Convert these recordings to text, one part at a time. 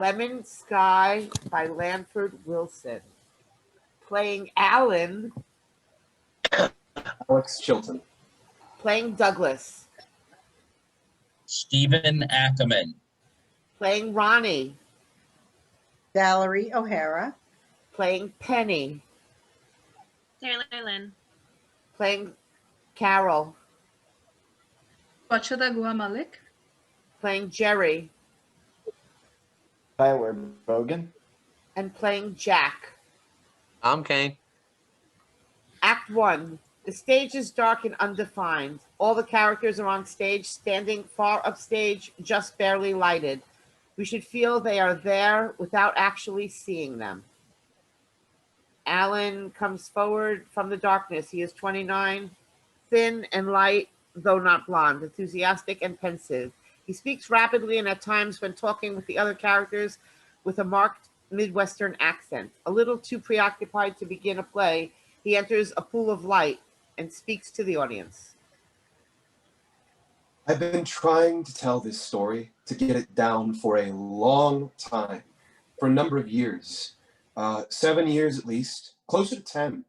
Lemon Sky by Lanford Wilson. Playing Alan. Chilton. Playing Douglas. Stephen Ackerman. Playing Ronnie. Valerie O'Hara. Playing Penny. Taylor Lynne. Playing Carol. Swachata Guha. Playing Jerry. Tyler Bogen. And playing Jack. I'm Kane. Act 1. The stage is dark and undefined. All the characters are on stage, standing far upstage, just barely lighted. We should feel they are there without actually seeing them. Alan comes forward from the darkness. He is 29, thin and light, though not blonde, enthusiastic and pensive. He speaks rapidly and at times when talking with the other characters with a marked Midwestern accent. A little too preoccupied to begin a play, he enters a pool of light and speaks to the audience. I've been trying to tell this story, to get it down for a long time, for a number of years, 7 years at least, closer to 10.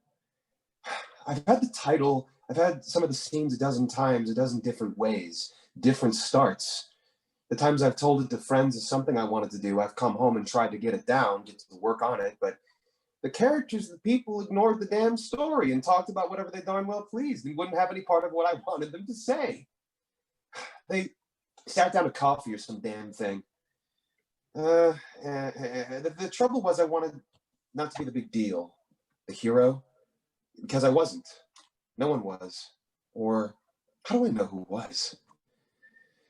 I've had the title, I've had some of the scenes a dozen times, a dozen different ways, different starts. The times I've told it to friends is something I wanted to do, I've come home and tried to get it down, get to work on it, but the characters, the people ignored the damn story and talked about whatever they darn well pleased and wouldn't have any part of what I wanted them to say. They sat down to coffee or some damn thing. The trouble was I wanted not to be the big deal, the hero, because I wasn't. No one was. Or how do I know who was?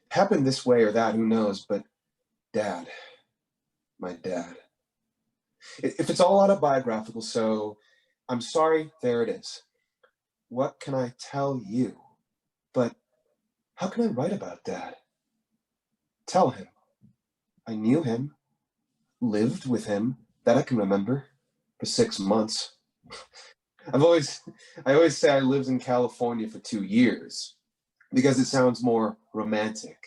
Happened this way or that, who knows, but Dad, my dad. If it's all autobiographical, so I'm sorry, there it is. What can I tell you? But how can I write about Dad? Tell him. I knew him, lived with him, that I can remember, for 6 months. I always say I lived in California for 2 years because it sounds more romantic.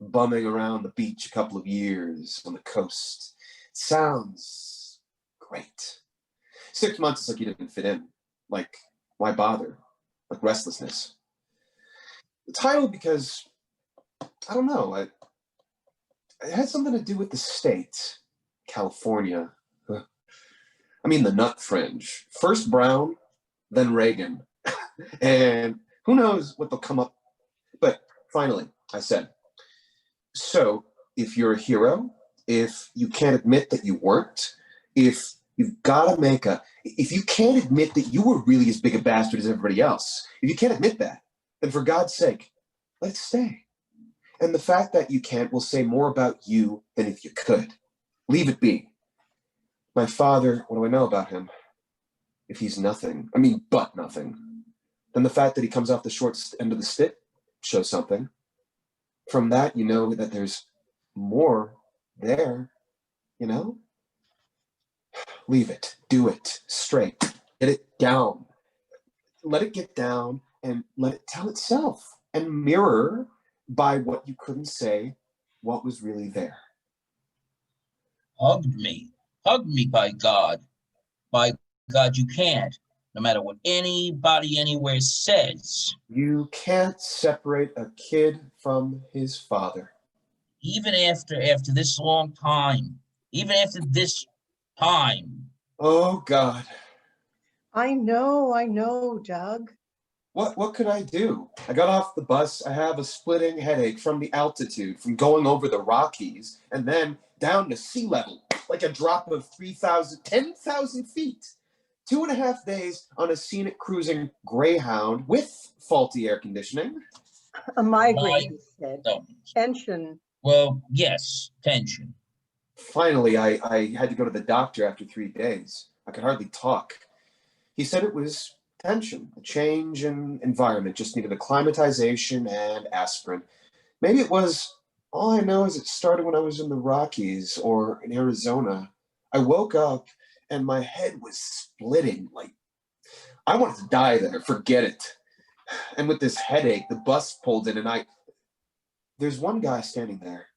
Bumming around the beach a couple of years on the coast. It sounds great. 6 months is like you didn't fit in. Like, why bother? Like restlessness. The title because, I don't know, it had something to do with the state, California. I mean the nut fringe. First Brown, then Reagan. And who knows what they'll come up. But finally, I said, so if you're a hero, if you can't admit that you weren't, if you've got to if you can't admit that you were really as big a bastard as everybody else, if you can't admit that, then for God's sake, let it stay. And the fact that you can't will say more about you than if you could. Leave it be. My father, what do I know about him? If he's nothing, but nothing, then the fact that he comes off the short end of the stick shows something. From that, you know that there's more there, you know? Leave it, do it, straight, get it down. Let it get down and let it tell itself and mirror by what you couldn't say, what was really there. Hug me, by God. By God, you can't, no matter what anybody anywhere says. You can't separate a kid from his father. Even after this long time, even after this time. Oh, God. I know, Doug. What could I do? I got off the bus. I have a splitting headache from the altitude, from going over the Rockies, and then down to sea level, like a drop of 10,000 feet. 2.5 days on a scenic cruising Greyhound with faulty air conditioning. A migraine, he said. No. Tension. Well, yes, tension. Finally, I had to go to the doctor after 3 days. I could hardly talk. He said it was tension, a change in environment, just needed acclimatization and aspirin. Maybe it was, all I know is it started when I was in the Rockies or in Arizona. I woke up and my head was splitting, like I wanted to die there, forget it. And with this headache, the bus pulled in and there's one guy standing there,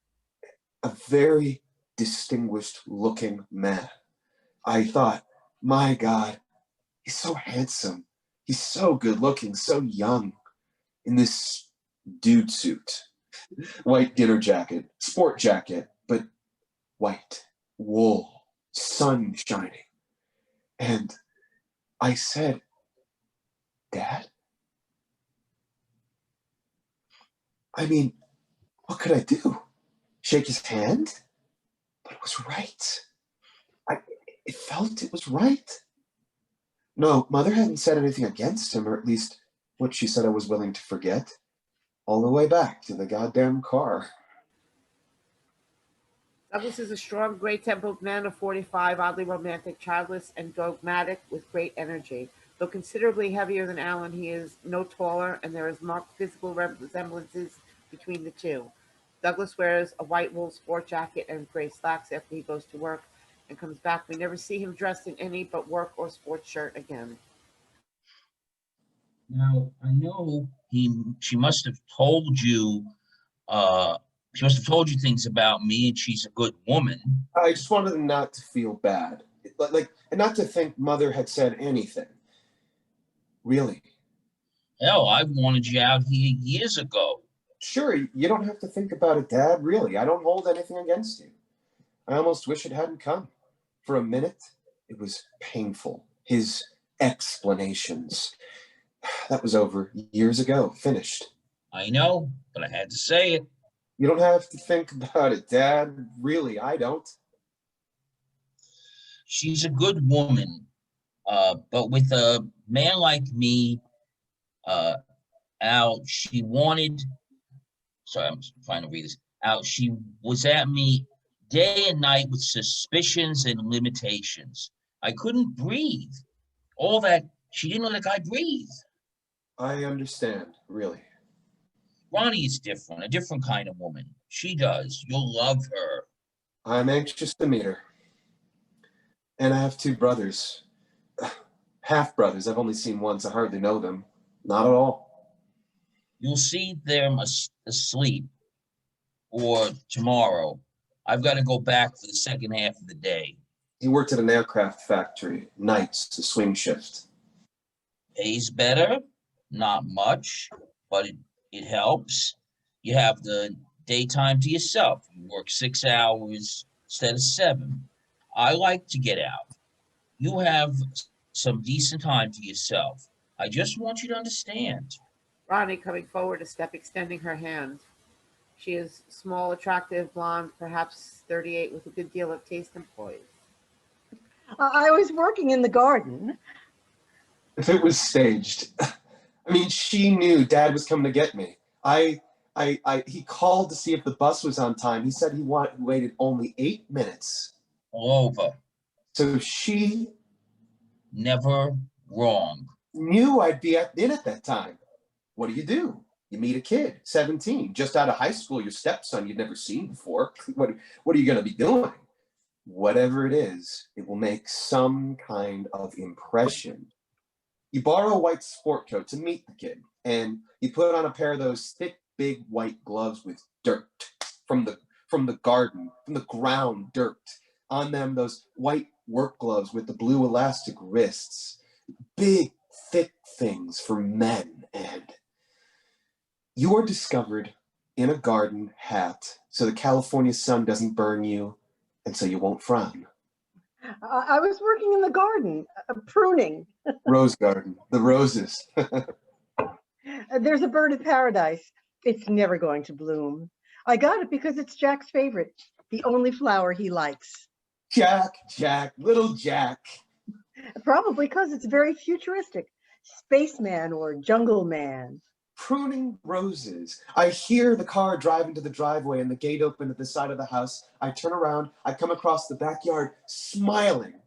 a very, distinguished looking man. I thought, my God, he's so handsome. He's so good looking, so young in this dude suit, white dinner jacket, sport jacket, but white, wool, sun shining. And I said, Dad? I mean, what could I do? Shake his hand? But it was right. It was right. No, Mother hadn't said anything against him, or at least what she said I was willing to forget, all the way back to the goddamn car. Douglas is a strong, gray-tempered man of 45, oddly romantic, childless, and dogmatic with great energy. Though considerably heavier than Alan, he is no taller, and there is marked physical resemblances between the two. Douglas wears a white wool sport jacket and gray slacks after he goes to work and comes back. We never see him dressed in any but work or sports shirt again. Now, I know she must have told you, she must have told you things about me, and she's a good woman. I just wanted him not to feel bad. And not to think Mother had said anything. Really. Hell, I wanted you out here years ago. Sure, you don't have to think about it, Dad, really. I don't hold anything against you. I almost wish it hadn't come. For a minute, it was painful. His explanations. That was over years ago, finished. I know, but I had to say it. You don't have to think about it, Dad. Really, I don't. She's a good woman, but with a man like me, Al, she wanted, sorry, I'm trying to read this. Al, she was at me day and night with suspicions and limitations. I couldn't breathe. All that, she didn't let I breathe. I understand, really. Ronnie is different, a different kind of woman. She does. You'll love her. I'm anxious to meet her. And I have 2 brothers. Half-brothers. I've only seen once. I hardly know them. Not at all. You'll see them asleep or tomorrow. I've got to go back for the second half of the day. He worked at an aircraft factory. Nights, the swing shift. Pays better, not much, but it helps. You have the daytime to yourself. You work 6 hours instead of 7. I like to get out. You have some decent time to yourself. I just want you to understand. Ronnie coming forward a step, extending her hand. She is small, attractive, blonde, perhaps 38, with a good deal of taste and poise. I was working in the garden. If it was staged. I mean, she knew Dad was coming to get me. He called to see if the bus was on time. He said he waited only 8 minutes. All over. So she Never wrong. knew I'd be in at that time. What do? You meet a kid, 17, just out of high school, your stepson you'd never seen before. What are you going to be doing? Whatever it is, it will make some kind of impression. You borrow a white sport coat to meet the kid, and you put on a pair of those thick, big white gloves with dirt from the garden, from the ground dirt. On them, those white work gloves with the blue elastic wrists. Big, thick things for men. And you are discovered in a garden hat so the California sun doesn't burn you and so you won't frown. I was working in the garden, pruning. Rose garden, the roses. There's a bird of paradise. It's never going to bloom. I got it because it's Jack's favorite, the only flower he likes. Jack, little Jack. Probably because it's very futuristic. Spaceman or jungle man. Pruning roses. I hear the car drive into the driveway and the gate open at the side of the house. I turn around. I come across the backyard smiling.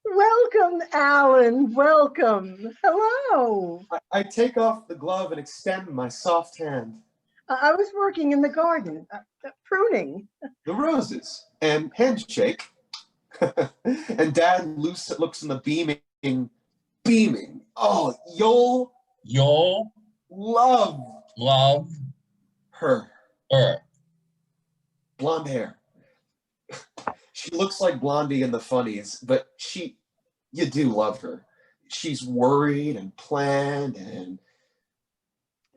Welcome, Alan. Welcome. Hello. I take off the glove and extend my soft hand. I was working in the garden, pruning. The roses. And handshake. And Dad looks in the beaming. Oh, you'll love her. Her. Blonde hair. She looks like Blondie in the funnies, but you do love her. She's worried and planned, and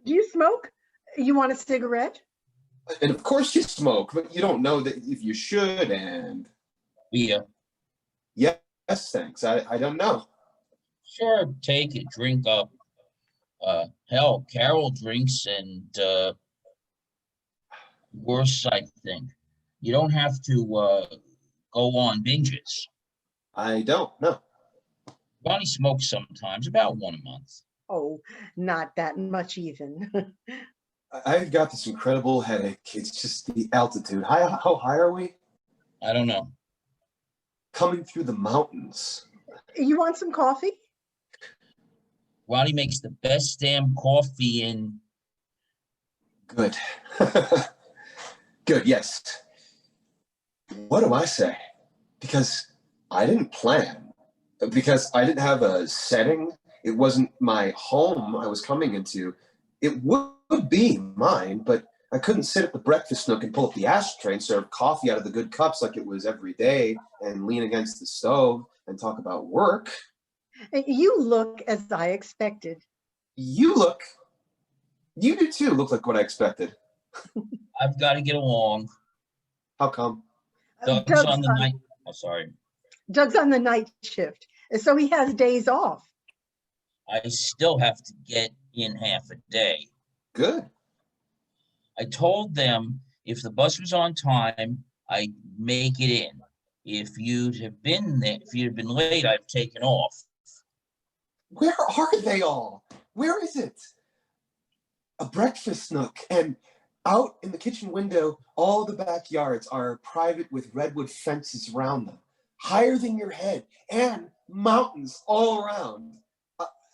Do you smoke? You want a cigarette? of course you smoke, but you don't know that if you should. And Yeah, yes, thanks. I don't know. sure, take it, drink up. Hell, Carol drinks and worse, I think. You don't have to go on binges. I don't know. Ronnie smokes sometimes, about one a month. Oh, not that much even. I've got this incredible headache. It's just the altitude. How high are we? I don't know. Coming through the mountains. You want some coffee? Ronnie makes the best damn coffee in. Good. Good, yes. What do I say? Because I didn't plan. Because I didn't have a setting. It wasn't my home I was coming into. It would be mine, but I couldn't sit at the breakfast nook and pull up the ashtray and serve coffee out of the good cups like it was every day and lean against the stove and talk about work. You look as I expected. You do too look like what I expected. I've got to get along. How come? Doug's on the night. Oh, sorry. Doug's on the night shift, so he has days off. I still have to get in half a day. Good. I told them if the bus was on time, I'd make it in. If you'd have been there, if you'd have been late, I'd have taken off. Where are they all? Where is it? A breakfast nook, and out in the kitchen window, all the backyards are private with redwood fences around them, higher than your head, and mountains all around.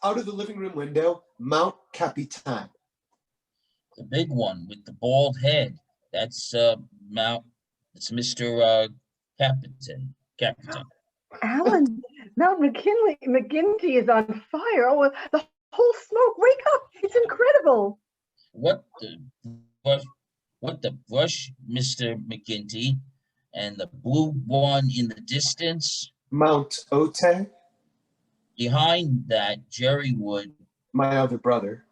Out of the living room window, Mount Capitan. The big one with the bald head. That's it's Mr. Capitan. Alan, Mount McGinty is on fire. Oh, the whole smoke. Wake up. It's incredible. What the brush, Mr. McGinty, and the blue one in the distance. Mount Ote. Behind that, Jerry would My other brother.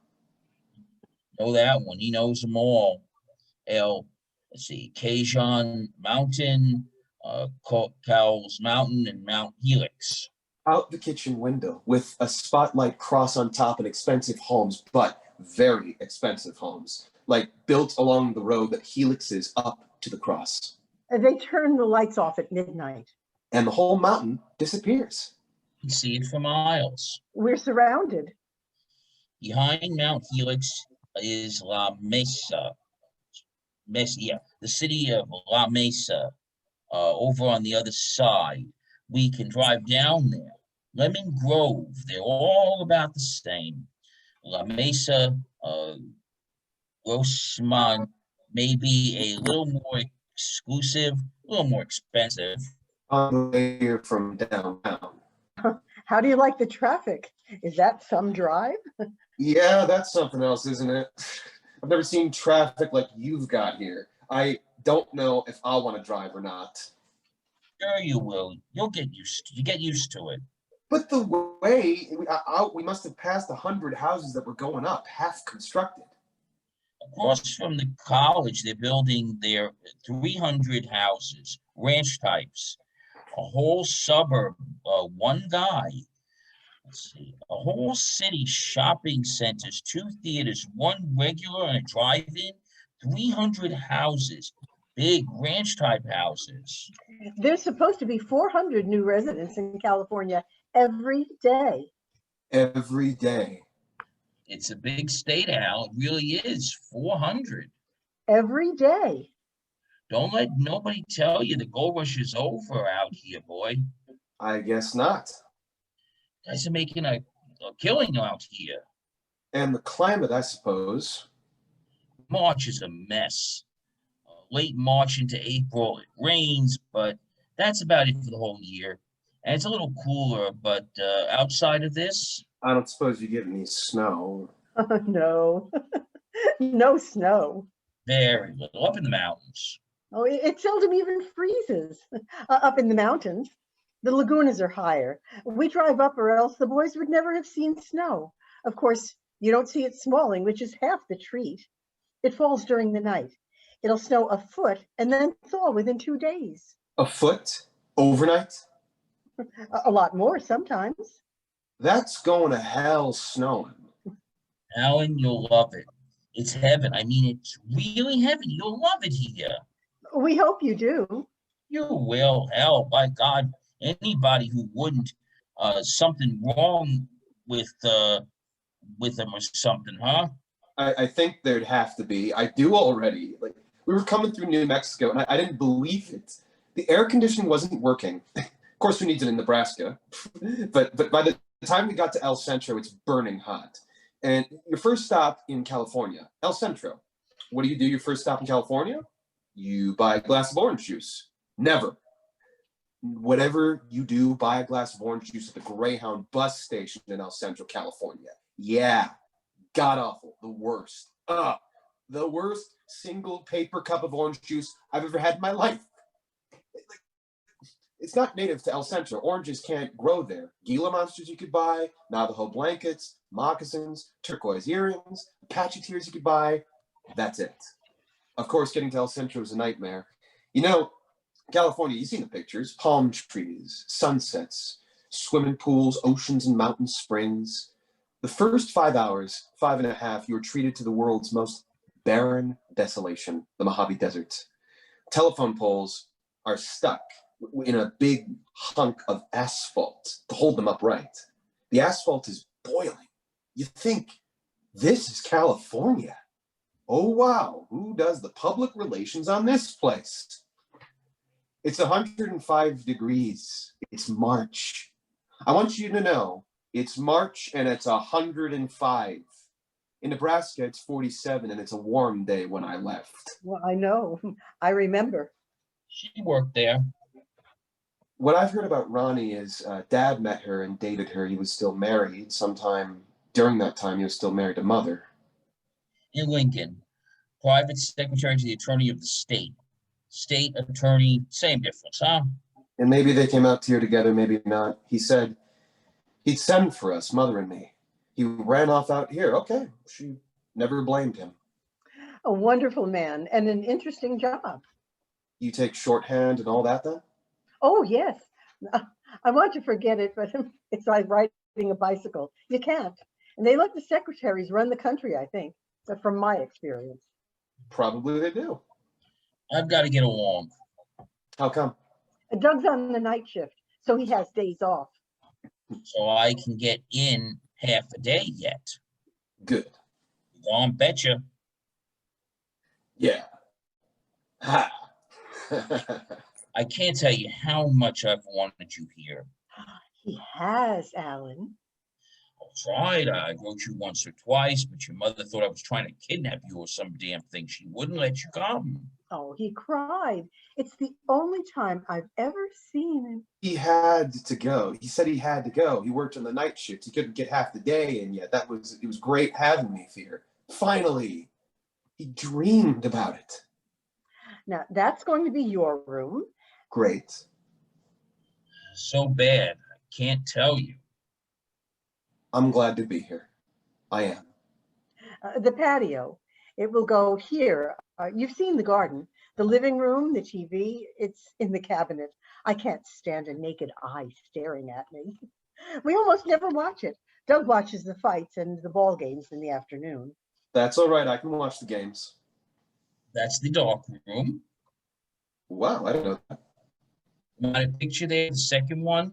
know that one. He knows them all. Let's see, Cajon Mountain, Cowles Mountain, and Mount Helix. Out the kitchen window with a spotlight cross on top and expensive homes, but very expensive homes, like built along the road that helixes up to the cross. They turn the lights off at midnight. And the whole mountain disappears. You can see it for miles. We're surrounded. Behind Mount Helix is La Mesa. The city of La Mesa, over on the other side. We can drive down there. Lemon Grove, they're all about the same. La Mesa, Grossmont, maybe a little more exclusive, a little more expensive. On the way here from downtown. How do you like the traffic? Is that some drive? Yeah, that's something else, isn't it? I've never seen traffic like you've got here. I don't know if I'll want to drive or not. Sure you will. You get used to it. But the way we must have passed 100 houses that were going up, half constructed. Across from the college, they're building their 300 houses, ranch types, a whole suburb, one guy. Let's see, a whole city, shopping centers, 2 theaters, 1 regular and a drive-in, 300 houses, big ranch type houses. There's supposed to be 400 new residents in California every day. Every day. It's a big state, Al. It really is. 400. Every day. Don't let nobody tell you the gold rush is over out here, boy. I guess not. Guys are making a killing out here. And the climate, I suppose. March is a mess. Late March into April, it rains, but that's about it for the whole year. And it's a little cooler, but outside of this, I don't suppose you get any snow. Oh, no. No snow. very little up in the mountains. Oh, it seldom even freezes up in the mountains. The lagunas are higher. We drive up or else the boys would never have seen snow. Of course, you don't see it smalling, which is half the treat. It falls during the night. It'll snow a foot and then thaw within 2 days. A foot? Overnight? A lot more sometimes. That's going to hell snowing. Alan, you'll love it. It's heaven. I mean, it's really heaven. You'll love it here. We hope you do. You will. Hell, by God, anybody who wouldn't, something wrong with them or something, huh? I think there'd have to be. I do already. Like, we were coming through New Mexico, and I didn't believe it. The air conditioning wasn't working. Of course, we need it in Nebraska. but by the time we got to El Centro, it's burning hot. And your first stop in California, El Centro. What do you do your first stop in California? You buy a glass of orange juice. Never. Whatever you do, buy a glass of orange juice at the Greyhound bus station in El Centro, California. Yeah. God awful. The worst. The worst single paper cup of orange juice I've ever had in my life. It's not native to El Centro. Oranges can't grow there. Gila monsters you could buy, Navajo blankets, moccasins, turquoise earrings, Apache tears you could buy. That's it. Of course, getting to El Centro is a nightmare. You know, California, you've seen the pictures. Palm trees, sunsets, swimming pools, oceans and mountain springs. The first 5 hours, 5.5, you are treated to the world's most barren desolation, the Mojave Desert. Telephone poles are stuck in a big hunk of asphalt to hold them upright. The asphalt is boiling. You think, this is California. Oh, wow, who does the public relations on this place? It's 105 degrees. It's March. I want you to know, it's March and it's 105. In Nebraska, it's 47 and it's a warm day when I left. Well, I know. I remember. She worked there. What I've heard about Ronnie is Dad met her and dated her. He was still married. Sometime during that time, he was still married to Mother. In Lincoln, private secretary to the attorney of the state. State attorney, same difference, huh? And maybe they came out here together, maybe not. He said he'd send for us, Mother and me. He ran off out here. Okay, she never blamed him. A wonderful man and an interesting job. You take shorthand and all that then? Oh, yes. I want to forget it, but it's like riding a bicycle. You can't. And they let the secretaries run the country, I think, from my experience. Probably they do. I've got to get along. How come? Doug's on the night shift, so he has days off. So I can get in half a day yet. Good. Go on, betcha. Yeah. Ha. I can't tell you how much I've wanted you here. He has, Alan. I tried. I wrote you once or twice, but your mother thought I was trying to kidnap you or some damn thing. She wouldn't let you come. Oh, he cried. It's the only time I've ever seen him. He had to go. He said he had to go. He worked on the night shift. He couldn't get half the day, and yet it was great having me here. Finally, he dreamed about it. Now, that's going to be your room. Great. So bad. I can't tell you. I'm glad to be here. I am. The patio, it will go here. You've seen the garden, the living room, the TV, it's in the cabinet. I can't stand a naked eye staring at me. We almost never watch it. Doug watches the fights and the ball games in the afternoon. That's all right. I can watch the games. That's the dark room. Wow, I didn't know that. Want a picture there, the second one?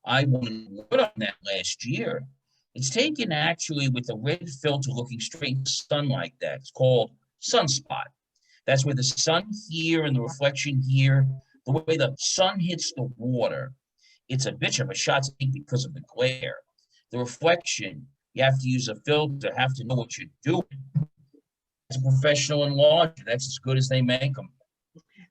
I won an award on that last year. It's taken actually with a red filter looking straight in the sun like that. It's called sunspot. That's where the sun here and the reflection here, the way the sun hits the water, it's a bitch of a shot to take because of the glare. The reflection, you have to use a filter, have to know what you're doing. As a professional enlarger, that's as good as they make them.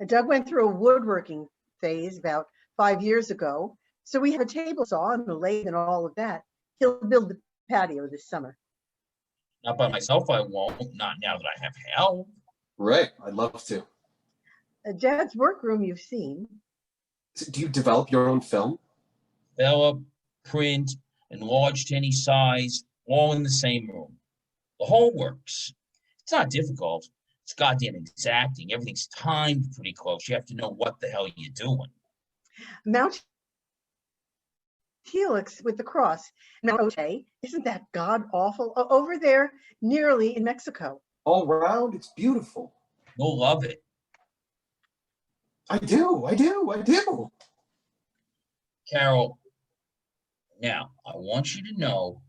And Doug went through a woodworking phase about 5 years ago. So we have a table saw and a lathe and all of that. He'll build the patio this summer. Not by myself, I won't. Not now that I have help. Right. I'd love to. Dad's workroom you've seen. So do you develop your own film? Develop, print, enlarge to any size, all in the same room. The whole works. It's not difficult. It's goddamn exacting. Everything's timed pretty close. You have to know what the hell you're doing. Mount Helix with the cross. Mount Ote, isn't that god awful? Over there, nearly in Mexico. All round, it's beautiful. You'll love it. I do. Carol, now, I want you to know,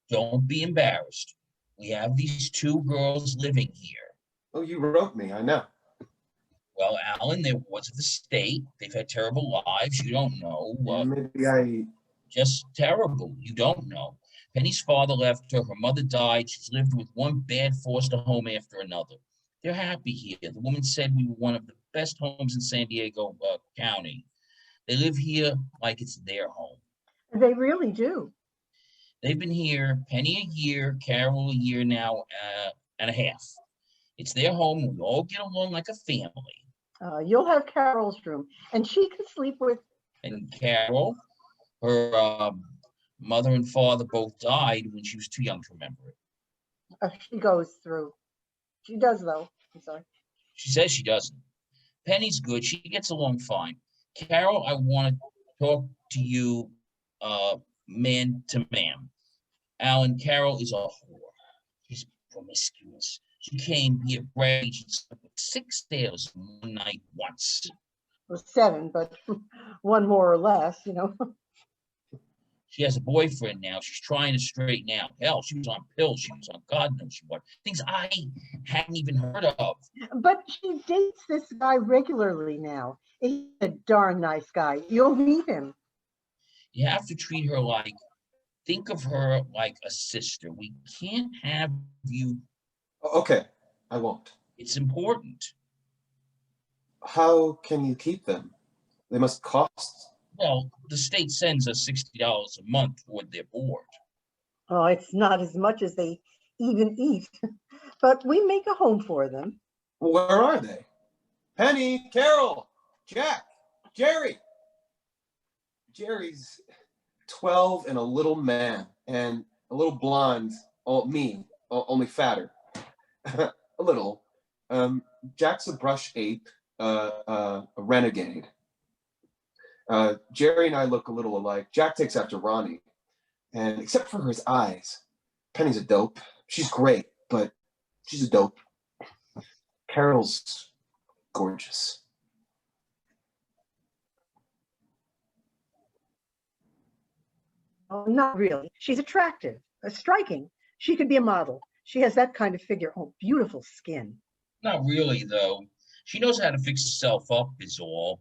don't be embarrassed. We have these two girls living here. Oh, you wrote me, I know. Well, Alan, they're wards of the state. They've had terrible lives. You don't know. Maybe I... Just terrible. You don't know. Penny's father left her. Her mother died. She's lived with one bad foster home after another. They're happy here. The woman said we were one of the best homes in San Diego County. They live here like it's their home. They really do. They've been here, Penny a year, Carol a year now and a half. It's their home. We all get along like a family. You'll have Carol's room, and she can sleep with. And Carol, her mother and father both died when she was too young to remember it. She goes through. She does, though. I'm sorry. She says she doesn't. Penny's good. She gets along fine. Carol, I want to talk to you man to man. Alan, Carol is a whore. She's promiscuous. She came here bragging she slept with 6 sailors in one night once. Well, 7, but one more or less, you know. She has a boyfriend now. She's trying to straighten out. Hell, she was on pills. She was on God knows what. Things I hadn't even heard of. But she dates this guy regularly now. He's a darn nice guy. You'll meet him. You have to treat her like, think of her like a sister. We can't have you. Okay, I won't. It's important. How can you keep them? They must cost. Well, the state sends us $60 a month toward their board. Oh, it's not as much as they even eat. But we make a home for them. Where are they? Penny, Carol, Jack, Jerry. Jerry's 12 and a little man, and a little blonde, only fatter. A little. Jack's a brush ape, a renegade. Jerry and I look a little alike. Jack takes after Ronnie, and except for his eyes, Penny's a dope. She's great, but she's a dope. Carol's gorgeous. Oh, not really. She's attractive, striking. She could be a model. She has that kind of figure. Oh, beautiful skin. Not really, though. She knows how to fix herself up, is all.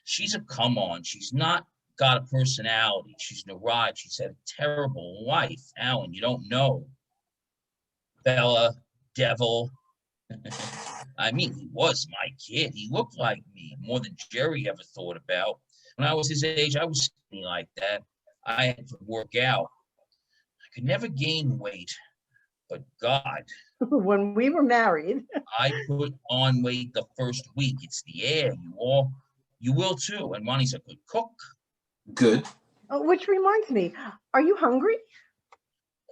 She's a come on. She's not got a personality. She's neurotic. She's had a terrible life. Alan, you don't know. Bella, devil. I mean, he was my kid. He looked like me more than Jerry ever thought about. When I was his age, I was skinny like that. I had to work out. I could never gain weight, but God. When we were married. I put on weight the first week. It's the air. You will too. And Ronnie's a good cook. Good. Oh, which reminds me, are you hungry?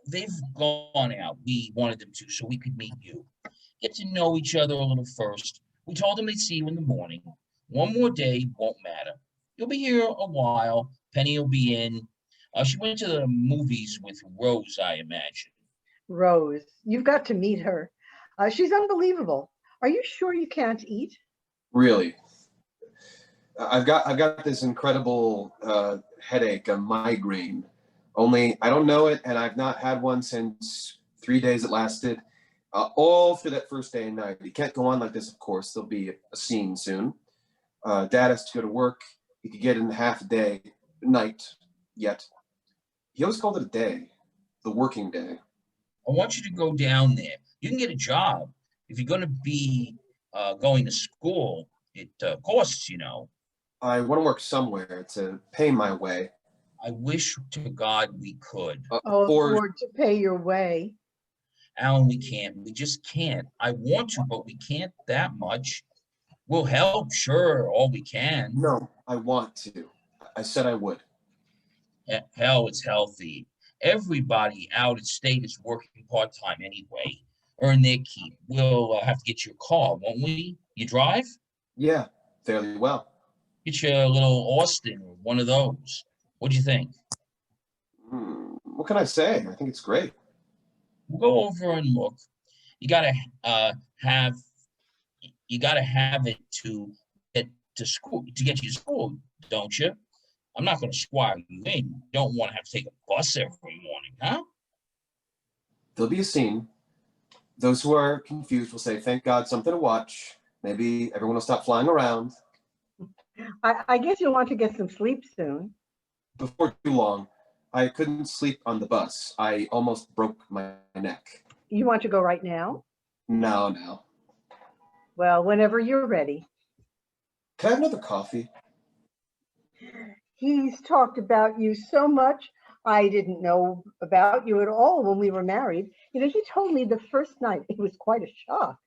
They've gone out. We wanted them to, so we could meet you. Get to know each other a little first. We told them they'd see you in the morning. One more day won't matter. You'll be here a while. Penny will be in. She went to the movies with Rose, I imagine. Rose, you've got to meet her. She's unbelievable. Are you sure you can't eat? Really? I've got this incredible headache, a migraine. Only I don't know it, and I've not had one since 3 days it lasted. All through that first day and night. You can't go on like this, of course. There'll be a scene soon. Dad has to go to work. He could get in half a day, night, yet. He always called it a day, the working day. I want you to go down there. You can get a job. If you're going to be going to school, it costs, you know. I want to work somewhere to pay my way. I wish to God we could. Afford to pay your way. Alan, we can't. We just can't. I want to, but we can't that much. We'll help, sure, all we can. No, I want to. I said I would. Hell, it's healthy. Everybody out of state is working part-time anyway. Earn their keep. We'll have to get you a car, won't we? You drive? Yeah, fairly well. Get you a little Austin or one of those. What do you think? What can I say? I think it's great. We'll go over and look. You gotta have it to get to school, to get you to school, don't you? I'm not going to squire you in. You don't want to have to take a bus every morning, huh? There'll be a scene. Those who are confused will say, thank God, something to watch. Maybe everyone will stop flying around. I guess you'll want to get some sleep soon. Before too long, I couldn't sleep on the bus. I almost broke my neck. You want to go right now? No. Well, whenever you're ready. Can I have another coffee? He's talked about you so much. I didn't know about you at all when we were married. You know, he told me the first night. It was quite a shock.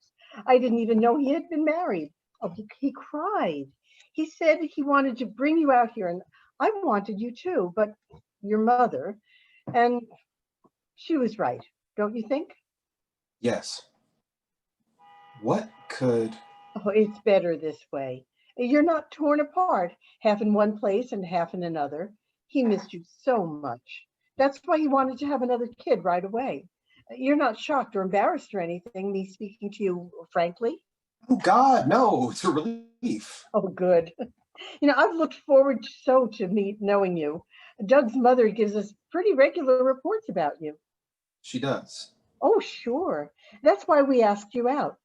I didn't even know he had been married. Oh, he cried. He said he wanted to bring you out here, and I wanted you too, but your mother, and she was right, don't you think? Yes. What could... Oh, it's better this way. You're not torn apart, half in one place and half in another. He missed you so much. That's why he wanted to have another kid right away. You're not shocked or embarrassed or anything, me speaking to you frankly? Oh, God, no, it's a relief. Oh, good. You know, I've looked forward so to knowing you. Doug's mother gives us pretty regular reports about you. She does. Oh, sure. That's why we asked you out.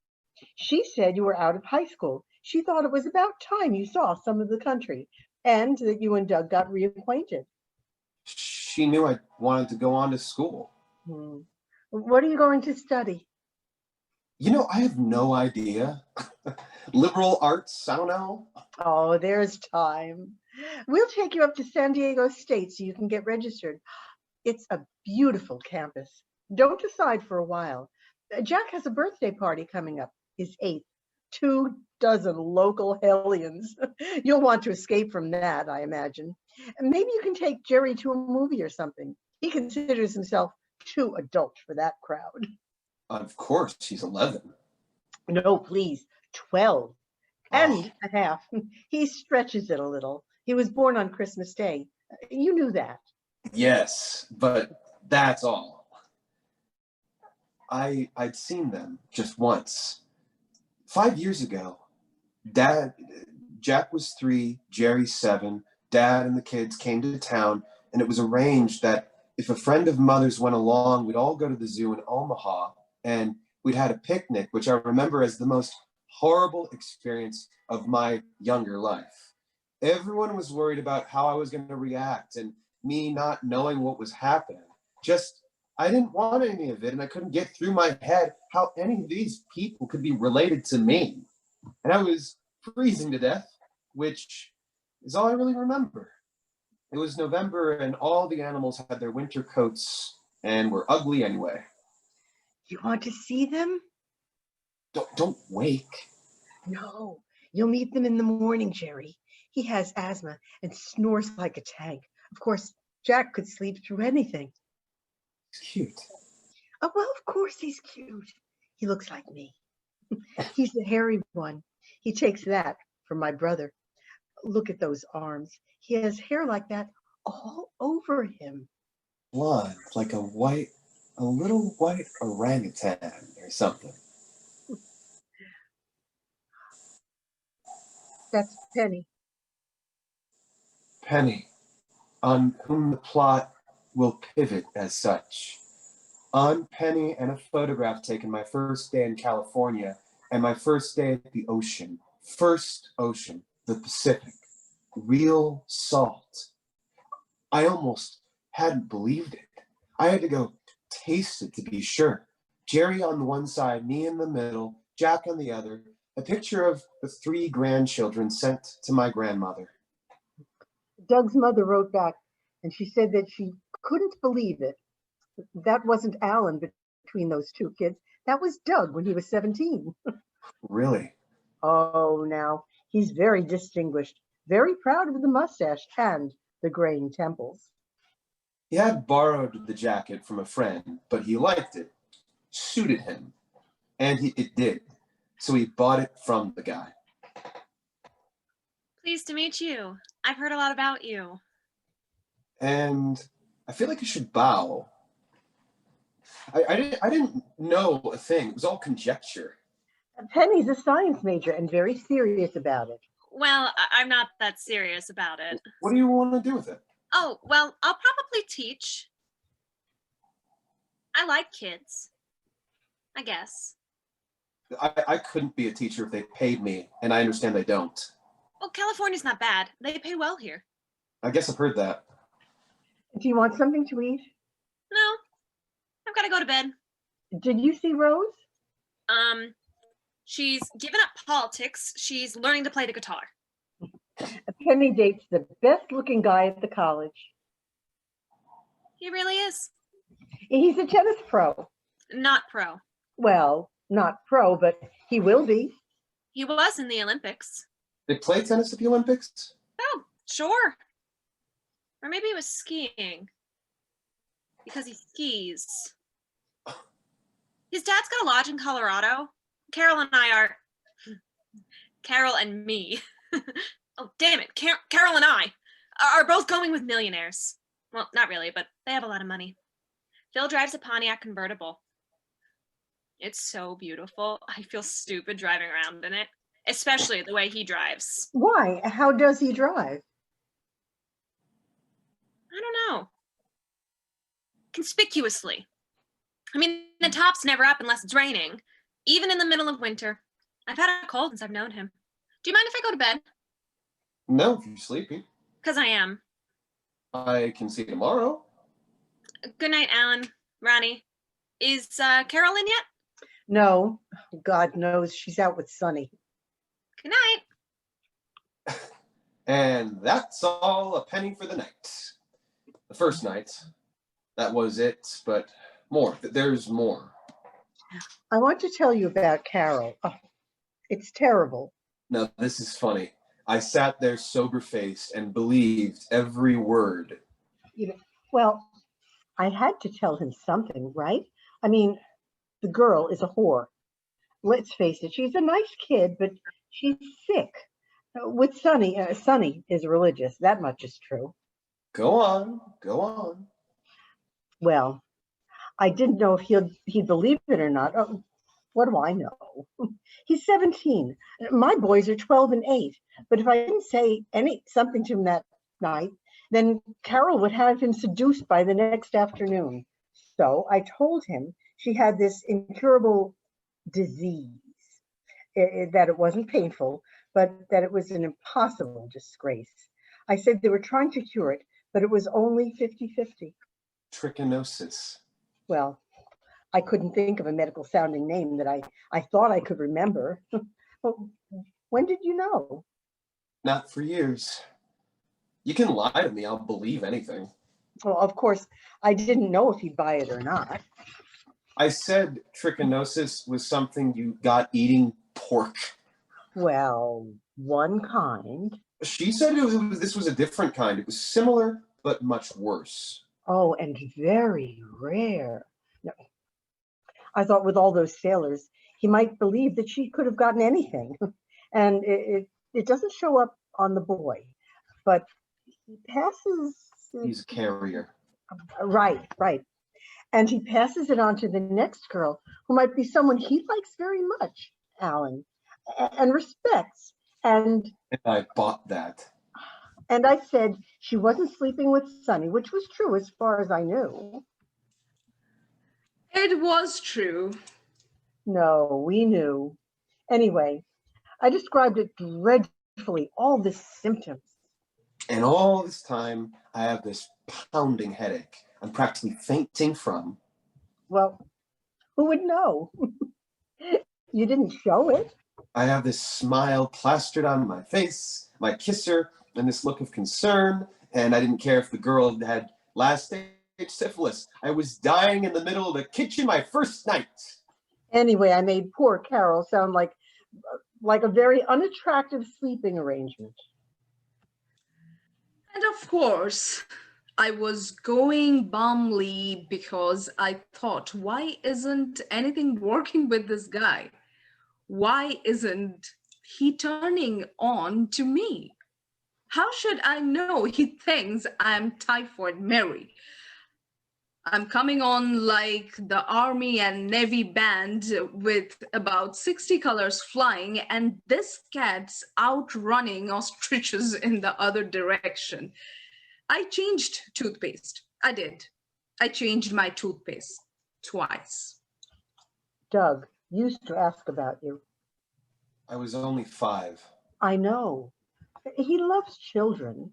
She said you were out of high school. She thought it was about time you saw some of the country and that you and Doug got reacquainted. She knew I wanted to go on to school. What are you going to study? You know, I have no idea. Liberal arts, I don't know. Oh, there's time. We'll take you up to San Diego State so you can get registered. It's a beautiful campus. Don't decide for a while. Jack has a birthday party coming up, his 8th. 24 local hellions. You'll want to escape from that, I imagine. Maybe you can take Jerry to a movie or something. He considers himself too adult for that crowd. Of course, she's 11. No, please, 12 and a half. He stretches it a little. He was born on Christmas Day. You knew that. Yes, but that's all. I'd seen them just once. 5 years ago. Jack was 3, Jerry 7. Dad and the kids came to town, and it was arranged that if a friend of Mother's went along, we'd all go to the zoo in Omaha, and we'd had a picnic, which I remember as the most horrible experience of my younger life. Everyone was worried about how I was going to react, and me not knowing what was happening. I didn't want any of it, and I couldn't get through my head how any of these people could be related to me. And I was freezing to death, which is all I really remember. It was November, and all the animals had their winter coats and were ugly anyway. You want to see them? Don't wake. No, you'll meet them in the morning, Jerry. He has asthma and snores like a tank. Of course, Jack could sleep through anything. He's cute. Oh, well, of course he's cute. He looks like me. He's the hairy one. He takes that from my brother. Look at those arms. He has hair like that all over him. Blonde, like a little white orangutan or something. That's Penny. Penny, on whom the plot will pivot as such. On Penny and a photograph taken my first day in California and my first day at the ocean. First ocean, the Pacific. Real salt. I almost hadn't believed it. I had to go taste it to be sure. Jerry on the one side, me in the middle, Jack on the other. A picture of the 3 grandchildren sent to my grandmother. Doug's mother wrote back, and she said that she couldn't believe it. That wasn't Alan between those 2 kids. That was Doug when he was 17. Really? Oh, now, he's very distinguished, very proud of the mustache and the graying temples. He had borrowed the jacket from a friend, but he liked it, suited him, and it did. So he bought it from the guy. Pleased to meet you. I've heard a lot about you. And I feel like you should bow. I didn't know a thing. It was all conjecture. Penny's a science major and very serious about it. Well, I'm not that serious about it. What do you want to do with it? Oh, well, I'll probably teach. I like kids. I guess. I couldn't be a teacher if they paid me, and I understand they don't. Well, California's not bad. They pay well here. I guess I've heard that. Do you want something to eat? No, I've got to go to bed. Did you see Rose? She's given up politics. She's learning to play the guitar. Penny dates the best looking guy at the college. He really is. He's a tennis pro. Not pro. Well, not pro, but he will be. He was in the Olympics. They play tennis at the Olympics? Oh, sure. Or maybe it was skiing. Because he skis. His dad's got a lodge in Colorado. Carol and me. Oh, damn it. Carol and I are both going with millionaires. Well, not really, but they have a lot of money. Phil drives a Pontiac convertible. It's so beautiful. I feel stupid driving around in it, especially the way he drives. Why? How does he drive? I don't know. Conspicuously. I mean, the top's never up unless it's raining, even in the middle of winter. I've had a cold since I've known him. Do you mind if I go to bed? No, if you're sleepy. Because I am. I can see you tomorrow. Good night, Alan. Ronnie. Is Carol in yet? No, God knows she's out with Sonny. Good night. And that's all a penny for the night. The first night, that was it, but more. There's more. I want to tell you about Carol. Oh, it's terrible. Now, this is funny. I sat there sober-faced and believed every word. Well, I had to tell him something, right? I mean, the girl is a whore. Let's face it, she's a nice kid, but she's sick. With Sonny, Sonny is religious. That much is true. Go on, go on. Well, I didn't know if he'd believe it or not. Oh, what do I know? He's 17. My boys are 12 and 8. But if I didn't say something to him that night, then Carol would have him seduced by the next afternoon. So I told him she had this incurable disease, that it wasn't painful, but that it was an impossible disgrace. I said they were trying to cure it, but it was only 50-50. Trichinosis. Well, I couldn't think of a medical sounding name that I thought I could remember. Well, when did you know? Not for years. You can lie to me, I'll believe anything. Well, of course, I didn't know if he'd buy it or not. I said trichinosis was something you got eating pork. Well, one kind. She said this was a different kind. It was similar, but much worse. Oh, and very rare. No, I thought with all those sailors, he might believe that she could have gotten anything. And it doesn't show up on the boy, but he passes. He's a carrier. Right. And he passes it on to the next girl, who might be someone he likes very much, Alan, and respects. And I bought that. And I said she wasn't sleeping with Sonny, which was true as far as I knew. It was true. No, we knew. Anyway, I described it dreadfully, all the symptoms. And all this time, I have this pounding headache I'm practically fainting from. Well, who would know? You didn't show it. I have this smile plastered on my face, my kisser, and this look of concern, and I didn't care if the girl had last stage syphilis. I was dying in the middle of the kitchen my first night. Anyway, I made poor Carol sound like like a very unattractive sleeping arrangement. And of course, I was going bumly because I thought, why isn't anything working with this guy? Why isn't he turning on to me? How should I know he thinks I'm Typhoid Mary? I'm coming on like the Army and Navy band with about 60 colors flying, and this cat's outrunning ostriches in the other direction. I changed toothpaste. I did. I changed my toothpaste twice. Doug used to ask about you. I was only 5. I know. He loves children.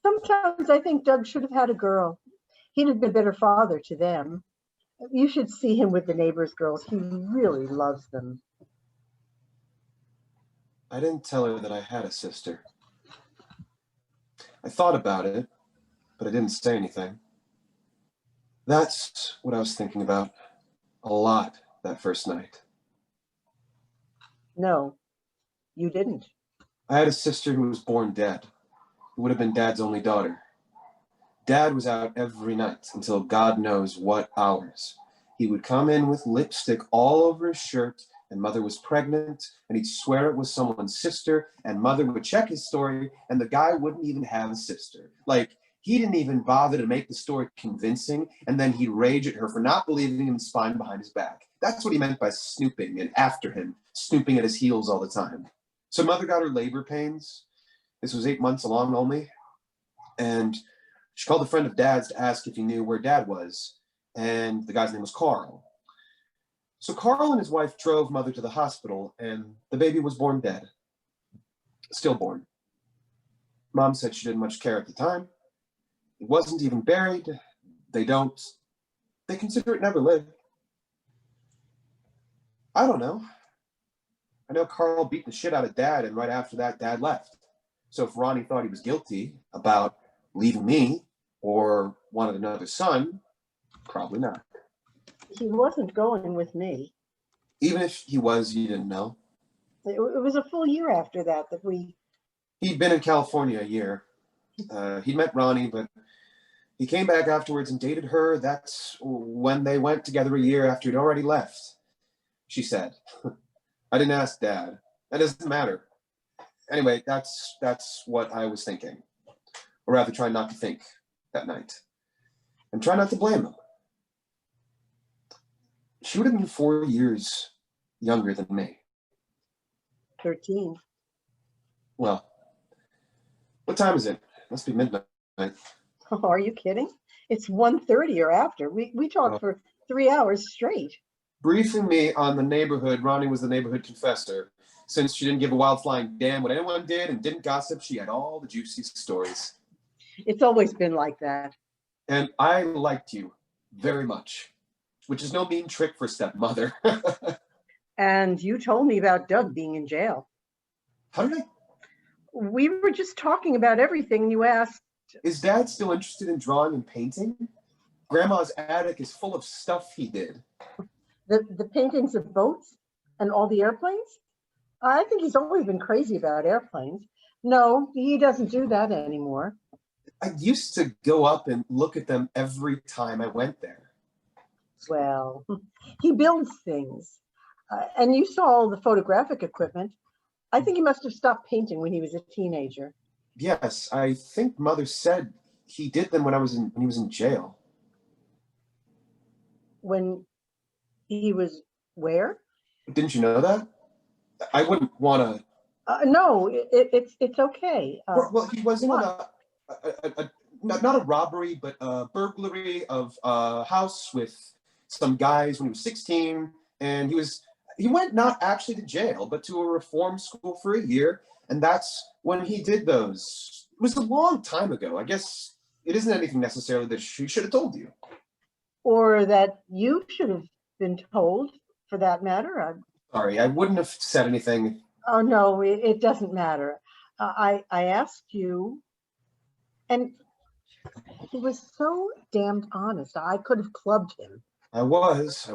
Sometimes I think Doug should have had a girl. He'd have been a better father to them. You should see him with the neighbors' girls. He really loves them. I didn't tell her that I had a sister. I thought about it, but I didn't say anything. That's what I was thinking about a lot that first night. No, you didn't. I had a sister who was born dead, who would have been Dad's only daughter. Dad was out every night until God knows what hours. He would come in with lipstick all over his shirt, and Mother was pregnant, and he'd swear it was someone's sister, and Mother would check his story, and the guy wouldn't even have a sister. Like, he didn't even bother to make the story convincing, and then he'd rage at her for not believing him and spying behind his back. That's what he meant by snooping and after him, snooping at his heels all the time. So Mother got her labor pains. This was 8 months along only, and she called a friend of Dad's to ask if he knew where Dad was, and the guy's name was Carl. So Carl and his wife drove Mother to the hospital, and the baby was born dead. Stillborn. Mom said she didn't much care at the time. It wasn't even buried. They consider it never lived. I don't know. I know Carl beat the shit out of Dad, and right after that, Dad left. So if Ronnie thought he was guilty about leaving me or wanted another son, probably not. He wasn't going with me. Even if he was, you didn't know. It was a full year after that we... He'd been in California a year. He'd met Ronnie, but he came back afterwards and dated her. That's when they went together a year after he'd already left, she said. I didn't ask Dad. That doesn't matter. Anyway, that's what I was thinking. Or rather, trying not to think that night. And try not to blame him. She would have been 4 years younger than me. 13. Well, what time is it? It must be midnight. Oh, are you kidding? It's 1:30 or after. We talked for 3 hours straight. Briefing me on the neighborhood, Ronnie was the neighborhood confessor. Since she didn't give a wild flying damn what anyone did and didn't gossip, she had all the juicy stories. It's always been like that. And I liked you very much, which is no mean trick for stepmother. And you told me about Doug being in jail. How did I? We were just talking about everything, and you asked... Is Dad still interested in drawing and painting? Grandma's attic is full of stuff he did. The paintings of boats and all the airplanes? I think he's always been crazy about airplanes. No, he doesn't do that anymore. I used to go up and look at them every time I went there. Well, he builds things. And you saw all the photographic equipment. I think he must have stopped painting when he was a teenager. Yes, I think Mother said he did them when he was in jail. When he was where? Didn't you know that? I wouldn't want to. No, it's okay. Well, he was in not a robbery, but a burglary of a house with some guys when he was 16, and he went not actually to jail, but to a reform school for a year, and that's when he did those. It was a long time ago. I guess it isn't anything necessarily that she should have told you. Or that you should have been told, for that matter. Sorry, I wouldn't have said anything. Oh, no, it doesn't matter. I asked you, and he was so damned honest. I could have clubbed him. I was.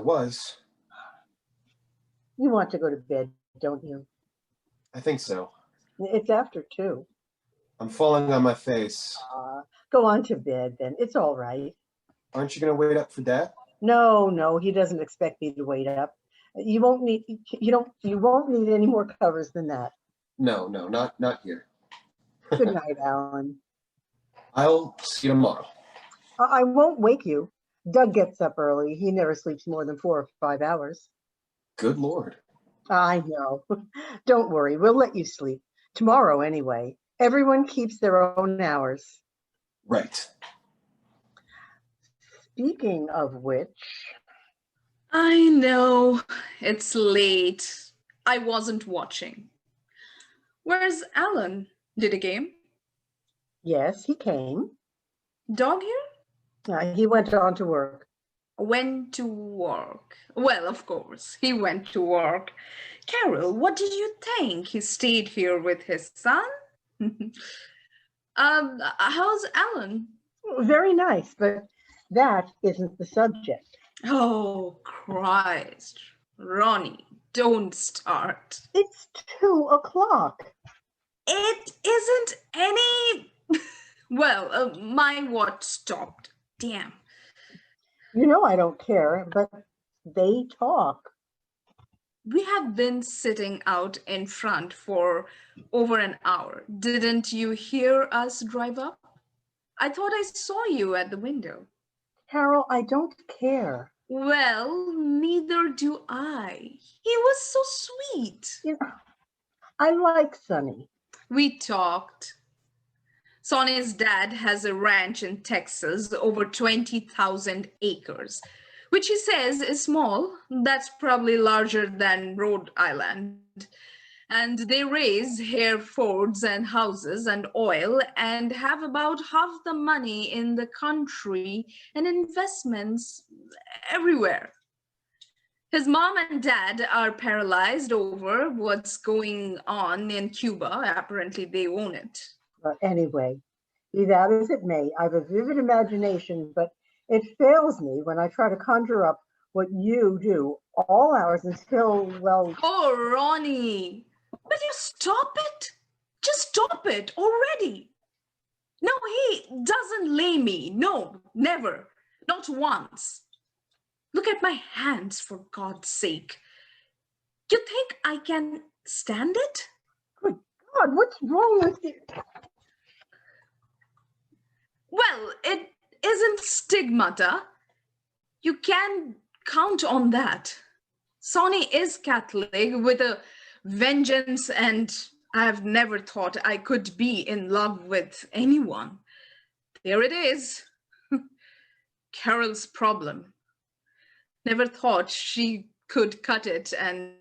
You want to go to bed, don't you? I think so. It's after 2. I'm falling on my face. Go on to bed then. It's all right. Aren't you going to wait up for Dad? No, he doesn't expect me to wait up. You won't need any more covers than that. No, not here. Good night, Alan. I'll see you tomorrow. I won't wake you. Doug gets up early. He never sleeps more than 4 or 5 hours. Good Lord. I know. Don't worry. We'll let you sleep. Tomorrow, anyway. Everyone keeps their own hours. Right. Speaking of which, I know it's late. I wasn't watching. Where's Alan? Did he came? yes, he came. Dog here? He went on to work. Went to work. Well, of course, he went to work. Carol, what did you think? He stayed here with his son? How's Alan? Very nice, but that isn't the subject. Oh, Christ. Ronnie, don't start. It's 2 o'clock. It isn't any... Well, my watch stopped. Damn. You know I don't care, but they talk. We have been sitting out in front for over an hour. Didn't you hear us drive up? I thought I saw you at the window. Carol, I don't care. Well, neither do I. He was so sweet. You know, I like Sonny. We talked. Sonny's dad has a ranch in Texas, over 20,000 acres, which he says is small. That's probably larger than Rhode Island. And they raise Herefords and houses and oil and have about half the money in the country and investments everywhere. His mom and dad are paralyzed over what's going on in Cuba. Apparently they own it. But anyway, be that as it may, I have a vivid imagination, but it fails me when I try to conjure up what you do all hours until, well... Oh, Ronnie, will you stop it? Just stop it already. No, he doesn't lay me. No, never. Not once. Look at my hands, for God's sake. You think I can stand it? Good God, what's wrong with you? Well, it isn't stigmata. You can count on that. Sonny is Catholic with a vengeance, and I've never thought I could be in love with anyone. There it is. Carol's problem. Never thought she could cut it, and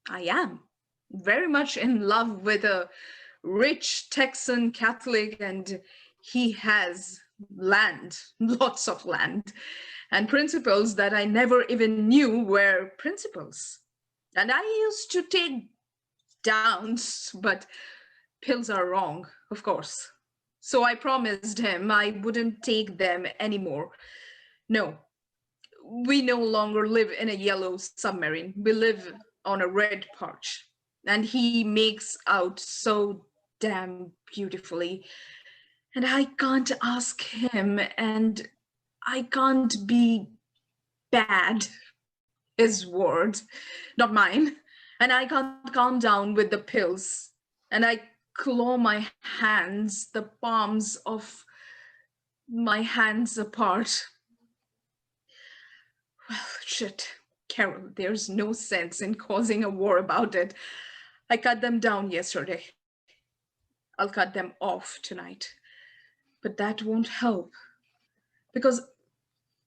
I am very much in love with a rich Texan Catholic, and he has land, lots of land, and principles that I never even knew were principles. And I used to take downs, but pills are wrong, of course. So I promised him I wouldn't take them anymore. No, we no longer live in a yellow submarine. We live on a red perch. And he makes out so damn beautifully. And I can't ask him, and I can't be bad, his words, not mine. And I can't calm down with the pills. And I claw my hands, the palms of my hands apart. Well, shit, Carol, there's no sense in causing a war about it. I cut them down yesterday. I'll cut them off tonight. But that won't help, because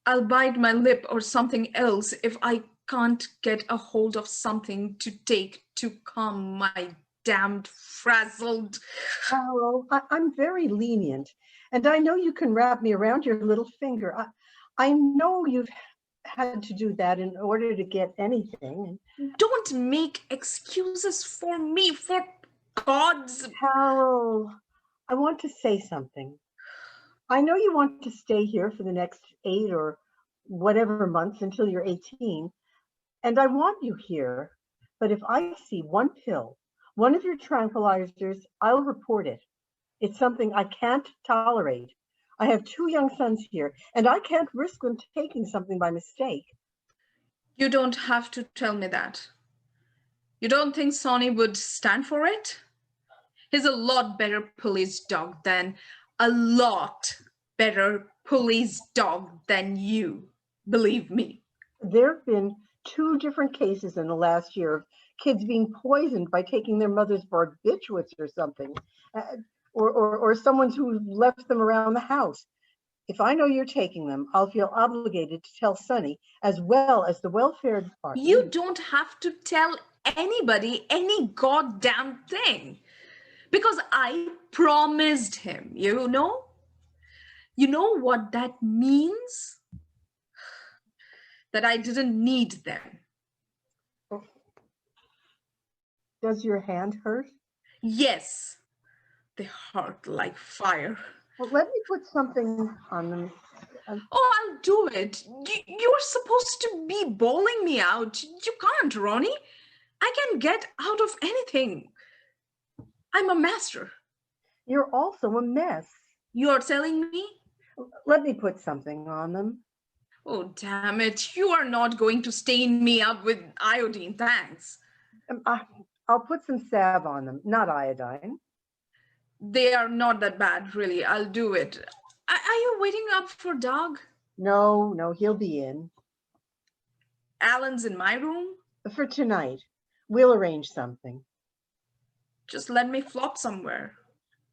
I'll bite my lip or something else if I can't get a hold of something to take to calm my damned frazzled... Carol, I'm very lenient, and I know you can wrap me around your little finger. I know you've had to do that in order to get anything. Don't make excuses for me, for God's... Carol, I want to say something. I know you want to stay here for the next 8 or whatever months until you're 18, and I want you here. But if I see one pill, One of your tranquilizers, I'll report it. It's something I can't tolerate. I have 2 young sons here, and I can't risk them taking something by mistake. You don't have to tell me that. You don't think Sonny would stand for it? He's a lot better police dog than you. Believe me. There have been 2 different cases in the last year of kids being poisoned by taking their mother's barbiturates or something, or someone who left them around the house. If I know you're taking them, I'll feel obligated to tell Sonny as well as the welfare department. You don't have to tell anybody any goddamn thing. Because I promised him, you know? You know what that means? That I didn't need them. Does your hand hurt? Yes, they hurt like fire. Well, let me put something on them. Oh, I'll do it. You're supposed to be bawling me out. You can't, Ronnie. I can get out of anything. I'm a master. You're also a mess. You're telling me? Let me put something on them. Oh, damn it. You are not going to stain me up with iodine, thanks. I'll put some salve on them, not iodine. They are not that bad, really. I'll do it. Are you waiting up for Doug? No, he'll be in. Alan's in my room? For tonight. We'll arrange something. Just let me flop somewhere.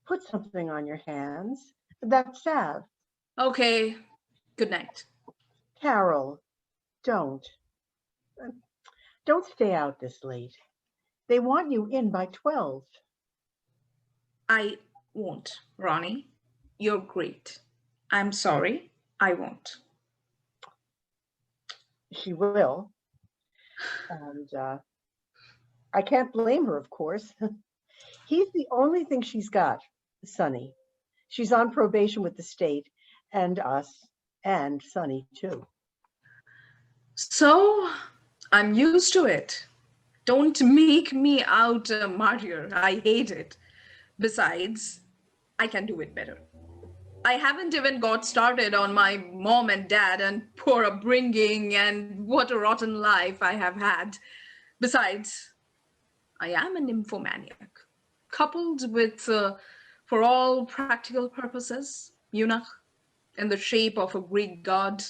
Put something on your hands. That's salve. Okay. Good night. Carol, don't. Don't stay out this late. They want you in by 12. I won't, Ronnie. You're great. I'm sorry. I won't. She will. And I can't blame her, of course. He's the only thing she's got, Sonny. She's on probation with the state and us and Sonny, too. So, I'm used to it. Don't make me out a martyr. I hate it. Besides, I can do it better. I haven't even got started on my mom and dad and poor upbringing and what a rotten life I have had. Besides, I am a nymphomaniac, coupled with, for all practical purposes, eunuch in the shape of a Greek god.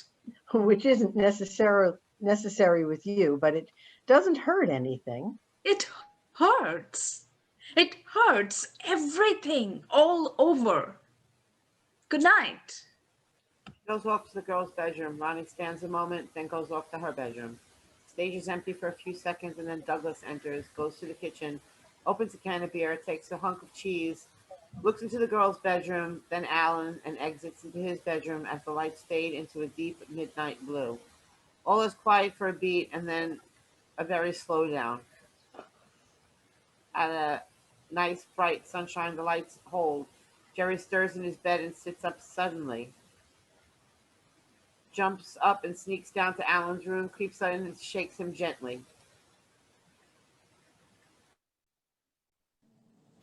Which isn't necessary with you, but it doesn't hurt anything. It hurts. It hurts everything all over. Good night. Goes off to the girl's bedroom. Ronnie stands a moment, then goes off to her bedroom. Stage is empty for a few seconds, and then Douglas enters, goes to the kitchen, opens a can of beer, takes a hunk of cheese, looks into the girl's bedroom, then Alan, and exits into his bedroom as the lights fade into a deep midnight blue. All is quiet for a beat, and then a very slow down. At a nice, bright sunshine, the lights hold. Jerry stirs in his bed and sits up suddenly. Jumps up and sneaks down to Alan's room, creeps in and shakes him gently.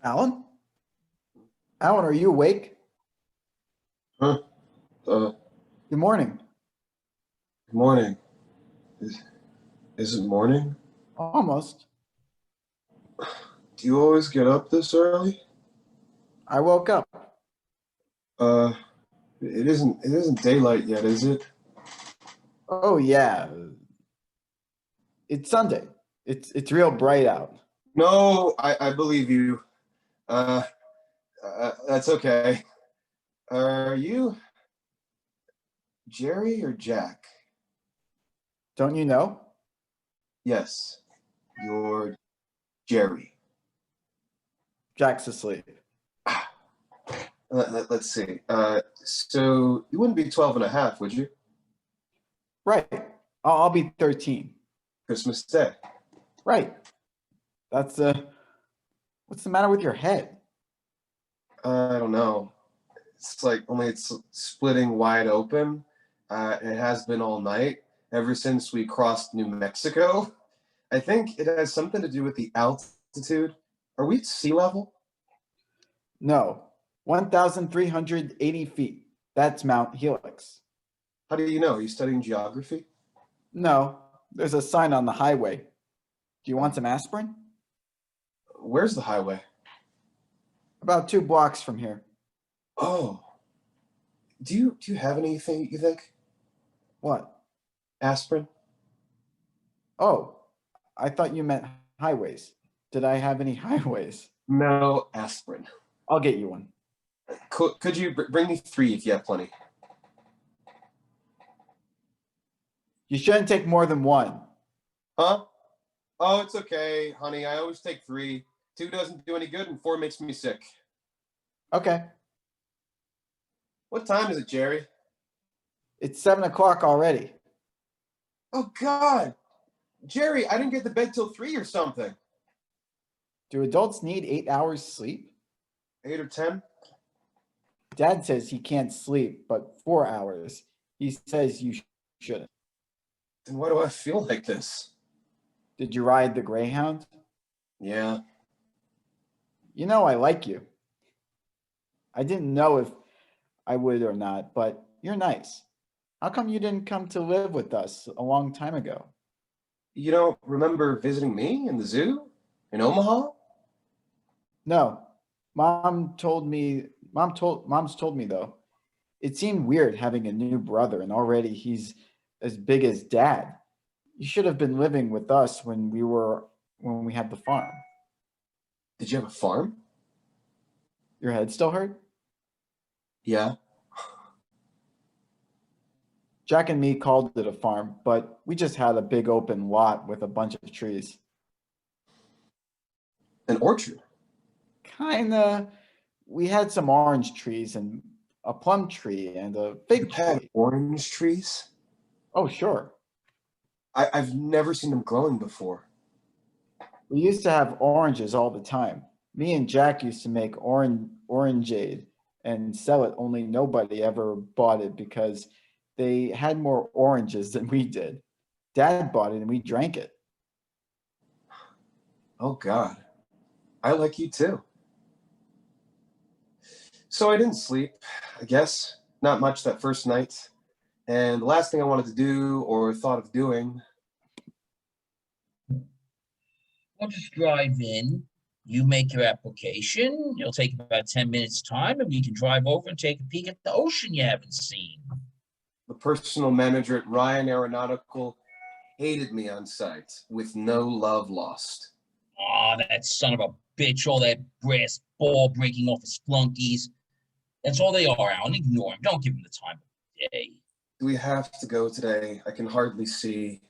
Alan? Alan, are you awake? Huh? Good morning. Good morning. Is it morning? Almost. Do you always get up this early? I woke up. It isn't daylight yet, is it? Oh yeah. It's Sunday. It's real bright out. No, I believe you. That's okay. Are you Jerry or Jack? Don't you know? Yes, you're Jerry. Jack's asleep. Let's see. So you wouldn't be 12 and a half, would you? Right. I'll be 13. Christmas Day. Right. That's what's the matter with your head? I don't know. It's like only it's splitting wide open. It has been all night ever since we crossed New Mexico. I think it has something to do with the altitude Are we at sea level? No, 1,380 feet. That's Mount Helix. How do you know? Are you studying geography? No, there's a sign on the highway. Do you want some aspirin? Where's the highway? About 2 blocks from here. Oh. Do you have anything you think? What? Aspirin? Oh, I thought you meant highways. Did I have any highways? No, aspirin. I'll get you one. Could you bring me 3 if you have plenty? You shouldn't take more than 1. Huh? Oh, it's okay, honey. I always take 3. 2 doesn't do any good, and 4 makes me sick. Okay. What time is it, Jerry? It's 7 o'clock already. Oh, God. Jerry, I didn't get to bed till 3 or something. Do adults need 8 hours sleep? 8 or 10? Dad says he can't sleep, but 4 hours. He says you shouldn't. Then why do I feel like this? Did you ride the Greyhound? Yeah. You know I like you. I didn't know if I would or not, but you're nice. How come you didn't come to live with us a long time ago? You don't remember visiting me in the zoo? In Omaha? No. Mom's told me though. It seemed weird having a new brother and already he's as big as Dad. You should have been living with us when we had the farm. Did you have a farm? Your head still hurt? Yeah. Jack and me called it a farm, but we just had a big open lot with a bunch of trees. An orchard? Kinda. We had some orange trees and a plum tree and a You fig had tree. orange trees? Oh, sure. I've never seen them growing before. We used to have oranges all the time. Me and Jack used to make orangeade and sell it, only nobody ever bought it because they had more oranges than we did. Dad bought it and we drank it. Oh, God. I like you too. So I didn't sleep, I guess. Not much that first night. And the last thing I wanted to do or thought of doing. We'll just drive in. You make your application. It'll take about 10 minutes time, and we can drive over and take a peek at the ocean you haven't seen. The personal manager at Ryan Aeronautical hated me on site with no love lost. Ah, that son of a bitch, all that brass ball breaking off his flunkies. That's all they are, Alan. Ignore him. Don't give him the time of day. Do we have to go today? I can hardly see.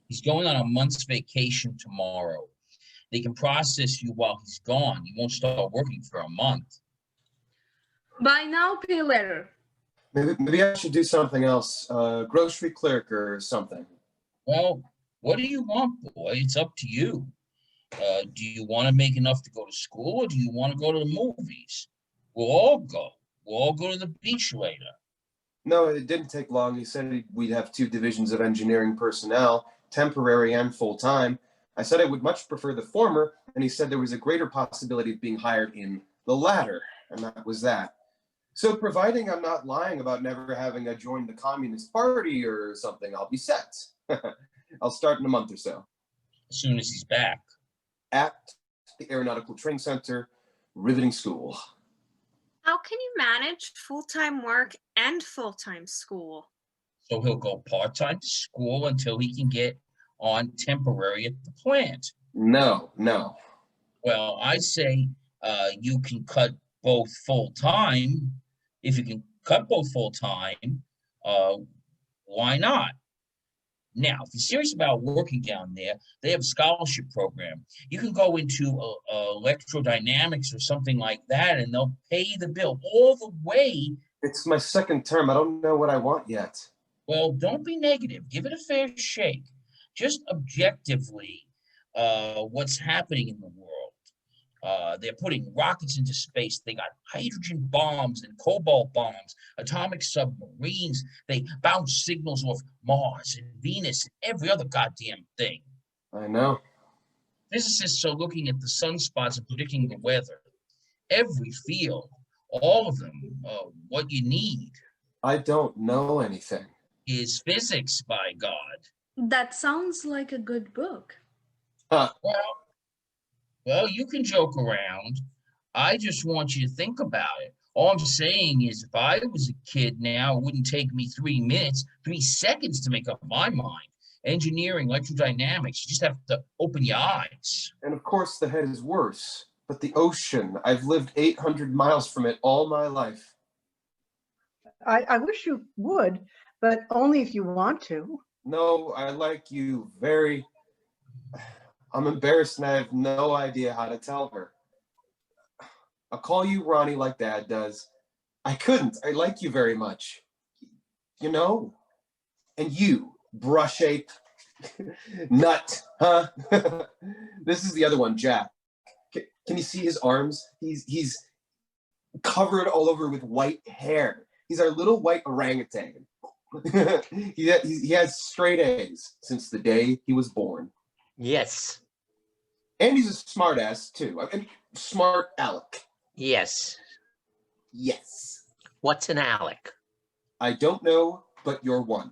He's going on a month's vacation tomorrow. They can process you while he's gone. You won't start working for a month. Buy now, pay later. Maybe I should do something else. Grocery clerk or something. Well, what do you want, boy? It's up to you. Do you want to make enough to go to school, or do you want to go to the movies? We'll all go. We'll all go to the beach later. No, it didn't take long. He said we'd have 2 divisions of engineering personnel, temporary and full-time. I said I would much prefer the former, and he said there was a greater possibility of being hired in the latter, and that was that. So providing I'm not lying about never having joined the Communist Party or something, I'll be set. I'll start in a month or so. As soon as he's back. At the Aeronautical Training Center, riveting school. How can you manage full-time work and full-time school? So he'll go part-time to school until he can get on temporary at the plant. No. Well, I say you can cut both full-time. If you can cut both full-time, why not? Now, if you're serious about working down there, they have a scholarship program. You can go into electrodynamics or something like that, and they'll pay the bill all the way. It's my second term. I don't know what I want yet. Well, don't be negative. Give it a fair shake. Just objectively, what's happening in the world. They're putting rockets into space. They got hydrogen bombs and cobalt bombs, atomic submarines. They bounce signals off Mars and Venus and every other goddamn thing. I know. Physicists are looking at the sunspots and predicting the weather. Every field, all of them, what you need I don't know anything. is physics, by God. That sounds like a good book. Huh. Well, you can joke around. I just want you to think about it. All I'm saying is if I was a kid now, it wouldn't take me 3 minutes, 3 seconds to make up my mind. Engineering, electrodynamics, you just have to open your eyes. And of course, the head is worse. But the ocean, I've lived 800 miles from it all my life. I wish you would, but only if you want to. No, I like you very. I'm embarrassed and I have no idea how to tell her. I'll call you Ronnie like Dad does. I couldn't. I like you very much. You know? And you, brush ape. Nut, huh? This is the other one, Jack. Can you see his arms? He's covered all over with white hair. He's our little white orangutan. he has straight A's since the day he was born. Yes. And he's a smart ass too. I mean, smart Alec. Yes. Yes. What's an Alec? I don't know, but you're one.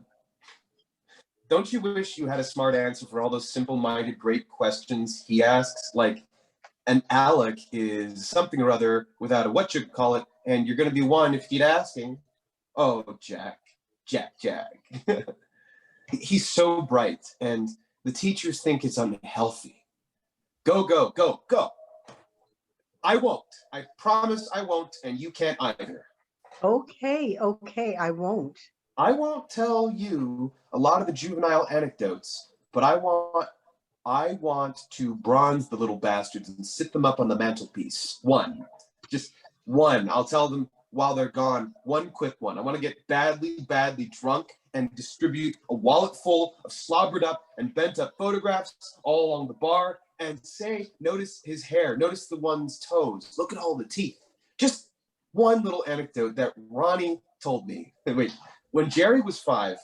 Don't you wish you had a smart answer for all those simple-minded, great questions he asks? Like, an Alec is something or other without a whatchamacallit, and you're going to be one if you keep asking. Oh, Jack. He's so bright, and the teachers think it's unhealthy. Go. I won't. I promise I won't, and you can't either. Okay, I won't. I won't tell you a lot of the juvenile anecdotes, but I want to bronze the little bastards and sit them up on the mantelpiece. Just one. I'll tell them while they're gone, one quick one. I want to get badly drunk and distribute a wallet full of slobbered up and bent up photographs all along the bar and say, notice his hair, notice the one's toes, look at all the teeth. Just one little anecdote that Ronnie told me. Wait, when Jerry was 5,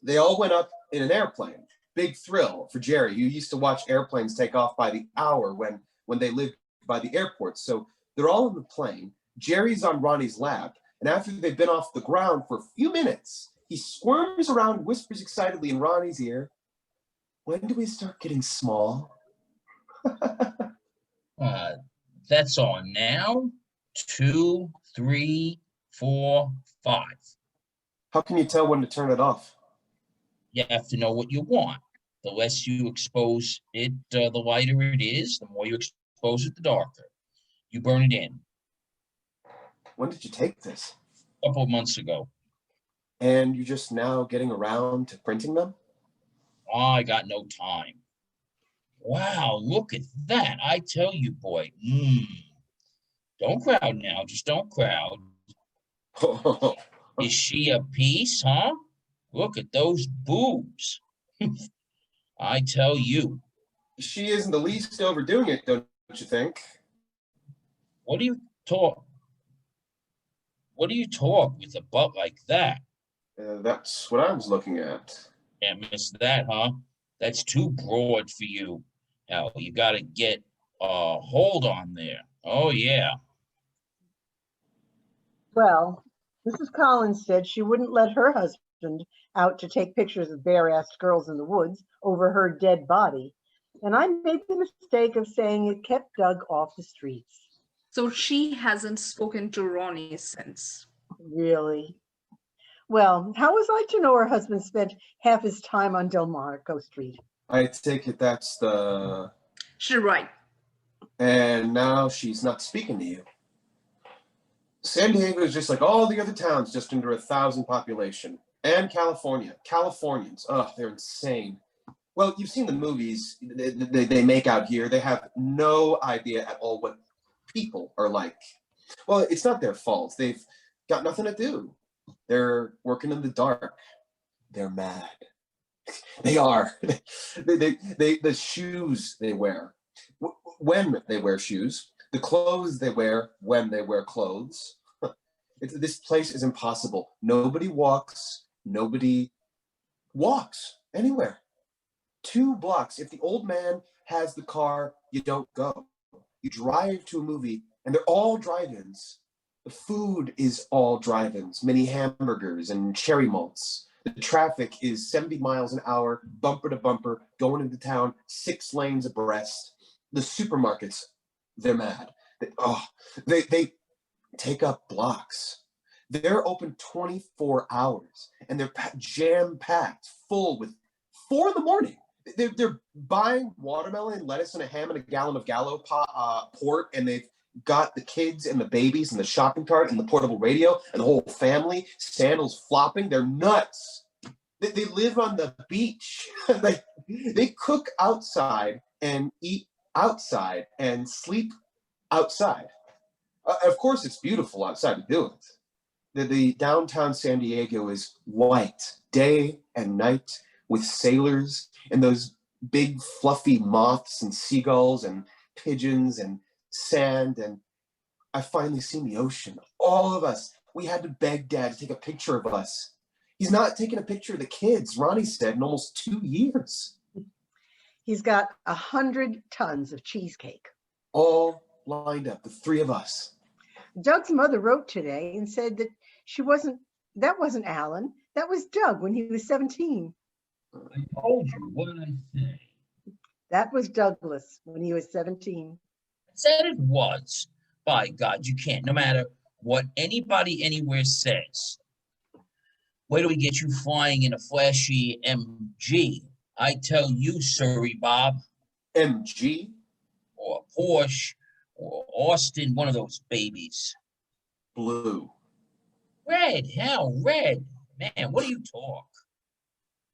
they all went up in an airplane. Big thrill for Jerry. You used to watch airplanes take off by the hour when they lived by the airport. So they're all in the plane. Jerry's on Ronnie's lap. And after they've been off the ground for a few minutes, he squirms around and whispers excitedly in Ronnie's ear, "When do we start getting small?" That's on now. 2, 3, 4, 5. How can you tell when to turn it off? You have to know what you want. The less you expose it, the lighter it is. The more you expose it, the darker. You burn it in. When did you take this? A couple of months ago. And you're just now getting around to printing them? I got no time. Wow, look at that. I tell you, boy. Don't crowd now. Just don't crowd. Is she a piece, huh? Look at those boobs. I tell you. She isn't the least overdoing it, don't you think? What do you talk with a butt like that? That's what I was looking at. Can't miss that, huh? That's too broad for you. Now, you got to get a hold on there. Oh, yeah. Well, Mrs. Collins said she wouldn't let her husband out to take pictures of bare-assed girls in the woods over her dead body. And I made the mistake of saying it kept Doug off the streets. So she hasn't spoken to Ronnie since. Really? Well, how was I to know her husband spent half his time on Delmarco Street? I take it that's the... She's right. And now she's not speaking to you. San Diego is just like all the other towns, just under 1,000 population. And California. Californians, they're insane. Well, you've seen the movies they make out here. They have no idea at all what people are like. Well, it's not their fault. They've got nothing to do. They're working in the dark. They're mad. They are. The shoes they wear, when they wear shoes, the clothes they wear when they wear clothes. This place is impossible. Nobody walks anywhere. 2 blocks. If the old man has the car, you don't go. You drive to a movie, and they're all drive-ins. The food is all drive-ins, mini hamburgers and cherry malts. The traffic is 70 miles an hour, bumper to bumper, going into town, 6 lanes abreast. The supermarkets, they're mad. They take up blocks. They're open 24 hours, and they're jam-packed, full with 4 in the morning. They're buying watermelon and lettuce and a ham and a gallon of Gallo port, and they've got the kids and the babies and the shopping cart and the portable radio and the whole family, sandals flopping. They're nuts. They live on the beach. They cook outside and eat outside and sleep outside. Of course, it's beautiful outside to do it. The downtown San Diego is white day and night with sailors and those big fluffy moths and seagulls and pigeons and sand. And I finally seen the ocean. All of us, we had to beg Dad to take a picture of us. He's not taking a picture of the kids, Ronnie said, in almost 2 years. He's got 100 tons of cheesecake. All lined up, the 3 of us. Doug's mother wrote today and said that that wasn't Alan. That was Doug when he was 17. I told you, what did I say? That was Douglas when he was 17. I said it was. By God, you can't, no matter what anybody anywhere says. Wait till we get you flying in a flashy MG. I tell you, sorry, Bob. MG? Or Porsche, or Austin, one of those babies. Blue. Red, hell, red. Man, what do you talk?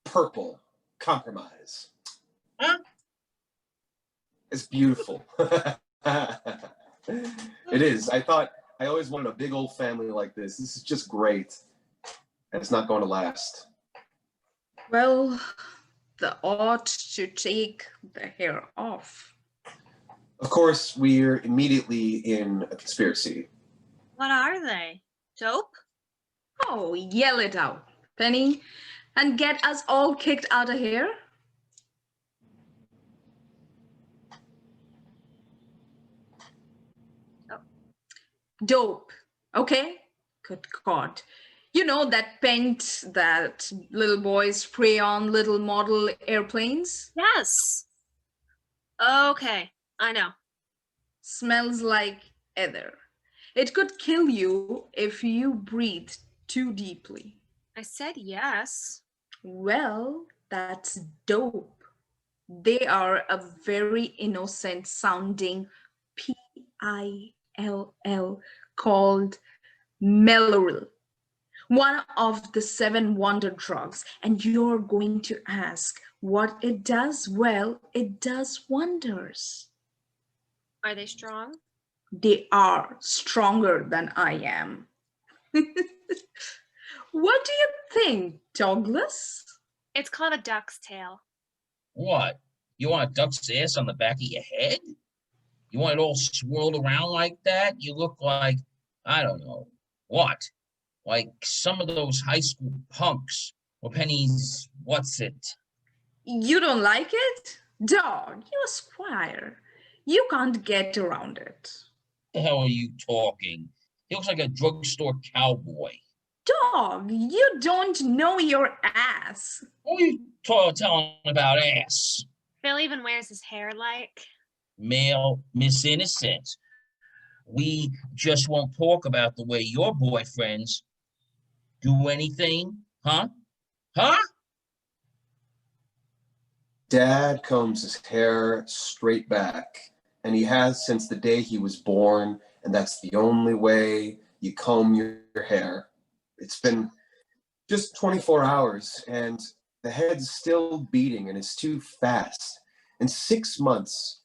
Purple. Compromise. Huh? It's beautiful. It is. I always wanted a big old family like this. This is just great. And it's not going to last. Well, the ought to take the hair off. Of course, we're immediately in a conspiracy. What are they? Dope? Oh, yell it out, Penny, and get us all kicked out of here. Dope, okay? Good God. You know that paint that little boys spray on little model airplanes? Yes. Okay, I know. Smells like ether. It could kill you if you breathe too deeply. I said yes. Well, that's dope. They are a very innocent sounding PILL called Meloril, one of the 7 wonder drugs. And you're going to ask what it does? Well, it does wonders. Are they strong? They are stronger than I am. What do you think, Douglas? It's called a duck's tail. What? You want a duck's ass on the back of your head? You want it all swirled around like that? You look like, I don't know, what? Like some of those high school punks or Penny's, what's it? You don't like it? Dog, you're a squire. You can't get around it. What the hell are you talking? He looks like a drugstore cowboy. Dog, you don't know your ass. What are you telling about ass? Phil even wears his hair like. Male Miss Innocent. We just won't talk about the way your boyfriends do anything, huh? Huh? Dad combs his hair straight back, and he has since the day he was born, and that's the only way you comb your hair. It's been just 24 hours, and the head's still beating, and it's too fast. In 6 months,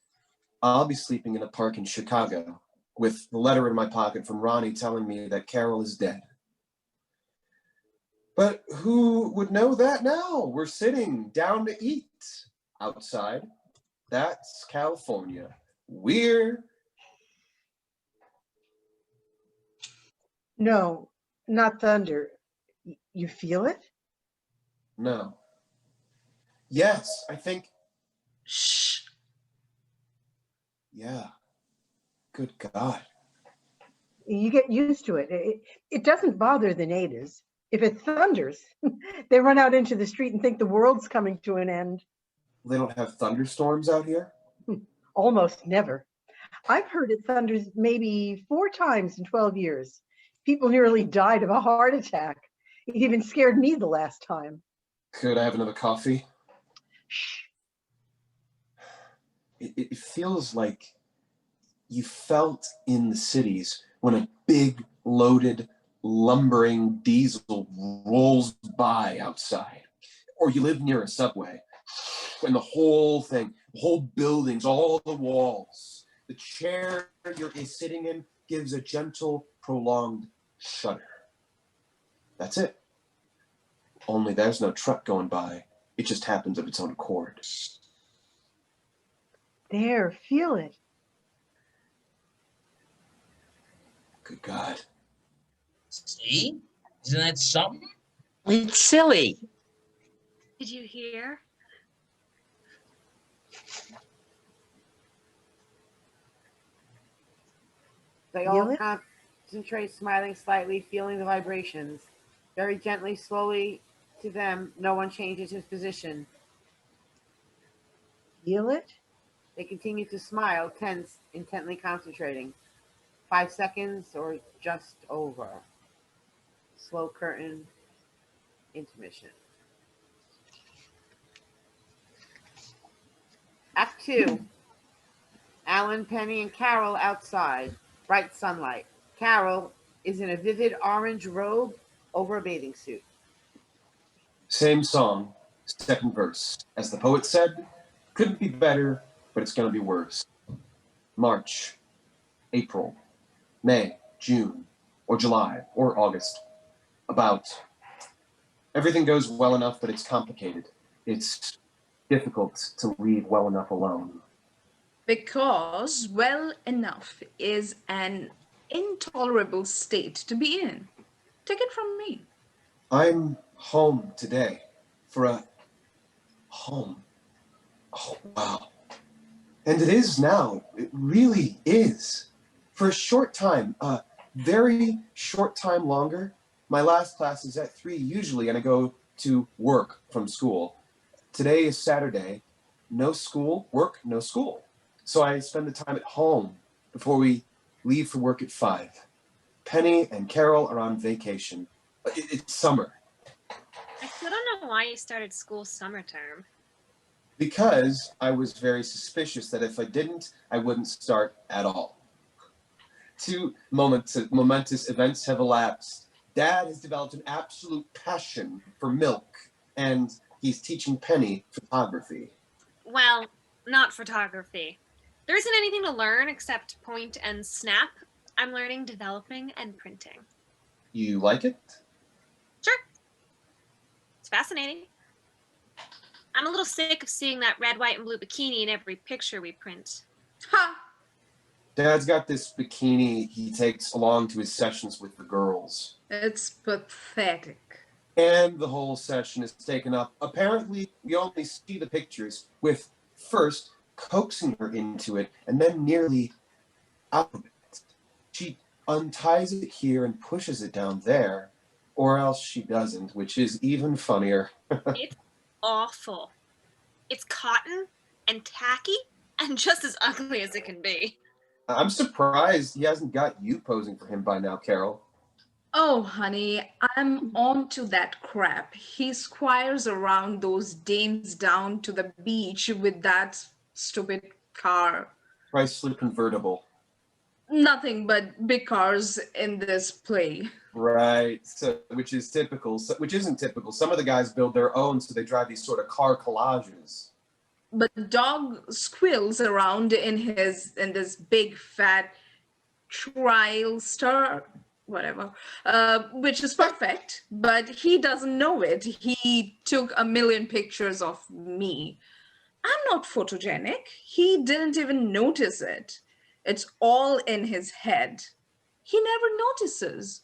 I'll be sleeping in a park in Chicago with the letter in my pocket from Ronnie telling me that Carol is dead. But who would know that now? We're sitting down to eat outside. That's California. We're... No, not thunder. You feel it? No. Yes, I think Shh. Yeah. Good God. You get used to it. It doesn't bother the natives. If it thunders, they run out into the street and think the world's coming to an end. They don't have thunderstorms out here? Almost never. I've heard it thunders maybe 4 times in 12 years. People nearly died of a heart attack. It even scared me the last time. Could I have another coffee? Shh. It feels like you felt in the cities when a big, loaded, lumbering diesel rolls by outside. Or you live near a subway, and the whole thing, the whole buildings, all the walls, the chair you're sitting in gives a gentle, prolonged shudder. That's it. Only there's no truck going by. It just happens of its own accord. There, feel it. Good God. See? Isn't that something? It's silly. Did you hear? They Feel all it? concentrate, smiling slightly, feeling the vibrations. Very gently, slowly, to them, no one changes his position. Feel it? They continue to smile, tense, intently concentrating. 5 seconds or just over. Slow curtain, intermission. Act 2. Alan, Penny, and Carol outside. Bright sunlight. Carol is in a vivid orange robe over a bathing suit. Same song, second verse. As the poet said, couldn't be better, but it's gonna be worse. March, April, May, June, or July, or August. About. Everything goes well enough, but it's complicated. It's difficult to leave well enough alone. Because well enough is an intolerable state to be in. Take it from me. I'm home today for a home. Oh, wow. And it is now. It really is. For a short time, a very short time longer. My last class is at 3 usually, and I go to work from school. Today is Saturday. No school, work, no school. So I spend the time at home before we leave for work at 5. Penny and Carol are on vacation. It's summer. I still don't know why you started school summer term. Because I was very suspicious that if I didn't, I wouldn't start at all. 2 momentous events have elapsed. Dad has developed an absolute passion for milk, and he's teaching Penny photography. Well, not photography. There isn't anything to learn except point and snap. I'm learning developing and printing. You like it? Sure. It's fascinating. I'm a little sick of seeing that red, white, and blue bikini in every picture we print. Ha! Dad's got this bikini he takes along to his sessions with the girls. It's pathetic. And the whole session is taken up. Apparently, we only see the pictures with first coaxing her into it and then nearly out of it. She unties it here and pushes it down there, or else she doesn't, which is even funnier. It's awful. It's cotton and tacky and just as ugly as it can be. I'm surprised he hasn't got you posing for him by now, Carol. Oh, honey, I'm on to that crap. He squires around those dames down to the beach with that stupid car. Chrysler convertible. Nothing but big cars in this play. Right, so which isn't typical. Some of the guys build their own, so they drive these sort of car collages. But dog squeals around in this big fat trial star, whatever, which is perfect, but he doesn't know it. He took a million pictures of me. I'm not photogenic. He didn't even notice it. It's all in his head. He never notices.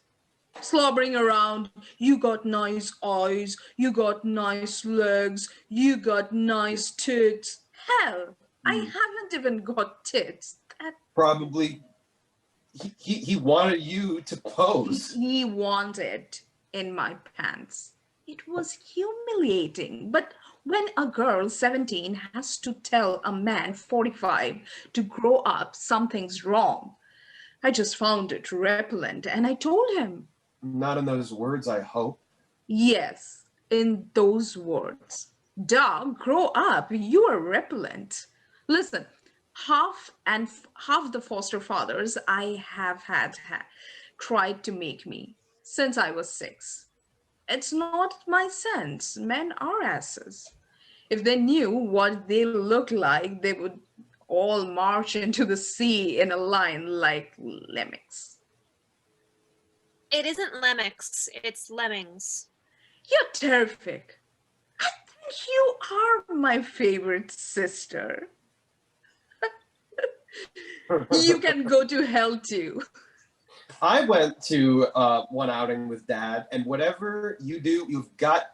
Slobbering around, you got nice eyes, you got nice legs, you got nice tits. Hell, I haven't even got tits. That Probably he wanted you to pose. he wanted in my pants. It was humiliating. But when a girl 17 has to tell a man 45 to grow up, something's wrong. I just found it repellent and I told him, Not in those words, I hope. yes, in those words. Dog, grow up. You are repellent. Listen, half the foster fathers I have had tried to make me since I was 6. It's not my sense. Men are asses. If they knew what they look like, they would all march into the sea in a line like lemmings. It isn't Lemmix, it's Lemmings. You're terrific. I think you are my favorite sister. You can go to hell too. I went to one outing with Dad, and whatever you do, you've got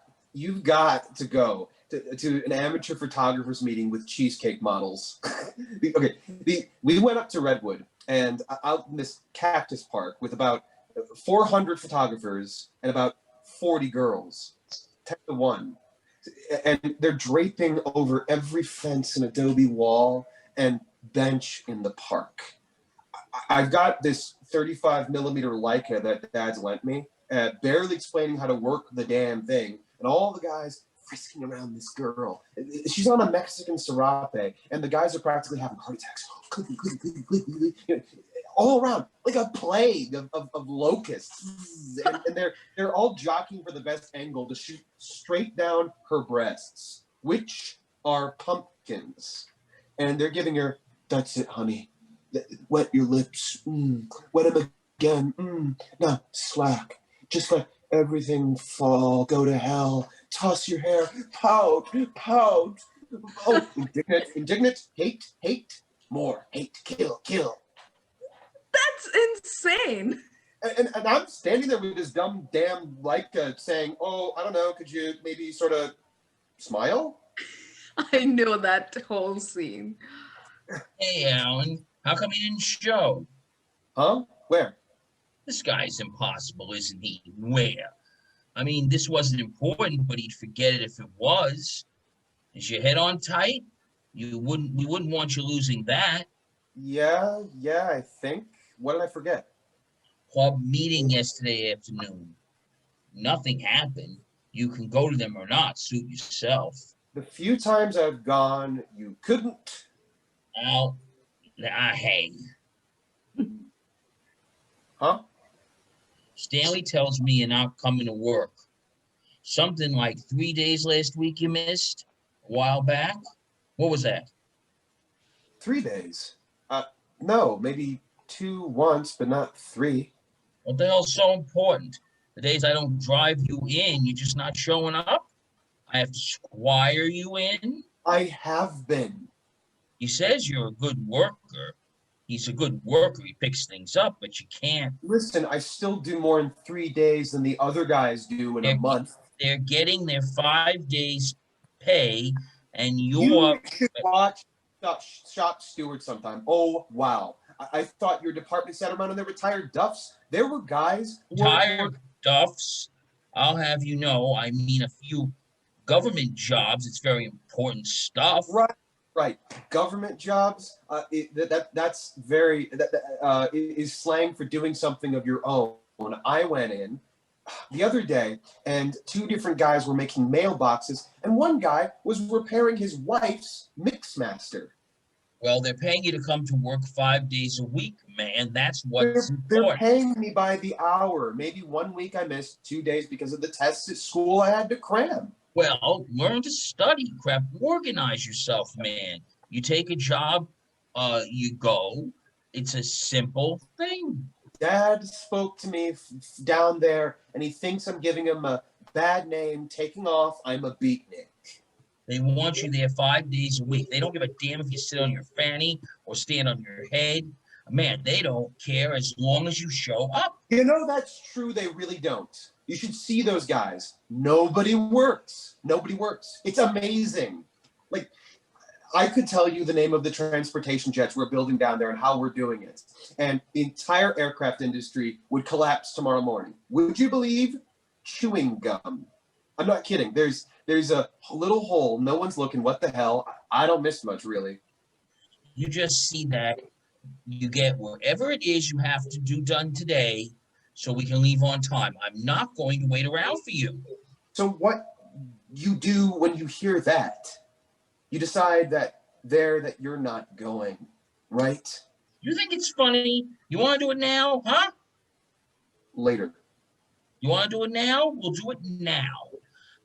to go to an amateur photographers meeting with cheesecake models. We went up to Redwood and out in this cactus park with about 400 photographers and about 40 girls, 10 to 1. And they're draping over every fence and adobe wall and bench in the park. I've got this 35 millimeter Leica that Dad's lent me, barely explaining how to work the damn thing, and all the guys frisking around this girl. She's on a Mexican serape, and the guys are practically having heart attacks. All around, like a plague of locusts. And they're all jockeying for the best angle to shoot straight down her breasts, which are pumpkins. And they're giving her, that's it, honey. Wet your lips. Wet them again. Now, slack. Just let everything fall. Go to hell. Toss your hair. Pout. Pout. Oh, indignant. Hate. More. Hate. Kill. That's insane. And I'm standing there with this dumb damn Leica saying, oh, I don't know, could you maybe sort of smile? I know that whole scene. Hey, Alan, how come you didn't show? Huh? Where? This guy's impossible, isn't he? Where? I mean, this wasn't important, but he'd forget it if it was. Is your head on tight? We wouldn't want you losing that. Yeah, I think. What did I forget? Club meeting yesterday afternoon. Nothing happened. You can go to them or not, suit yourself. The few times I've gone, you couldn't. Well, hey. Huh? Stanley tells me you're not coming to work. Something like 3 days last week you missed? A while back? What was that? 3 days. No, maybe 2 once, but not 3. What the hell's so important? The days I don't drive you in, you're just not showing up? I have to squire you in? I have been. He says you're a good worker. He's a good worker. He picks things up, but you can't. Listen, I still do more in 3 days than the other guys do in a month. They're getting their 5 days pay, and You should watch Shop Steward sometime. Oh, wow. I thought your department sat around and they retired duffs. There were guys who retired duffs. I'll have you know, I mean a few government jobs. It's very important stuff. Right. Government jobs. That's very is slang for doing something of your own. I went in the other day, and 2 different guys were making mailboxes, and one guy was repairing his wife's Mixmaster. Well, they're paying you to come to work 5 days a week, man. That's what's important. They're paying me by the hour. Maybe 1 week I missed 2 days because of the tests at school I had to cram. Well, learn to study, crap. Organize yourself, man. You take a job, you go. It's a simple thing. Dad spoke to me down there, and he thinks I'm giving him a bad name. Taking off, I'm a beatnik. They want you there 5 days a week. They don't give a damn if you sit on your fanny or stand on your head. Man, they don't care as long as you show up. You know, that's true. They really don't. You should see those guys. Nobody works. It's amazing. Like, I could tell you the name of the transportation jets we're building down there and how we're doing it. And the entire aircraft industry would collapse tomorrow morning. Would you believe? Chewing gum. I'm not kidding. There's a little hole. No one's looking. What the hell? I don't miss much, really. You just see that you get whatever it is you have to do done today so we can leave on time. I'm not going to wait around for you. So what you do when you hear that? You decide that you're not going, right? You think it's funny? You want to do it now, huh? Later. You want to do it now? We'll do it now.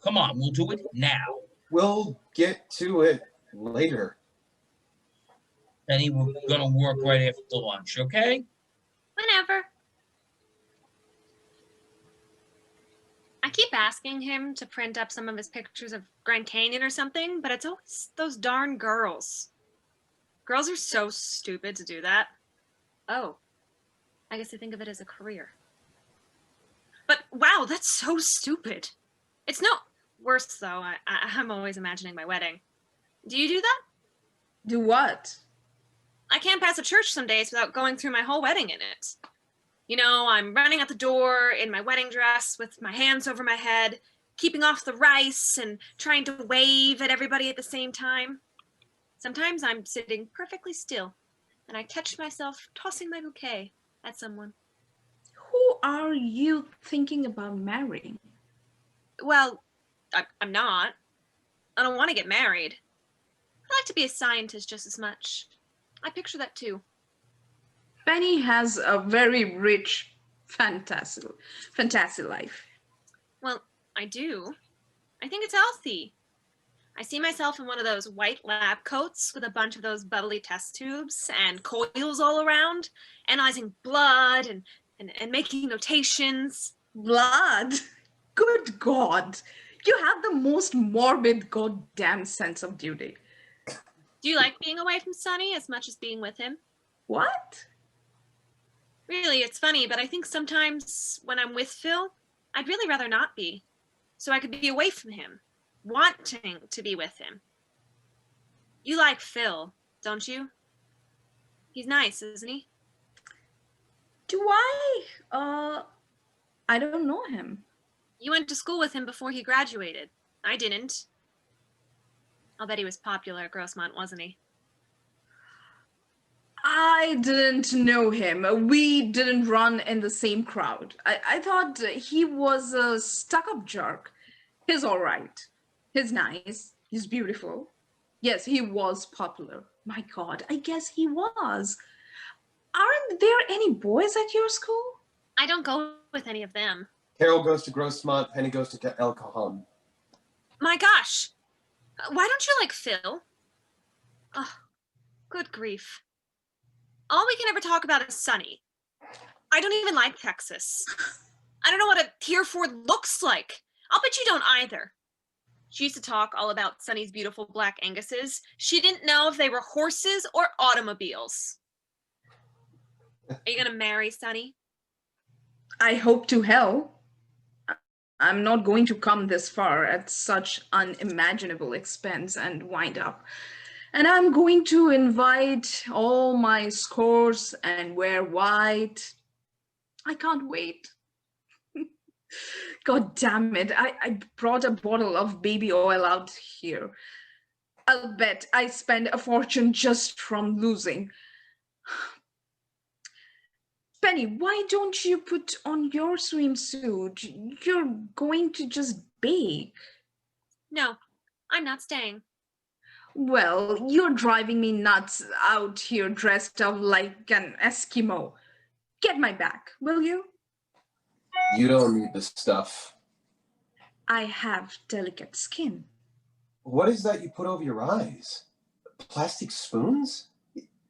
Come on, we'll do it now. We'll get to it later. Penny, we're gonna work right after lunch, okay? Whenever. I keep asking him to print up some of his pictures of Grand Canyon or something, but it's always those darn girls. Girls are so stupid to do that. Oh, I guess I think of it as a career. But wow, that's so stupid. It's no worse though. I'm always imagining my wedding. Do you do that? Do what? I can't pass a church some days without going through my whole wedding in it. You know, I'm running out the door in my wedding dress with my hands over my head, keeping off the rice and trying to wave at everybody at the same time. Sometimes I'm sitting perfectly still and I catch myself tossing my bouquet at someone. Who are you thinking about marrying? Well, I'm not. I don't want to get married. I like to be a scientist just as much. I picture that too. Penny has a very rich fantasy life. Well, I do. I think it's healthy. I see myself in one of those white lab coats with a bunch of those bubbly test tubes and coils all around, analyzing blood and making notations. Blood? Good God. You have the most morbid goddamn sense of duty. Do you like being away from Sonny as much as being with him? What? Really, it's funny, but I think sometimes when I'm with Phil, I'd really rather not be. So I could be away from him, wanting to be with him. You like Phil, don't you? He's nice, isn't he? Do I? I don't know him. You went to school with him before he graduated. I didn't. I'll bet he was popular at Grossmont, wasn't he? I didn't know him. We didn't run in the same crowd. I thought he was a stuck-up jerk. He's all right. He's nice. He's beautiful. Yes, he was popular. My God, I guess he was. Aren't there any boys at your school? I don't go with any of them. Carol goes to Grossmont, Penny goes to El Cajon. My gosh. Why don't you like Phil? Oh, good grief. All we can ever talk about is Sonny. I don't even like Texas. I don't know what a Tier 4 looks like. I'll bet you don't either. She used to talk all about Sonny's beautiful black Anguses. She didn't know if they were horses or automobiles. Are you gonna marry Sonny? I hope to hell. I'm not going to come this far at such unimaginable expense and wind up. And I'm going to invite all my scores and wear white. I can't wait. God damn it. I brought a bottle of baby oil out here. I'll bet I spend a fortune just from losing. Penny, why don't you put on your swimsuit? You're going to just bake. No, I'm not staying. Well, you're driving me nuts out here dressed up like an Eskimo. Get my back, will you? You don't need this stuff. I have delicate skin. What is that you put over your eyes? Plastic spoons?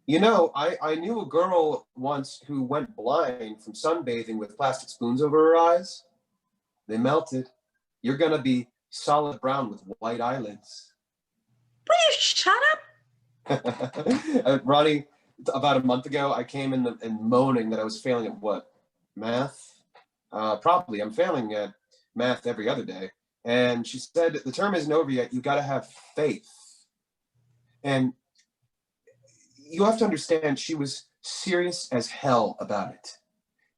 You know, I knew a girl once who went blind from sunbathing with plastic spoons over her eyes. They melted. You're gonna be solid brown with white eyelids. Will you shut up? Ronnie, about a month ago, I came in and moaning that I was failing at what? Math? Probably. I'm failing at math every other day. And she said, the term isn't over yet. You gotta have faith. And you have to understand, she was serious as hell about it.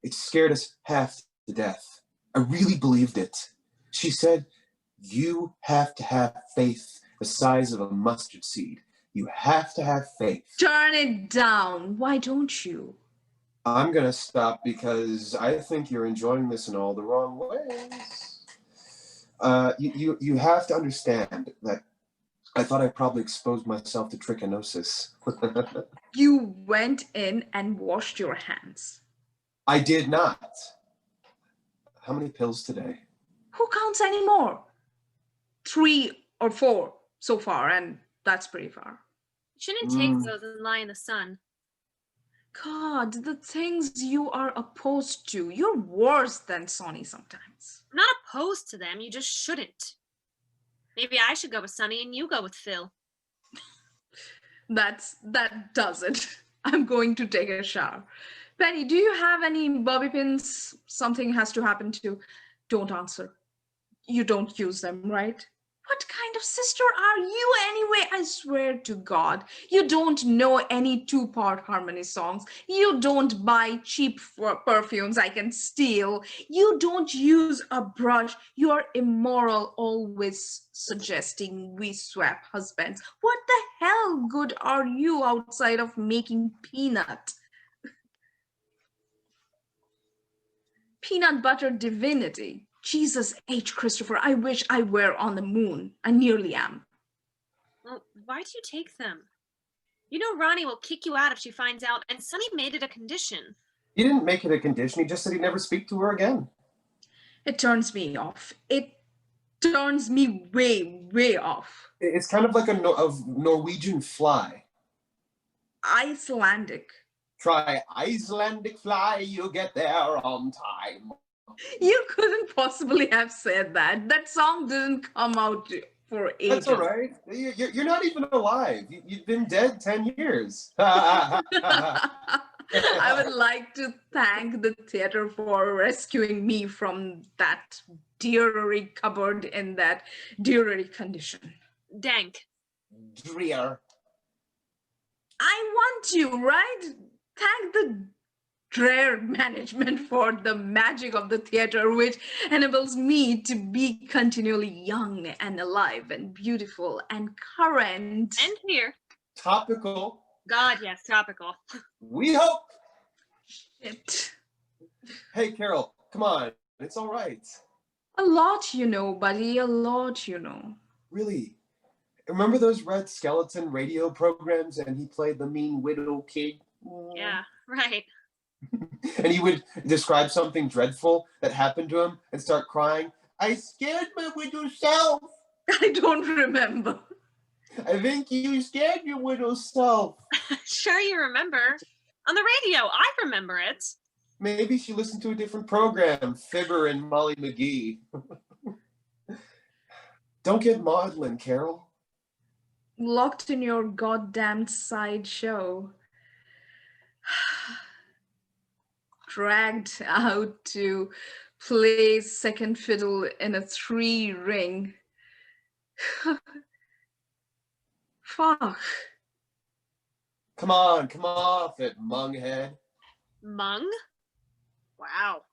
It scared us half to death. I really believed it. She said, you have to have faith the size of a mustard seed. You have to have faith. Turn it down. Why don't you? I'm going to stop because I think you're enjoying this in all the wrong ways. You have to understand that I thought I probably exposed myself to trichinosis. You went in and washed your hands. I did not. How many pills today? Who counts anymore? 3 or 4 so far, and that's pretty far. You shouldn't take those and lie in the sun. God, the things you are opposed to. You're worse than Sonny sometimes. I'm not opposed to them, you just shouldn't. Maybe I should go with Sonny and you go with Phil. That does it. I'm going to take a shower. Penny, do you have any bobby pins something has to happen to? Don't answer. You don't use them, right? What kind of sister are you anyway? I swear to God, you don't know any 2-part harmony songs. You don't buy cheap perfumes I can steal. You don't use a brush. You are immoral, always suggesting we swap husbands. What the hell good are you outside of making peanut? Peanut butter divinity. Jesus H. Christopher, I wish I were on the moon. I nearly am. Well, why do you take them? You know Ronnie will kick you out if she finds out, and Sonny made it a condition. He didn't make it a condition. He just said he'd never speak to her again. It turns me off. It turns me way, way off. It's kind of like a Norwegian fly. Icelandic. Try Icelandic fly, you get there on time. You couldn't possibly have said that. That song didn't come out for ages. That's all right. You're not even alive. You've been dead 10 years. I would like to thank the theater for rescuing me from that dreary cupboard in that dreary condition. Dank. Drear. I want you, right? Thank the drear management for the magic of the theater, which enables me to be continually young and alive and beautiful and current. And here. Topical. God, yes, topical. We hope. Shit. Hey, Carol, come on. It's all right. A lot you know, buddy, a lot you know. Really? Remember those Red Skeleton radio programs and he played the mean widow kid? Yeah, right. And he would describe something dreadful that happened to him and start crying. I scared my widow self. I don't remember. I think you scared your widow self. Sure you remember. On the radio, I remember it. Maybe she listened to a different program, Fibber and Molly McGee. Don't get maudlin, Carol. Locked in your goddamn sideshow. Dragged out to play second fiddle in a 3-ring. Fuck. Come on, come off it, munghead. Mung? Wow.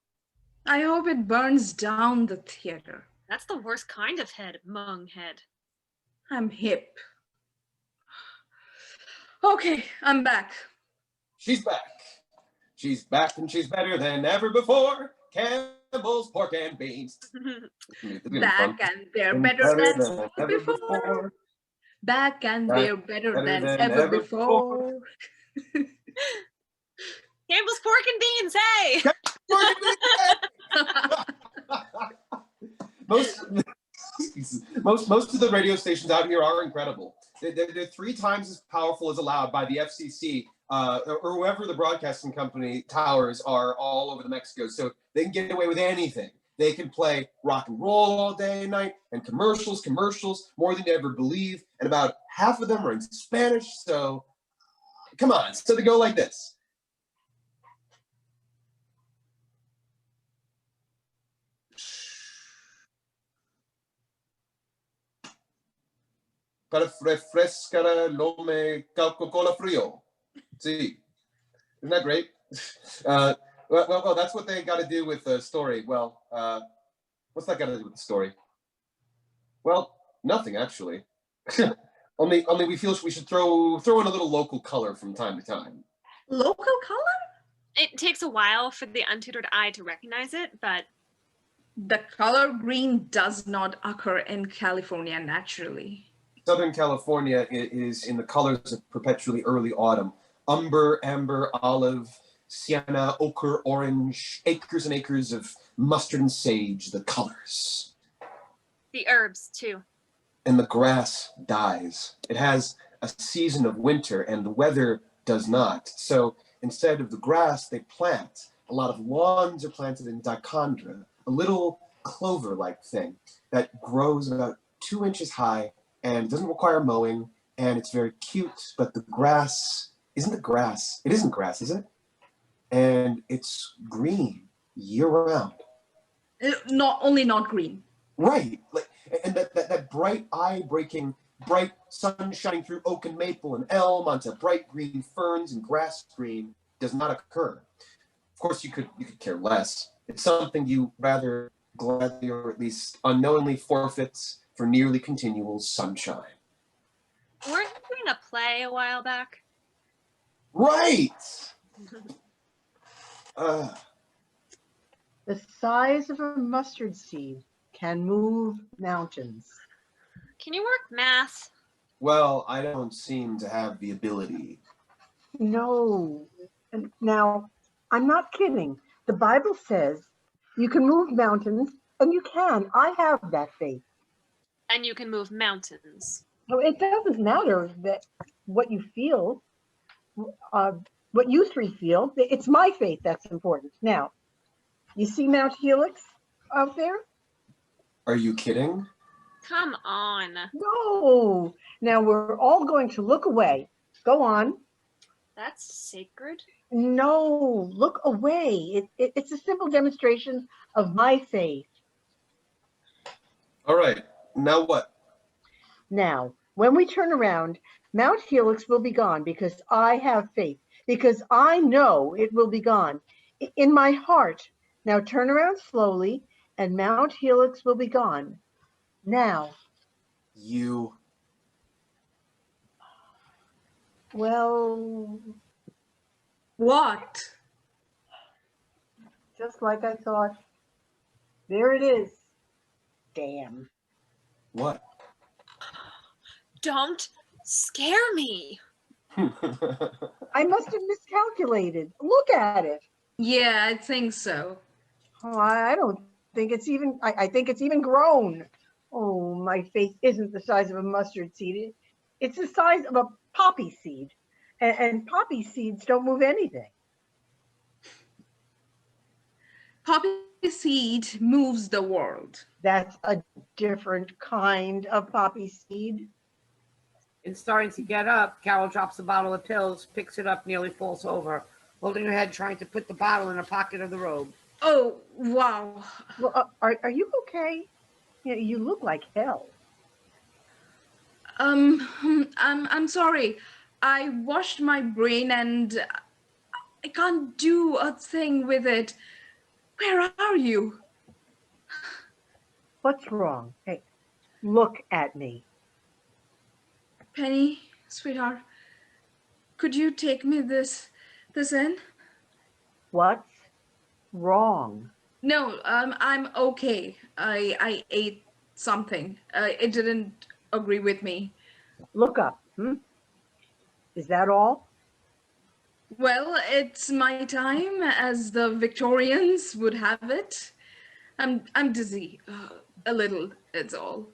I hope it burns down the theater. That's the worst kind of head, mung head. I'm hip. Okay, I'm back. She's back. She's back and she's better than ever before. Campbell's pork and beans. Back and they're better than ever before. Back and they're better than ever before. Campbell's pork and beans, hey! Most of the radio stations out here are incredible. They're 3 times as powerful as allowed by the FCC or whoever the broadcasting company towers are all over the Mexico. So they can get away with anything. They can play rock and roll all day and night and commercials, more than you ever believe. And about half of them are in Spanish. So come on. So they go like this. para refrescar nome Coca-Cola frio. See, isn't that great? Well, that's what they got to do with the story. Well, what's that got to do with the story? Well, nothing actually. only we feel we should throw in a little local color from time to time. Local color? It takes a while for the untutored eye to recognize it, but The color green does not occur in California naturally. Southern California is in the colors of perpetually early autumn. Umber, amber, olive, sienna, ochre, orange, acres and acres of mustard and sage, the colors. the herbs too. And the grass dies. It has a season of winter and the weather does not. So instead of the grass, they plant. A lot of lawns are planted in dichondra, a little clover-like thing that grows about 2 inches high and doesn't require mowing, and it's very cute, but the grass isn't grass, is it? And it's green year-round. Not green. Right, and that bright eye-breaking, bright sun shining through oak and maple and elm onto bright green ferns and grass green does not occur. Of course, you could care less. It's something you rather gladly or at least unknowingly forfeits for nearly continual sunshine. Weren't we doing a play a while back? Right. The size of a mustard seed can move mountains. Can you work math? Well, I don't seem to have the ability. No. And now, I'm not kidding. The Bible says you can move mountains, and you can. I have that faith. And you can move mountains. So it doesn't matter that what you feel, what you three feel. It's my faith that's important. Now, you see Mount Helix out there? Are you kidding? Come on. No. Now we're all going to look away. Go on. That's sacred. No, look away. It's a simple demonstration of my faith. All right. Now what? Now, when we turn around, Mount Helix will be gone because I have faith, because I know it will be gone in my heart. Now turn around slowly and Mount Helix will be gone. Now. You. Well. What? Just like I thought. There it is. Damn. What? Don't scare me. I must have miscalculated. Look at it. Yeah, I think so. Oh, I don't think it's even, I think it's even grown. Oh, my faith isn't the size of a mustard seed. It's the size of a poppy seed. And poppy seeds don't move anything. Poppy seed moves the world. That's a different kind of poppy seed. In starting to get up, Carol drops a bottle of pills, picks it up, nearly falls over, holding her head, trying to put the bottle in a pocket of the robe. Oh, wow. Well, are you okay? You look like hell. I'm sorry. I washed my brain and I can't do a thing with it. Where are you? What's wrong? Hey, look at me. Penny, sweetheart, could you take me this in? What's wrong? No, I'm okay. I ate something. It didn't agree with me. Look up. Is that all? Well, it's my time, as the Victorians would have it. I'm dizzy, a little. It's all.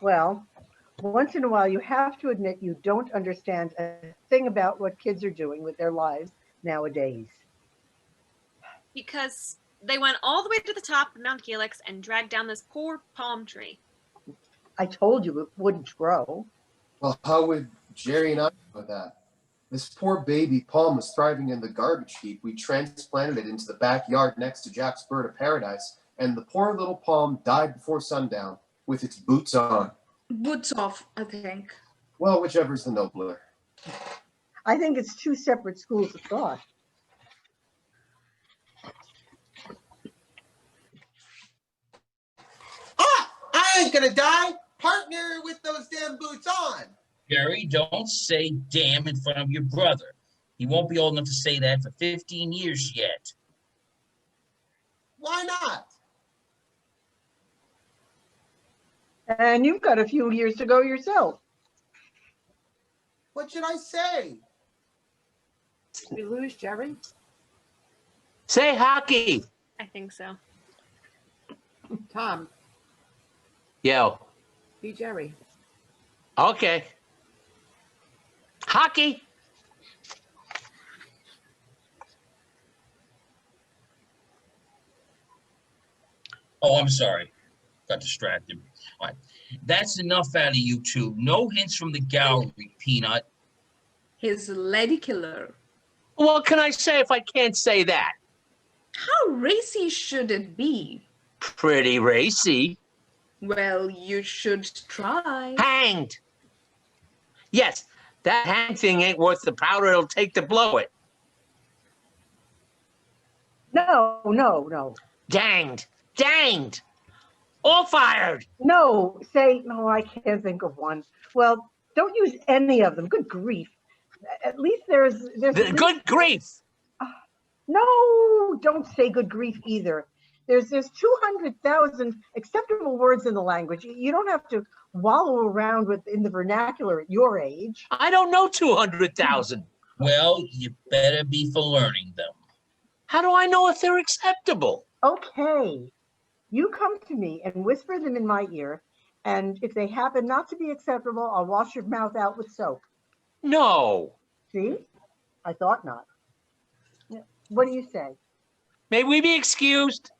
Well, once in a while, you have to admit you don't understand a thing about what kids are doing with their lives nowadays. Because they went all the way to the top of Mount Helix and dragged down this poor palm tree. I told you it wouldn't grow. Well, how would Jerry and I know that? This poor baby palm was thriving in the garbage heap. We transplanted it into the backyard next to Jack's bird of paradise, and the poor little palm died before sundown with its boots on. Boots off, I think. Well, whichever's the nobler. I think it's two separate schools of thought. Ah! I ain't gonna die! Partner with those damn boots on! Jerry, don't say damn in front of your brother. He won't be old enough to say that for 15 years yet. Why not? And you've got a few years to go yourself. What should I say? Did we lose Jerry? Say hockey. I think so. Tom, Yo. be Jerry. Okay. Hockey. Oh, I'm sorry. Got distracted. All right. That's enough out of you two. No hints from the gallery, Peanut. His lady killer. What can I say if I can't say that? How racy should it be? Pretty racy. Well, you should try. Hanged. Yes, that hang thing ain't worth the powder it'll take to blow it. No. Danged. Danged. All fired. No, say, no, I can't think of one. Well, don't use any of them. Good grief. At least there's Good grief. No, don't say good grief either. There's 200,000 acceptable words in the language. You don't have to wallow around in the vernacular at your age. I don't know 200,000. Well, you better be for learning them. How do I know if they're acceptable? Okay, you come to me and whisper them in my ear, and if they happen not to be acceptable, I'll wash your mouth out with soap. No. See? I thought not. What do you say? May we be excused?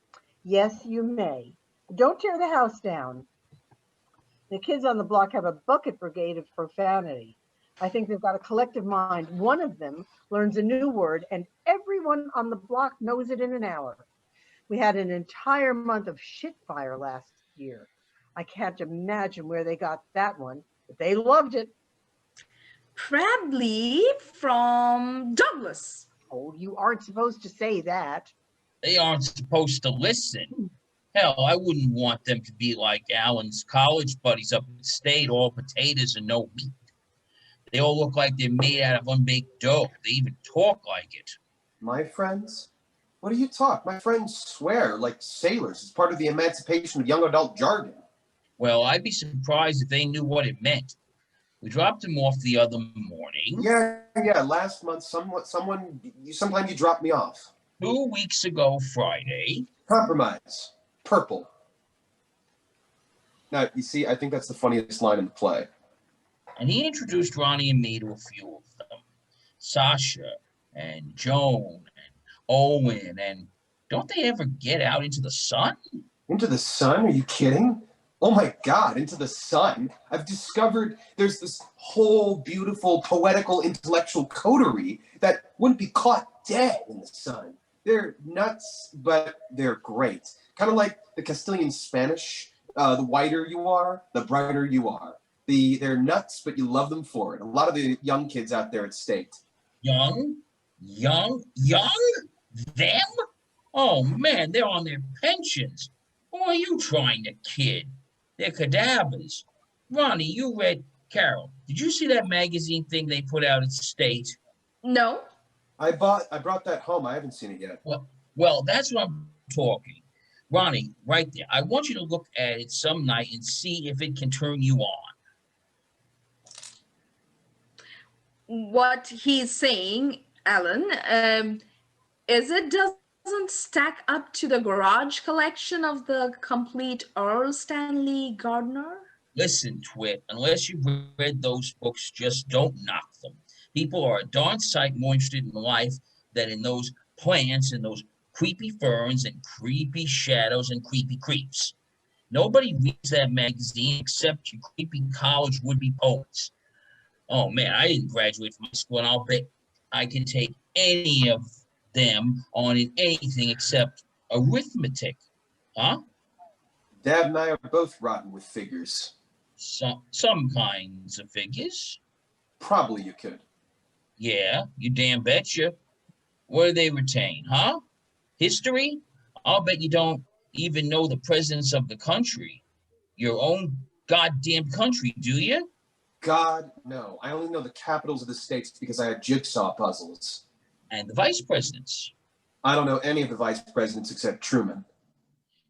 Yes, you may. Don't tear the house down. The kids on the block have a bucket brigade of profanity. I think they've got a collective mind. One of them learns a new word, and everyone on the block knows it in an hour. We had an entire month of shit fire last year. I can't imagine where they got that one, but they loved it. Probably from Douglas. Oh, you aren't supposed to say that. They aren't supposed to listen. Hell, I wouldn't want them to be like Alan's college buddies up in the state, all potatoes and no meat. They all look like they're made out of unbaked dough. They even talk like it. My friends? What do you talk? My friends swear like sailors. It's part of the emancipation of young adult jargon. Well, I'd be surprised if they knew what it meant. We dropped them off the other morning. Yeah. Last month, sometimes you dropped me off. 2 weeks ago Friday. Compromise. Purple. Now, you see, I think that's the funniest line in the play. And he introduced Ronnie and me to a few of them. Sasha and Joan and Owen. And don't they ever get out into the sun? Into the sun? Are you kidding? Oh my God, into the sun. I've discovered there's this whole beautiful, poetical, intellectual coterie that wouldn't be caught dead in the sun. They're nuts, but they're great. Kind of like the Castilian Spanish. The whiter you are, the brighter you are. They're nuts, but you love them for it. A lot of the young kids out there at State. Young? Them? Oh man, they're on their pensions. Who are you trying to kid? They're cadavers. Ronnie, you read Carol. Did you see that magazine thing they put out at State? No. I brought that home. I haven't seen it yet. Well, that's what I'm talking. Ronnie, right there. I want you to look at it some night and see if it can turn you on. What he's saying, Alan, is it doesn't stack up to the garage collection of the complete Earl Stanley Gardner? Listen, Twit, unless you've read those books, just don't knock them. People are a darn sight more interested in life than in those plants and those creepy ferns and creepy shadows and creepy creeps. Nobody reads that magazine except you creepy college would-be poets. Oh man, I didn't graduate from high school, and I'll bet I can take any of them on in anything except arithmetic. Huh? Dad and I are both rotten with figures. Some kinds of figures. Probably you could. Yeah, you damn betcha. What do they retain, huh? History? I'll bet you don't even know the presidents of the country. Your own goddamn country, do you? God, no. I only know the capitals of the states because I had jigsaw puzzles. And the vice presidents. I don't know any of the vice presidents except Truman.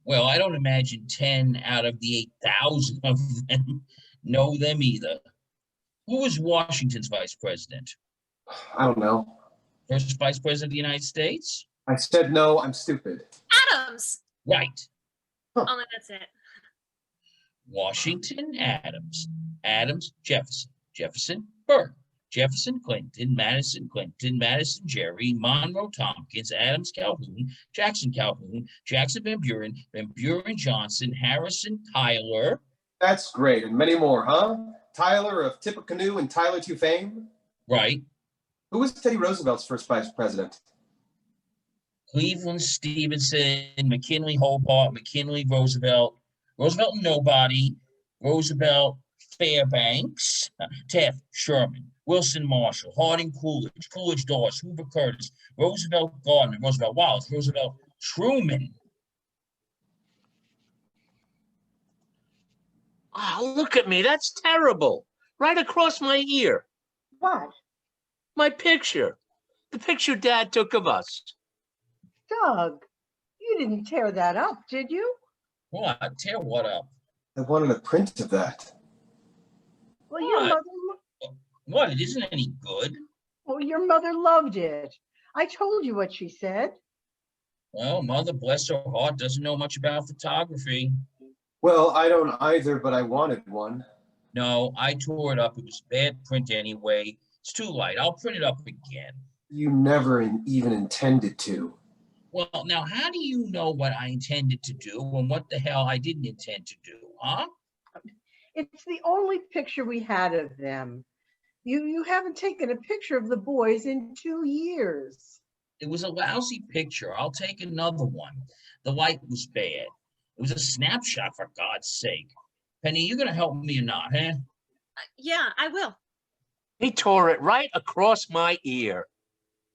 Well, I don't imagine 10 out of the 8,000 of them know them either. Who was Washington's vice president? I don't know. First vice president of the United States? I said no, I'm stupid. Adams. Right. Only that's it. Washington, Adams. Adams, Jefferson. Jefferson, Burr. Jefferson, Clinton, Madison, Jerry, Monroe, Tompkins, Adams, Calhoun, Jackson, Van Buren, Johnson, Harrison, Tyler. That's great, and many more, huh? Tyler of Tippecanoe and Tyler to fame? Right. Who was Teddy Roosevelt's first vice president? Cleveland, Stevenson, McKinley, Hobart, McKinley, Roosevelt, nobody, Roosevelt, Fairbanks, Taft, Sherman, Wilson, Marshall, Harding, Coolidge, Dawes, Hoover, Curtis, Roosevelt, Gardner, Roosevelt, Wallace, Roosevelt, Truman. Oh, look at me. That's terrible. Right across my ear. What? My picture. The picture Dad took of us. Doug, you didn't tear that up, did you? What? Tear what up? I wanted a print of that. Well, your What? mother, What? It isn't any good. well, your mother loved it. I told you what she said. Well, Mother, bless her heart, doesn't know much about photography. Well, I don't either, but I wanted one. No, I tore it up. It was bad print anyway. It's too light. I'll print it up again. You never even intended to. Well, now, how do you know what I intended to do and what the hell I didn't intend to do, huh? It's the only picture we had of them. You haven't taken a picture of the boys in 2 years. It was a lousy picture. I'll take another one. The light was bad. It was a snapshot, for God's sake. Penny, you gonna help me or not, huh? Yeah, I will. He tore it right across my ear.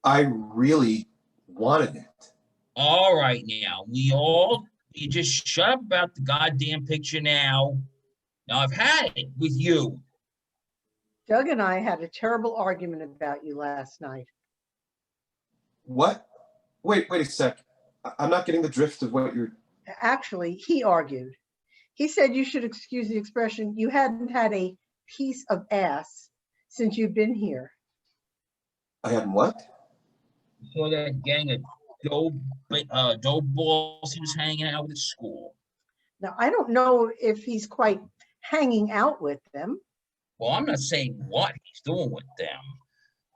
I really wanted it. All right, now, you just shut up about the goddamn picture now. Now, I've had it with you. Doug and I had a terrible argument about you last night. What? Wait a sec. I'm not getting the drift of what you're... Actually, he argued. He said you should excuse the expression, you hadn't had a piece of ass since you've been here. I hadn't what? You saw that gang of dope balls he was hanging out with at school. Now, I don't know if he's quite hanging out with them. Well, I'm not saying what he's doing with them.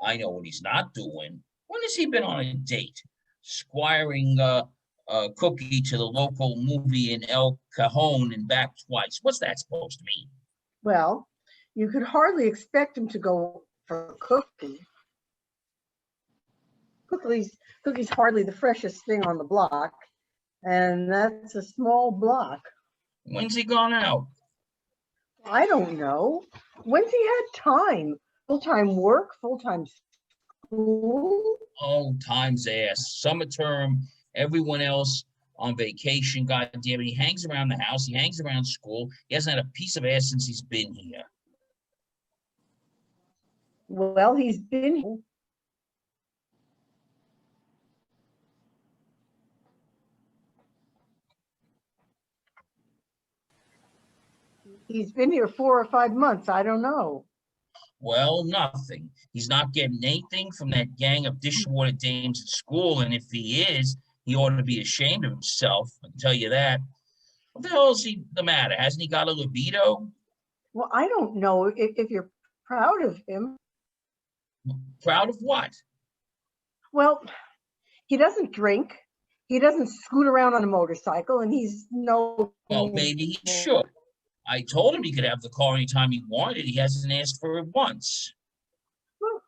I know what he's not doing. When has he been on a date? Squiring a cookie to the local movie in El Cajon and back twice. What's that supposed to mean? Well, you could hardly expect him to go for a cookie. Cookies hardly the freshest thing on the block, and that's a small block. When's he gone out? I don't know. When's he had time? Full-time work, full-time school? Oh, time's ass. Summer term, everyone else on vacation. God damn it. He hangs around the house. He hangs around school. He hasn't had a piece of ass since he's been here. Well, he's been here. He's been here 4 or 5 months. I don't know. Well, nothing. He's not getting anything from that gang of dishwater dames at school, and if he is, he ought to be ashamed of himself. I can tell you that. What the hell is the matter? Hasn't he got a libido? Well, I don't know if you're proud of him. Proud of what? Well, he doesn't drink. He doesn't scoot around on a motorcycle, and he's no... Well, maybe he should. I told him he could have the car anytime he wanted. He hasn't asked for it once. Well,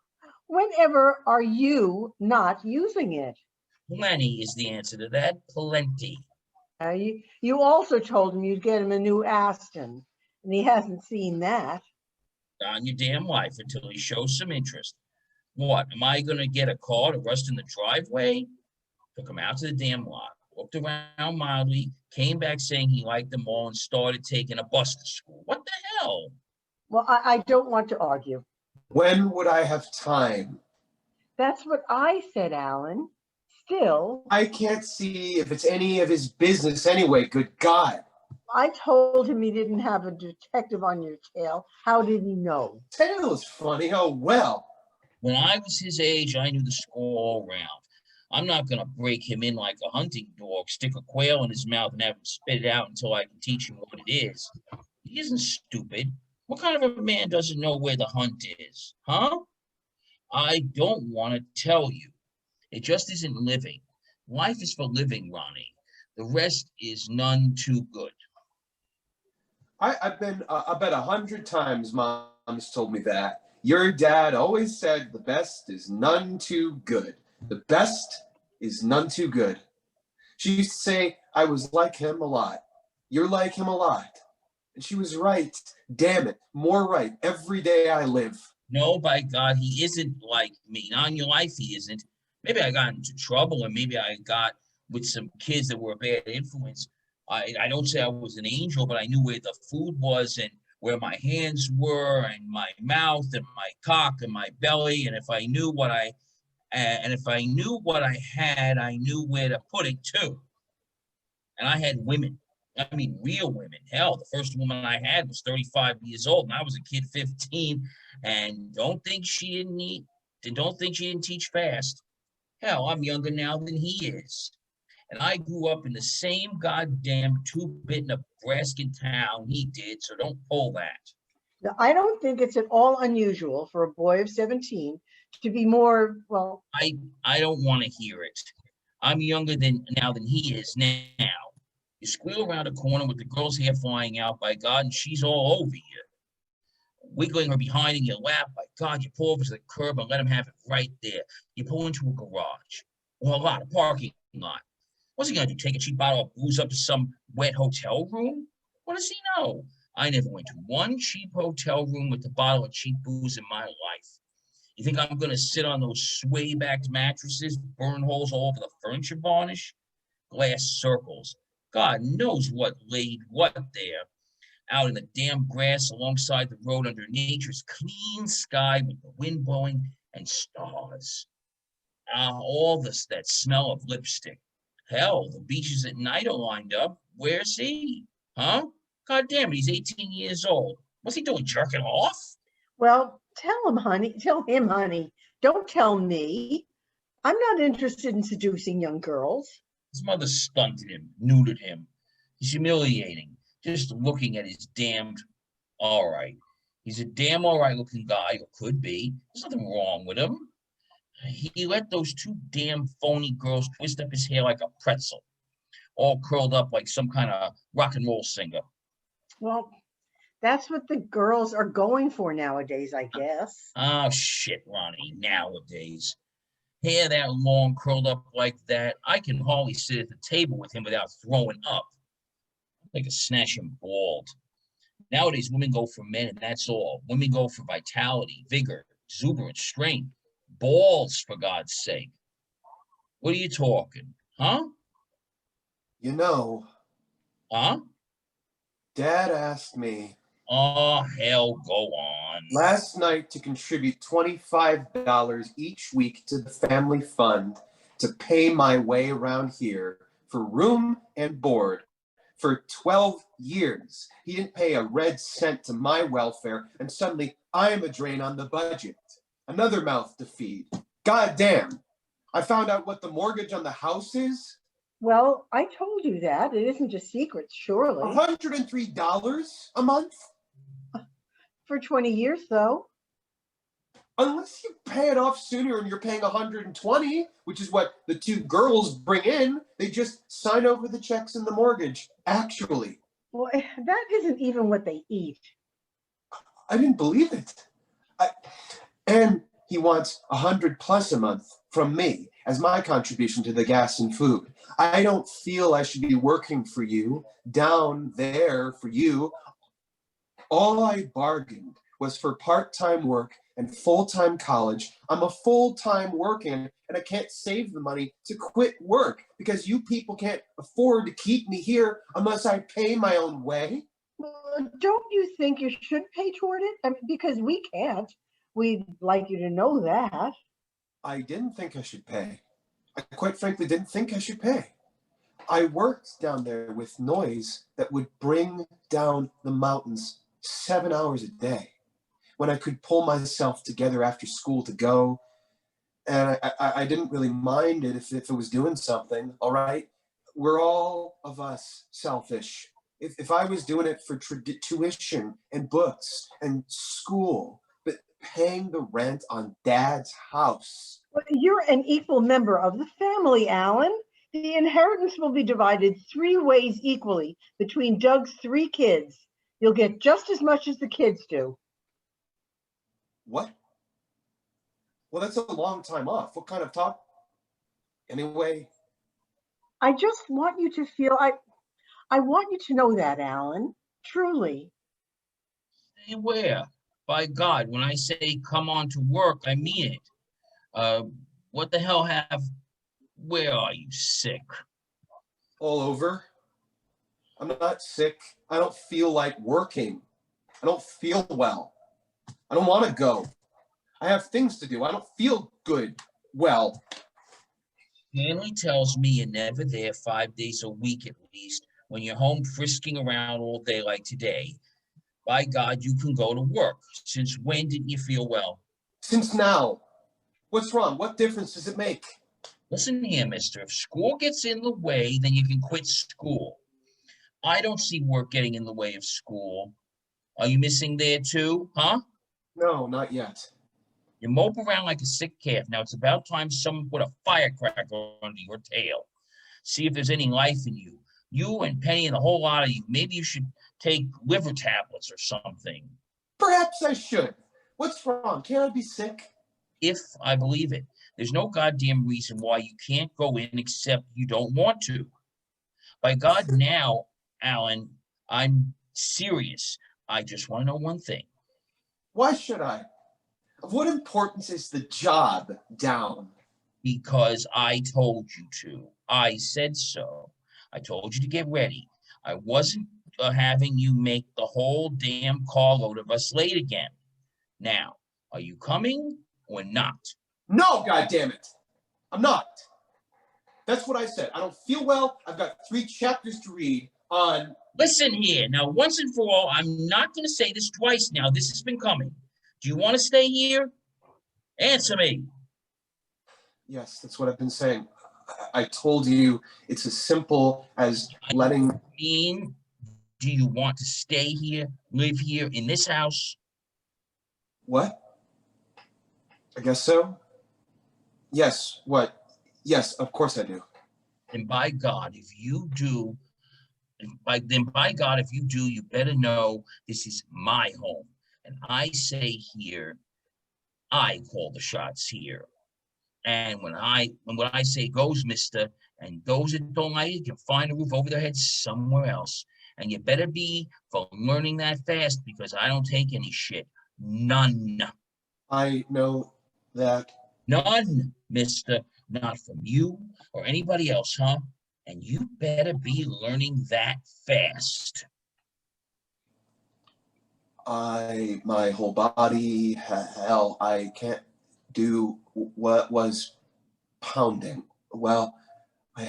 whenever are you not using it? Plenty is the answer to that. Plenty. You also told him you'd get him a new Aston, and he hasn't seen that. On your damn life until he shows some interest. What, am I gonna get a car to rust in the driveway? Took him out to the damn lot, looked around mildly, came back saying he liked them all and started taking a bus to school. What the hell? Well, I don't want to argue. When would I have time? That's what I said, Alan. Still, I can't see if it's any of his business anyway, good God. I told him he didn't have a detective on your tail. How did he know? Tail is funny, oh well. When I was his age, I knew the score all around. I'm not gonna break him in like a hunting dog, stick a quail in his mouth and have him spit it out until I can teach him what it is. He isn't stupid. What kind of a man doesn't know where the hunt is, huh? I don't want to tell you. It just isn't living. Life is for living, Ronnie. The rest is none too good. I bet 100 times Mom's told me that. Your dad always said the best is none too good. The best is none too good. She used to say I was like him a lot. You're like him a lot. And she was right. Damn it, more right every day I live. No, by God, he isn't like me. Not in your life, he isn't. Maybe I got into trouble and maybe I got with some kids that were a bad influence. I don't say I was an angel, but I knew where the food was and where my hands were and my mouth and my cock and my belly. And if I knew what I had, I knew where to put it too. And I had women. I mean, real women. Hell, the first woman I had was 35 years old, and I was a kid 15. And don't think she didn't teach fast. Hell, I'm younger now than he is. And I grew up in the same goddamn two-bit Nebraskan town he did, so don't pull that. Now, I don't think it's at all unusual for a boy of 17 to be more, well... I don't want to hear it. I'm younger than he is now. You squeal around a corner with the girl's hair flying out, by God, and she's all over you. Wiggling her behind in your lap, by God, you pull over to the curb and let him have it right there. You pull into a garage or a parking lot. What's he gonna do, take a cheap bottle of booze up to some wet hotel room? What does he know? I never went to one cheap hotel room with a bottle of cheap booze in my life. You think I'm gonna sit on those sway-backed mattresses, burn holes all over the furniture varnish? Glass circles. God knows what laid what there. Out in the damn grass alongside the road under nature's clean sky with the wind blowing and stars. All this, that smell of lipstick. Hell, the beaches at night are lined up. Where's he? Huh? God damn it, he's 18 years old. What's he doing, jerking off? Well, tell him, honey. Don't tell me. I'm not interested in seducing young girls. His mother stunted him, neutered him. He's humiliating. Just looking at his damned, all right. He's a damn all right looking guy, or could be. There's nothing wrong with him. He let those two damn phony girls twist up his hair like a pretzel, all curled up like some kind of rock and roll singer. Well, that's what the girls are going for nowadays, I guess. Oh, shit, Ronnie, nowadays. Hair that long, curled up like that, I can hardly sit at the table with him without throwing up. Like a snatch him bald. Nowadays, women go for men, and that's all. Women go for vitality, vigor, exuberance, strength. Balls, for God's sake. What are you talking? Huh? You know, Huh? Dad asked me Oh, hell, go on. last night to contribute $25 each week to the family fund to pay my way around here for room and board. For 12 years, he didn't pay a red cent to my welfare, and suddenly I'm a drain on the budget. Another mouth to feed. God damn. I found out what the mortgage on the house is. Well, I told you that. It isn't a secret, surely. $103 a month? For 20 years, though. Unless you pay it off sooner and you're paying 120, which is what the two girls bring in, they just sign over the checks and the mortgage, actually. Well, that isn't even what they eat. I didn't believe it. And he wants 100 plus a month from me. as my contribution to the gas and food. I don't feel I should be working for you, down there for you. All I bargained was for part-time work and full-time college. I'm a full-time working, and I can't save the money to quit work because you people can't afford to keep me here unless I pay my own way. Well, don't you think you should pay toward it? I mean, because we can't. We'd like you to know that. I didn't think I should pay. I quite frankly didn't think I should pay. I worked down there with noise that would bring down the mountains 7 hours a day when I could pull myself together after school to go. And I didn't really mind it if it was doing something, all right? We're all of us selfish. If I was doing it for tuition and books and school, but paying the rent on Dad's house. Well, you're an equal member of the family, Alan. The inheritance will be divided 3 ways equally between Doug's 3 kids. You'll get just as much as the kids do. What? Well, that's a long time off. What kind of talk? Anyway. I just want you to feel, I want you to know that, Alan, truly. Stay where? By God, when I say come on to work, I mean it. What the hell where are you, sick? All over. I'm not sick. I don't feel like working. I don't feel well. I don't want to go. I have things to do. I don't feel good. Well. Stanley tells me you're never there 5 days a week at least. When you're home frisking around all day like today, by God, you can go to work. Since when didn't you feel well? Since now. What's wrong? What difference does it make? Listen here, mister. If school gets in the way, then you can quit school. I don't see work getting in the way of school. Are you missing there too, huh? No, not yet. You mope around like a sick calf. Now it's about time someone put a firecracker under your tail. See if there's any life in you. You and Penny and the whole lot of you. Maybe you should take liver tablets or something. Perhaps I should. What's wrong? Can't I be sick? If I believe it. There's no goddamn reason why you can't go in except you don't want to. By God, now, Alan, I'm serious. I just want to know one thing. Why should I? Of what importance is the job down? Because I told you to. I said so. I told you to get ready. I wasn't having you make the whole damn carload of us late again. Now, are you coming or not? No, goddammit. I'm not. That's what I said. I don't feel well. I've got 3 chapters to read on... Listen here. Now, once and for all, I'm not going to say this twice now. This has been coming. Do you want to stay here? Answer me. Yes, that's what I've been saying. I told you it's as simple as letting... I mean, do you want to stay here, live here in this house? What? I guess so. Yes, what? Yes, of course I do. And by God, if you do, by God, if you do, you better know this is my home. And I say here, I call the shots here. And when what I say goes, mister, and those that don't like it can find a roof over their heads somewhere else. And you better be for learning that fast because I don't take any shit. None. I know that. None, mister. Not from you or anybody else, huh? And you better be learning that fast. My whole body, hell, I can't do what was pounding. Well, he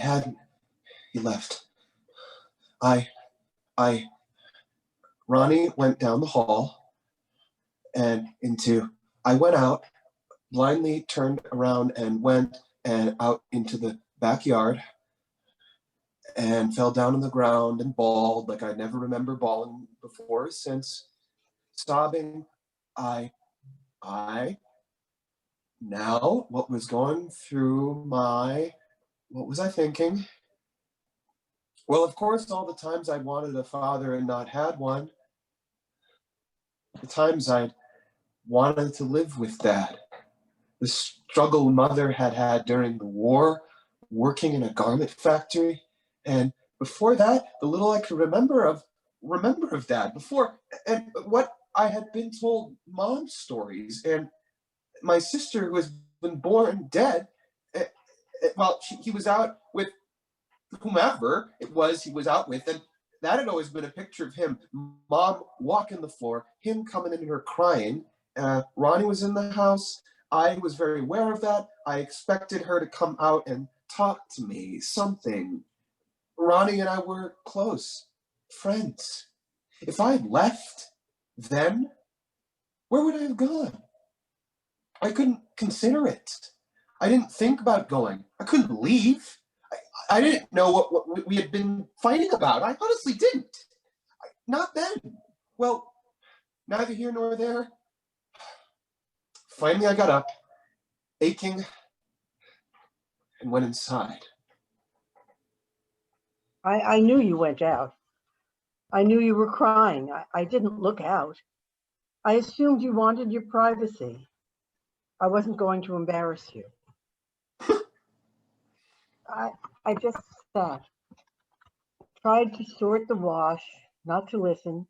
left. Ronnie went down the hall and I went out, blindly turned around and went out into the backyard and fell down on the ground and bawled like I never remember bawling before or since. Sobbing, now what was going through what was I thinking? Well, of course, all the times I wanted a father and not had one. The times I'd wanted to live with Dad. the struggle mother had had during the war, working in a garment factory. And before that, the little I could remember of Dad. Before, and what I had been told Mom's stories, and my sister, who has been born dead, well, he was out with whomever it was he was out with, and that had always been a picture of him. Mom walking the floor, him coming in here crying. Ronnie was in the house. I was very aware of that. I expected her to come out and talk to me, something. Ronnie and I were close, friends. If I had left then, where would I have gone? I couldn't consider it. I didn't think about going. I couldn't leave. I didn't know what we had been fighting about. I honestly didn't. Not then. Well, neither here nor there. Finally, I got up, aching, and went inside. I knew you went out. I knew you were crying. I didn't look out. I assumed you wanted your privacy. I wasn't going to embarrass you. I just sat, tried to sort the wash, not to listen,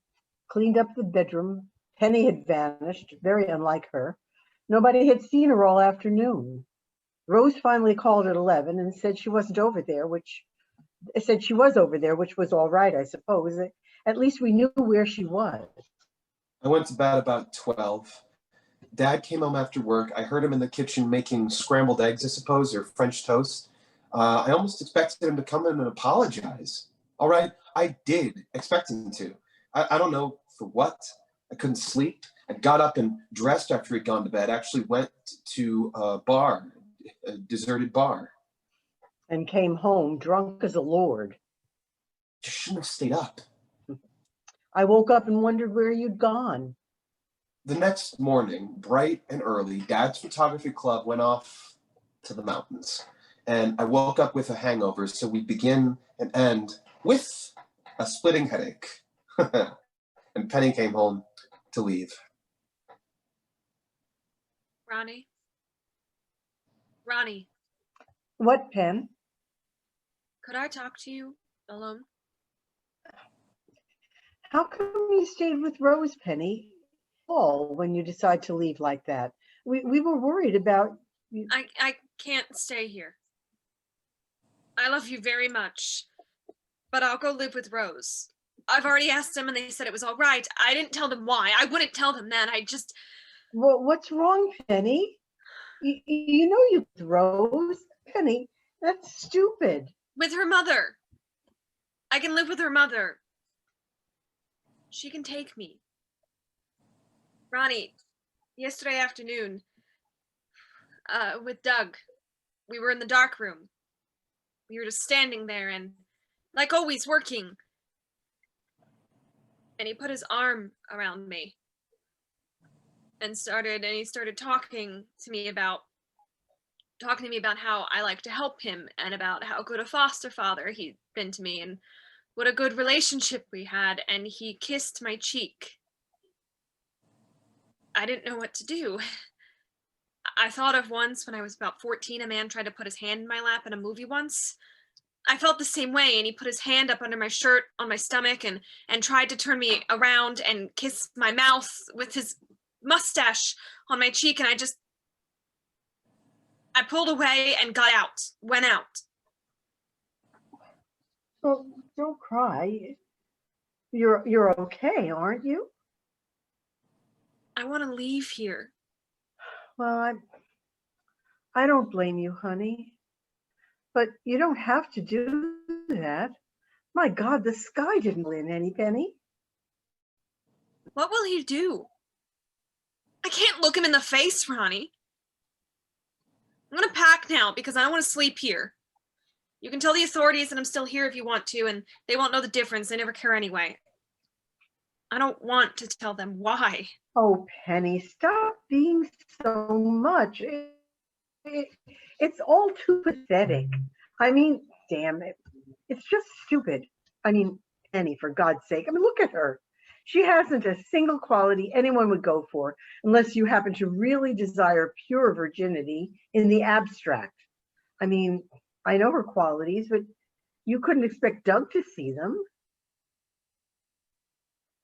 cleaned up the bedroom. Penny had vanished, very unlike her. Nobody had seen her all afternoon. Rose finally called at 11 and said she wasn't over there, which was all right, I suppose. At least we knew where she was. I went to bed about 12. Dad came home after work. I heard him in the kitchen making scrambled eggs, I suppose, or French toast. I almost expected him to come in and apologize. All right, I did expect him to. I don't know for what. I couldn't sleep. I got up and dressed after he'd gone to bed, actually went to a bar, a deserted bar. And came home drunk as a lord. Just shouldn't have stayed up. I woke up and wondered where you'd gone. The next morning, bright and early, Dad's photography club went off to the mountains. And I woke up with a hangover, so we begin and end with a splitting headache. And Penny came home to leave. Ronnie? Ronnie, What, Pen? could I talk to you alone? How come you stayed with Rose, Penny, all when you decide to leave like that? We were worried about you. I can't stay here. I love you very much, but I'll go live with Rose. I've already asked them and they said it was all right. I didn't tell them why. I wouldn't tell them then. What's wrong, Penny? You know you with Rose. Penny, that's stupid. With her mother. I can live with her mother. She can take me. Ronnie, yesterday afternoon, with Doug, we were in the dark room. We were just standing there and, like always, working. And he put his arm around me and he started talking to me about how I like to help him and about how good a foster father he'd been to me and what a good relationship we had, and he kissed my cheek. I didn't know what to do. I thought of once when I was about 14, a man tried to put his hand in my lap in a movie once. I felt the same way, and he put his hand up under my shirt on my stomach and tried to turn me around and kiss my mouth with his mustache on my cheek, and I pulled away and went out. Well, don't cry. You're okay, aren't you? I want to leave here. Well, I don't blame you, honey. But you don't have to do that. My God, the sky didn't win any, Penny. What will he do? I can't look him in the face, Ronnie. I'm gonna pack now because I don't want to sleep here. You can tell the authorities that I'm still here if you want to, and they won't know the difference. They never care anyway. I don't want to tell them why. Oh, Penny, stop being so much. It's all too pathetic. I mean, damn it. It's just stupid. I mean, Penny, for God's sake. I mean, look at her. She hasn't a single quality anyone would go for unless you happen to really desire pure virginity in the abstract. I mean, I know her qualities, but you couldn't expect Doug to see them.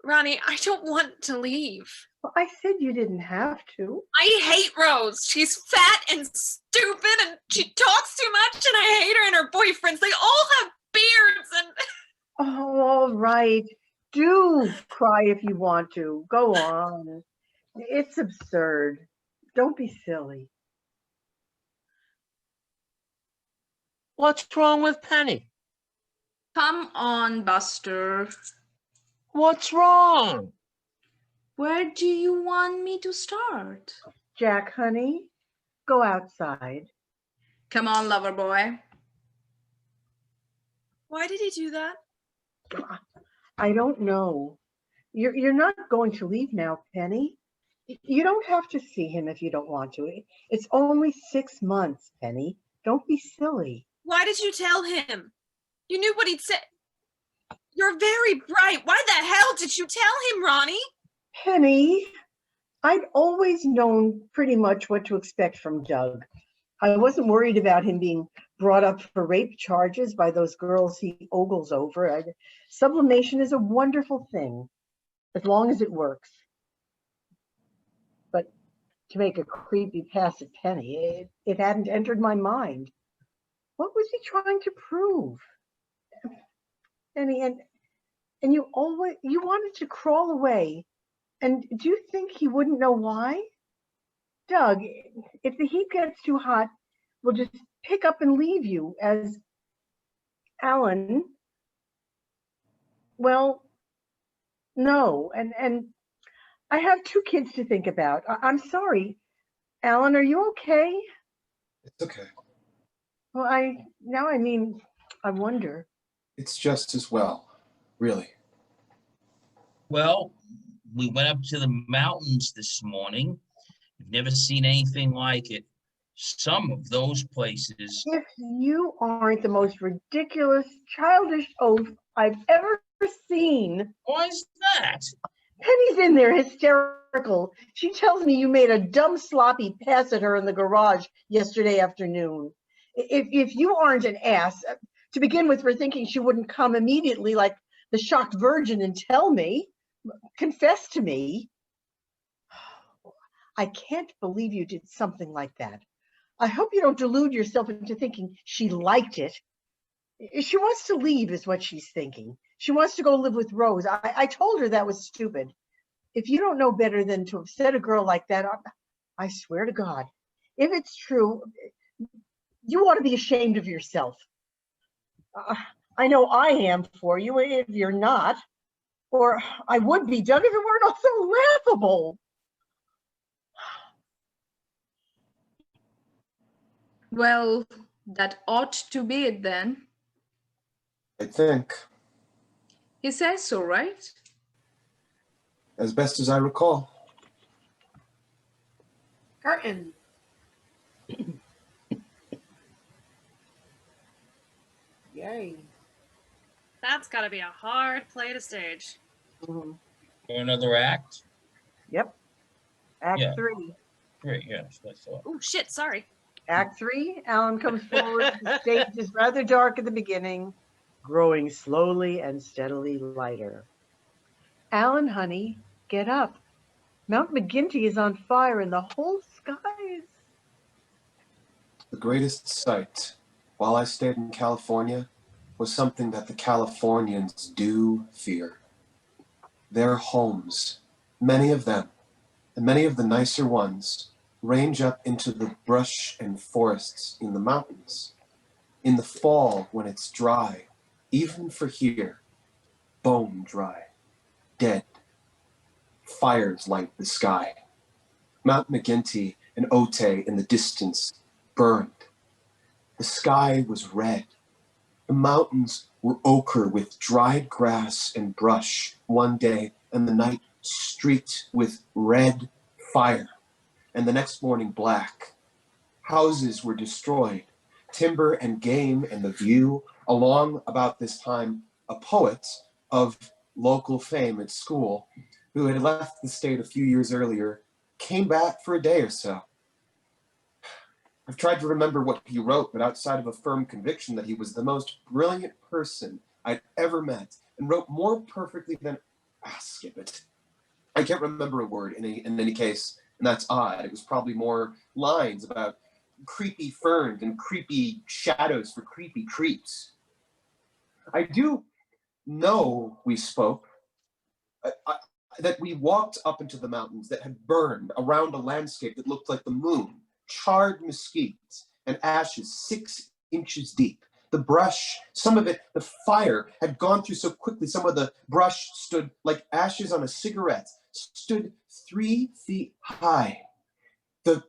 Ronnie, I don't want to leave. Well, I said you didn't have to. I hate Rose. She's fat and stupid and she talks too much and I hate her and her boyfriends. They all have beards and... Oh, all right. Do cry if you want to. Go on. It's absurd. Don't be silly. What's wrong with Penny? Come on, Buster. What's wrong? Where do you want me to start? Jack, honey, go outside. Come on, lover boy. Why did he do that? I don't know. You're not going to leave now, Penny. You don't have to see him if you don't want to. It's only 6 months, Penny. Don't be silly. Why did you tell him? You knew what he'd say. You're very bright. Why the hell did you tell him, Ronnie? Penny, I'd always known pretty much what to expect from Doug. I wasn't worried about him being brought up for rape charges by those girls he ogles over. Sublimation is a wonderful thing, as long as it works. But to make a creepy pass at Penny, it hadn't entered my mind. What was he trying to prove? Penny, and you wanted to crawl away. And do you think he wouldn't know why? Doug, if the heat gets too hot, we'll just pick up and leave you as Alan. Well, no, and I have 2 kids to think about. I'm sorry. Alan, are you okay? It's okay. Well, I wonder. It's just as well, really. Well, we went up to the mountains this morning. You've never seen anything like it. Some of those places. If you aren't the most ridiculous, childish oaf I've ever seen. Why's that? Penny's in there hysterical. She tells me you made a dumb, sloppy pass at her in the garage yesterday afternoon. If you aren't an ass, to begin with, for thinking she wouldn't come immediately like the shocked virgin and tell me, confess to me. I can't believe you did something like that. I hope you don't delude yourself into thinking she liked it. She wants to leave is what she's thinking. She wants to go live with Rose. I told her that was stupid. If you don't know better than to upset a girl like that, I swear to God, if it's true, you ought to be ashamed of yourself. I know I am for you if you're not. Or I would be, Doug, if it weren't all so laughable. Well, that ought to be it then. I think, He says so, right? as best as I recall. Curtain. Yay. That's gotta be a hard play to stage. Mhm. For another act? Yep. Act Yeah. 3. Great, yes, that's all. Oh shit, sorry. Act 3, Alan comes forward. The stage is rather dark at the beginning, growing slowly and steadily lighter. Alan, honey, get up. Mount McGinty is on fire and the whole sky is... The greatest sight while I stayed in California was something that the Californians do fear. Their homes, many of them, and many of the nicer ones, range up into the brush and forests in the mountains. In the fall, when it's dry, even for here, bone dry, dead, fires light the sky. Mount McGinty and Otay in the distance burned. The sky was red. The mountains were ochre with dried grass and brush one day, and the night streaked with red fire, and the next morning black. Houses were destroyed, timber and game and the view. Along about this time, a poet of local fame at school, who had left the state a few years earlier, came back for a day or so. I've tried to remember what he wrote, but outside of a firm conviction that he was the most brilliant person I'd ever met, and wrote more perfectly than... skip it. I can't remember a word in any case, and that's odd. It was probably more lines about creepy ferns and creepy shadows for creepy creeps. I do know we spoke, that we walked up into the mountains that had burned around a landscape that looked like the moon, charred mesquite and ashes 6 inches deep. The brush, some of it, the fire had gone through so quickly, some of the brush stood like ashes on a cigarette, stood 3 feet high. The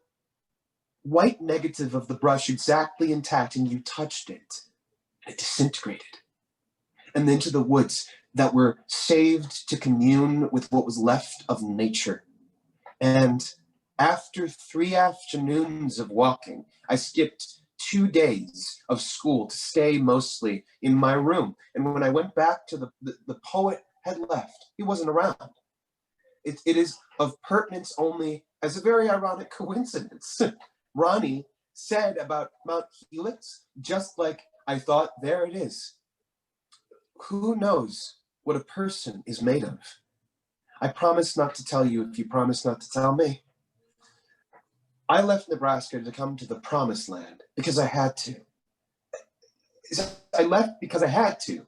white negative of the brush exactly intact, and you touched it, and it disintegrated. And then to the woods that were saved to commune with what was left of nature. And after 3 afternoons of walking, I skipped 2 days of school to stay mostly in my room. And when I went back to the poet had left. He wasn't around. It is of pertinence only as a very ironic coincidence. Ronnie said about Mount Helix, just like I thought, there it is. Who knows what a person is made of? I promise not to tell you if you promise not to tell me. I left Nebraska to come to the promised land because I had to. I left because I had to.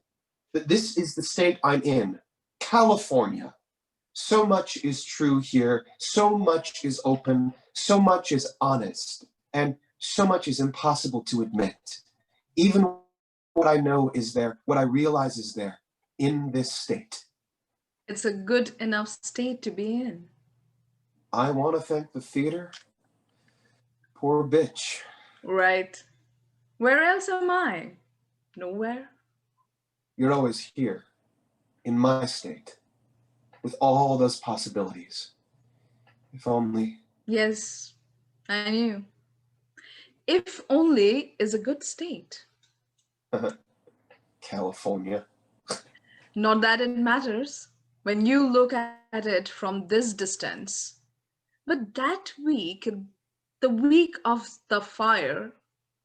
But this is the state I'm in, California. So much is true here, so much is open, so much is honest, and so much is impossible to admit. Even what I know is there, what I realize is there, in this state. It's a good enough state to be in. I want to thank the theater. Poor bitch. Right. Where else am I? Nowhere. You're always here, in my state, with all those possibilities. If only. Yes, I knew. If only is a good state. California. Not that it matters when you look at it from this distance. But that week, the week of the fire,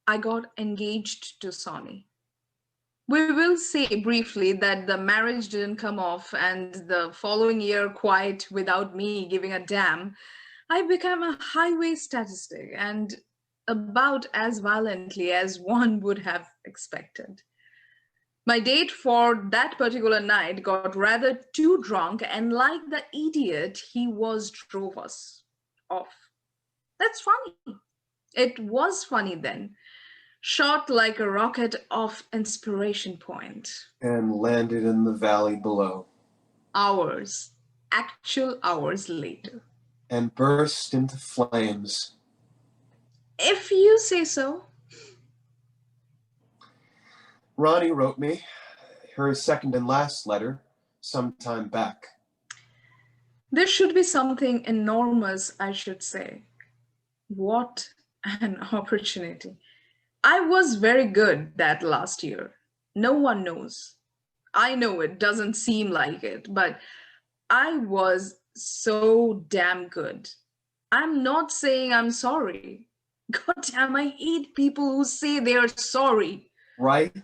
I got engaged to Sonny. We will say briefly that the marriage didn't come off, and the following year, quite without me giving a damn, I became a highway statistic, and about as violently as one would have expected. My date for that particular night got rather too drunk, and like the idiot he was, drove us off. That's funny. It was funny then. Shot like a rocket off Inspiration Point. And landed in the valley below. Hours, actual hours later. And burst into flames. If you say so. Ronnie wrote me her second and last letter some time back. There should be something enormous, I should say. What an opportunity. I was very good that last year. No one knows. I know it doesn't seem like it, but I was so damn good. I'm not saying I'm sorry. God damn, I hate people who say they are sorry. Right?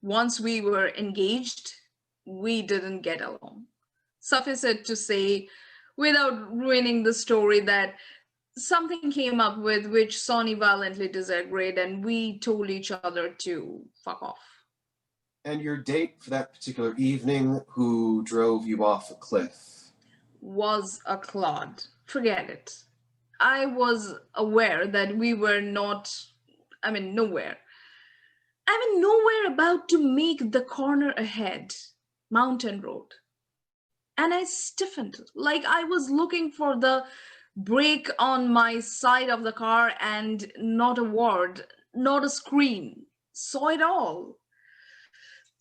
Once we were engaged, we didn't get along. Suffice it to say, without ruining the story, that something came up with which Sonny violently disagreed, and we told each other to fuck off. And your date for that particular evening, who drove you off a cliff? Was a clod. Forget it. I was aware that we were nowhere about to make the corner ahead, Mountain Road. And I stiffened like I was looking for the brake on my side of the car, and not a word, not a screen. Saw it all.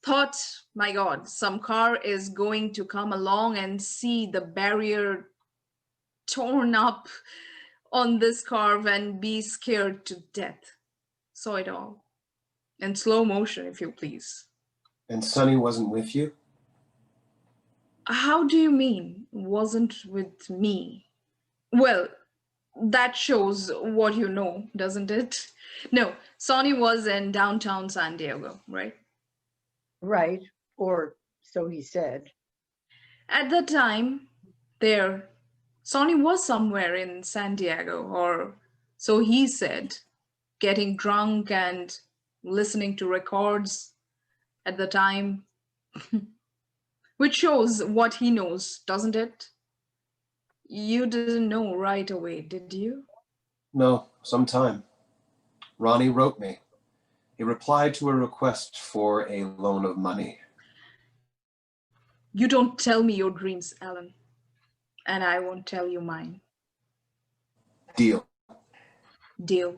Thought, my God, some car is going to come along and see the barrier torn up on this curve and be scared to death. Saw it all. In slow motion, if you please. And Sonny wasn't with you? How do you mean, wasn't with me? Well, that shows what you know, doesn't it? No, Sonny was in downtown San Diego, right? Right, or so he said. At the time, there, Sonny was somewhere in San Diego, or so he said, getting drunk and listening to records at the time, which shows what he knows, doesn't it? You didn't know right away, did you? No, sometime. Ronnie wrote me. He replied to a request for a loan of money. You don't tell me your dreams, Alan, and I won't tell you mine. Deal. Deal.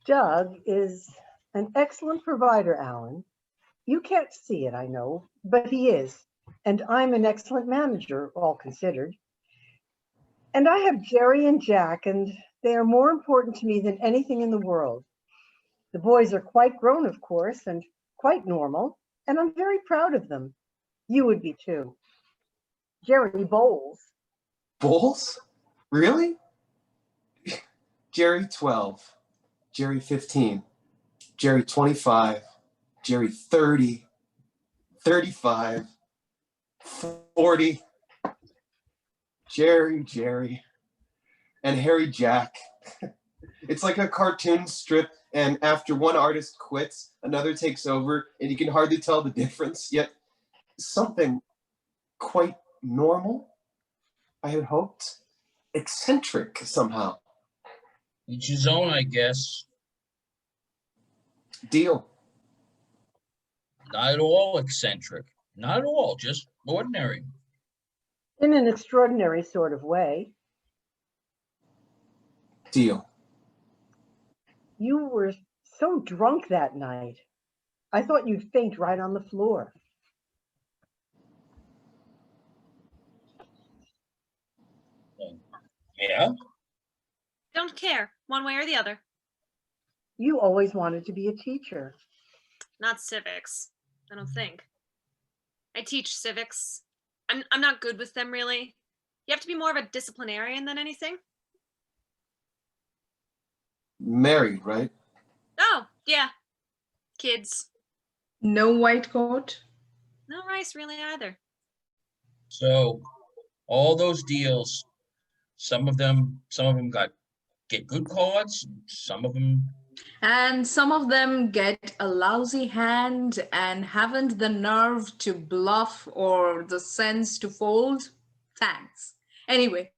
Doug is an excellent provider, Alan. You can't see it, I know, but he is. And I'm an excellent manager, all considered. And I have Jerry and Jack, and they are more important to me than anything in the world. The boys are quite grown, of course, and quite normal, and I'm very proud of them. You would be too. Jerry Bowles. Bowles? Really? Jerry 12, Jerry 15, Jerry 25, Jerry 30, 35, 40, Jerry, and Harry Jack. It's like a cartoon strip, and after one artist quits, another takes over, and you can hardly tell the difference, yet something quite normal, I had hoped. Eccentric somehow. Each his own, I guess. Deal. Not at all eccentric. Not at all, just ordinary. In an extraordinary sort of way. Deal. You were so drunk that night. I thought you'd faint right on the floor. Yeah? Don't care, one way or the other. You always wanted to be a teacher. Not civics, I don't think. I teach civics. I'm not good with them, really. You have to be more of a disciplinarian than anything. Married, right? Oh, yeah. Kids. No white coat? No rice, really, either. So all those deals, some of them get good cards, some of them. And some of them get a lousy hand and haven't the nerve to bluff or the sense to fold. Thanks. Anyway,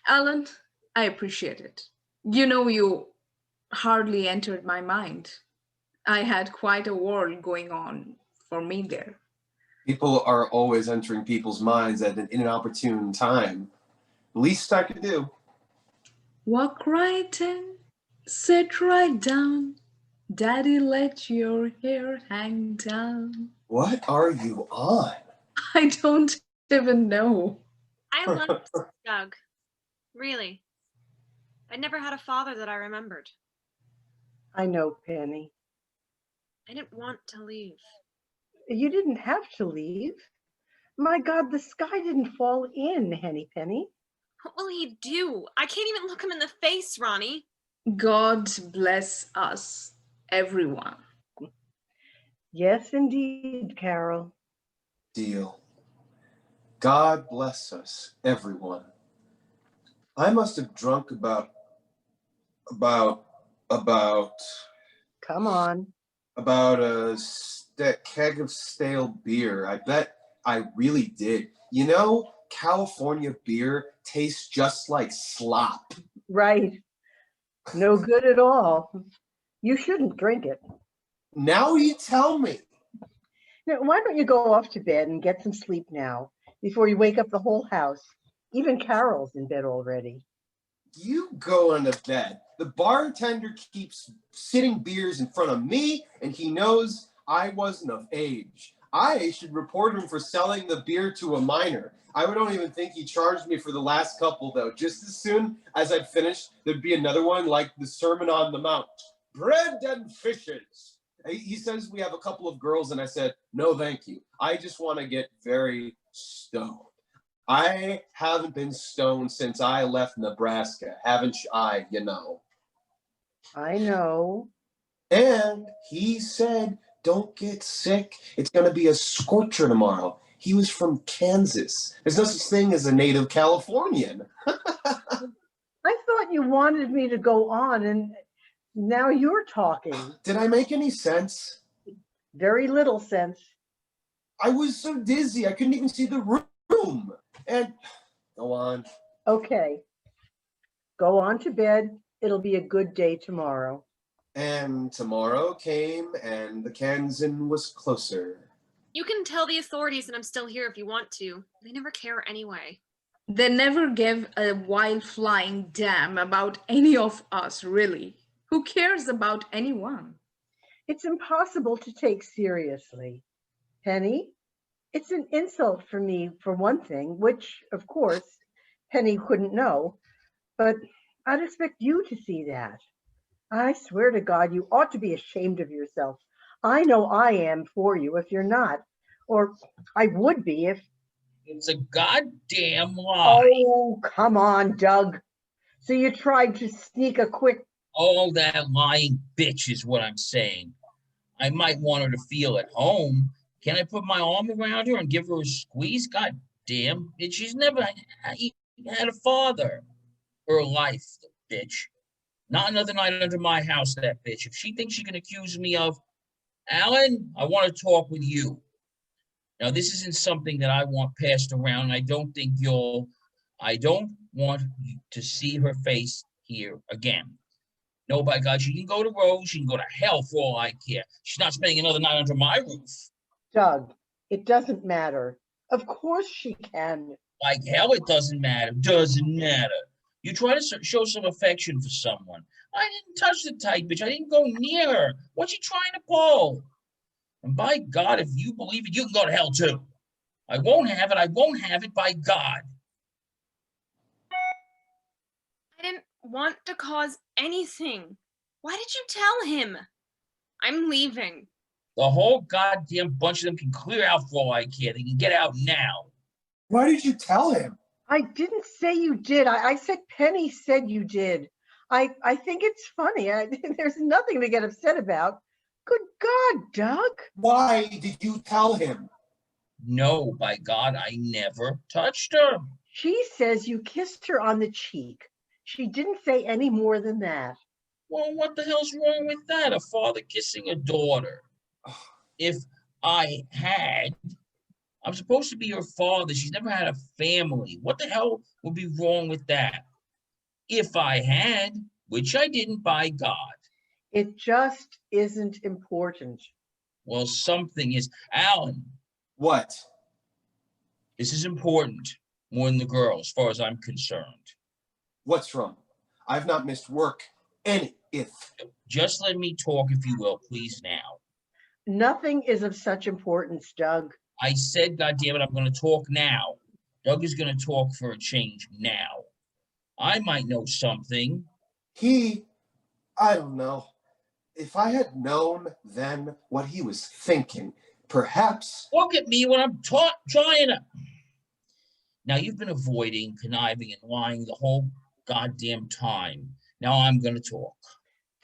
Alan, I appreciate it. You know, you hardly entered my mind. I had quite a world going on for me there. People are always entering people's minds at an inopportune time. The least I could do. Walk right in, sit right down. Daddy, let your hair hang down. What are you on? I don't even know. I love Doug. Really. I never had a father that I remembered. I know, Penny. I didn't want to leave. You didn't have to leave. My God, the sky didn't fall in, Henny Penny. What will he do? I can't even look him in the face, Ronnie. God bless us, everyone. Yes, indeed, Carol. Deal. God bless us, everyone. I must have drunk about Come on. a keg of stale beer. I bet I really did. You know, California beer tastes just like slop. Right. No good at all. You shouldn't drink it. Now you tell me. Now, why don't you go off to bed and get some sleep now before you wake up the whole house? Even Carol's in bed already. You go on to bed. The bartender keeps sitting beers in front of me, and he knows I wasn't of age. I should report him for selling the beer to a minor. I don't even think he charged me for the last couple, though. Just as soon as I'd finished, there'd be another one like the Sermon on the Mount. Bread and fishes. He says we have a couple of girls, and I said, no, thank you. I just want to get very, Stoned. I haven't been stoned since I left Nebraska, haven't I, you know? I know. And he said, don't get sick. It's going to be a scorcher tomorrow. He was from Kansas. There's no such thing as a native Californian. I thought you wanted me to go on, and now you're talking. Did I make any sense? Very little sense. I was so dizzy, I couldn't even see the room. And go on. Okay. Go on to bed. It'll be a good day tomorrow. And tomorrow came, and the Kansan was closer. You can tell the authorities that I'm still here if you want to. They never care anyway. They never give a wild flying damn about any of us, really. Who cares about anyone? It's impossible to take seriously. Penny, it's an insult for me, for one thing, which, of course, Penny couldn't know, but I'd expect you to see that. I swear to God, you ought to be ashamed of yourself. I know I am for you if you're not, or I would be if... It's a goddamn lie. Oh, come on, Doug. So you tried to sneak a quick... All that lying bitch is what I'm saying. I might want her to feel at home. Can I put my arm around her and give her a squeeze? God damn. She's never had a father. Her life, the bitch. Not another night under my house, that bitch. If she thinks she can accuse me of, Alan, I want to talk with you. Now, this isn't something that I want passed around. I don't want you to see her face here again. No, by God, she can go to Rose. She can go to hell for all I care. She's not spending another night under my roof. Doug, it doesn't matter. Of course she can. Like hell, it doesn't matter. Doesn't matter. You try to show some affection for someone. I didn't touch the tight bitch. I didn't go near her. What's she trying to pull? And by God, if you believe it, you can go to hell too. I won't have it. I won't have it, by God. I didn't want to cause anything. Why did you tell him? I'm leaving. The whole goddamn bunch of them can clear out for all I care. They can get out now. Why did you tell him? I didn't say you did. I said Penny said you did. I think it's funny. There's nothing to get upset about. Good God, Doug. Why did you tell him? No, by God, I never touched her. She says you kissed her on the cheek. She didn't say any more than that. Well, what the hell's wrong with that? A father kissing a daughter. If I had, I'm supposed to be her father. She's never had a family. What the hell would be wrong with that? If I had, which I didn't, by God. It just isn't important. Well, something is. Alan. What? This is important, more than the girl, as far as I'm concerned. What's wrong? I've not missed work any if. Just let me talk, if you will, please, now. Nothing is of such importance, Doug. I said, goddammit, I'm going to talk now. Doug is going to talk for a change now. I might know something. I don't know. If I had known then what he was thinking, perhaps... Look at me when I'm trying to... Now, you've been avoiding, conniving, and lying the whole goddamn time. Now I'm going to talk.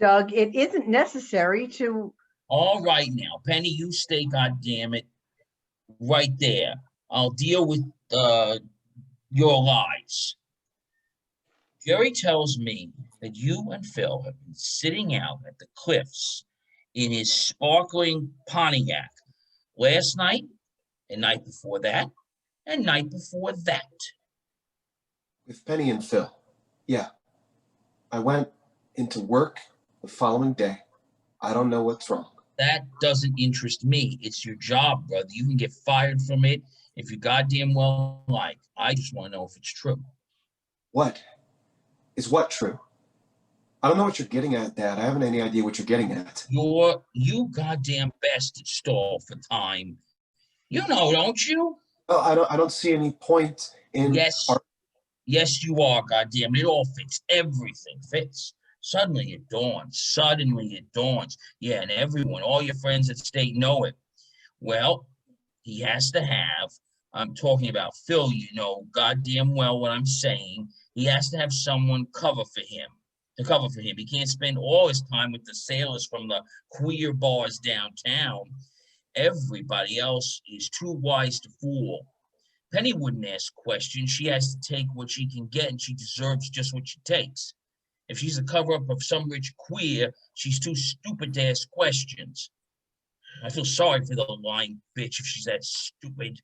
Doug, it isn't necessary to... All right now. Penny, you stay, goddammit, right there. I'll deal with your lies. Jerry tells me that you and Phil have been sitting out at the cliffs in his sparkling Pontiac last night, and night before that, and night before that. With Penny and Phil, yeah. I went into work the following day. I don't know what's wrong. That doesn't interest me. It's your job, brother. You can get fired from it if you goddamn well like. I just want to know if it's true. What? Is what true? I don't know what you're getting at, Dad. I haven't any idea what you're getting at. You goddamn bastard stall for time. You know, don't you? Oh, I don't see any point in... Yes, you are, goddamn. It all fits. Everything fits. Suddenly it dawns. Yeah, and everyone, all your friends at state know it. Well, he has to have I'm talking about Phil, you know goddamn well what I'm saying. He has to have someone to cover for him. He can't spend all his time with the sailors from the queer bars downtown. Everybody else is too wise to fool. Penny wouldn't ask questions. She has to take what she can get, and she deserves just what she takes. If she's a cover-up of some rich queer, she's too stupid to ask questions. I feel sorry for the lying bitch if she's that stupid.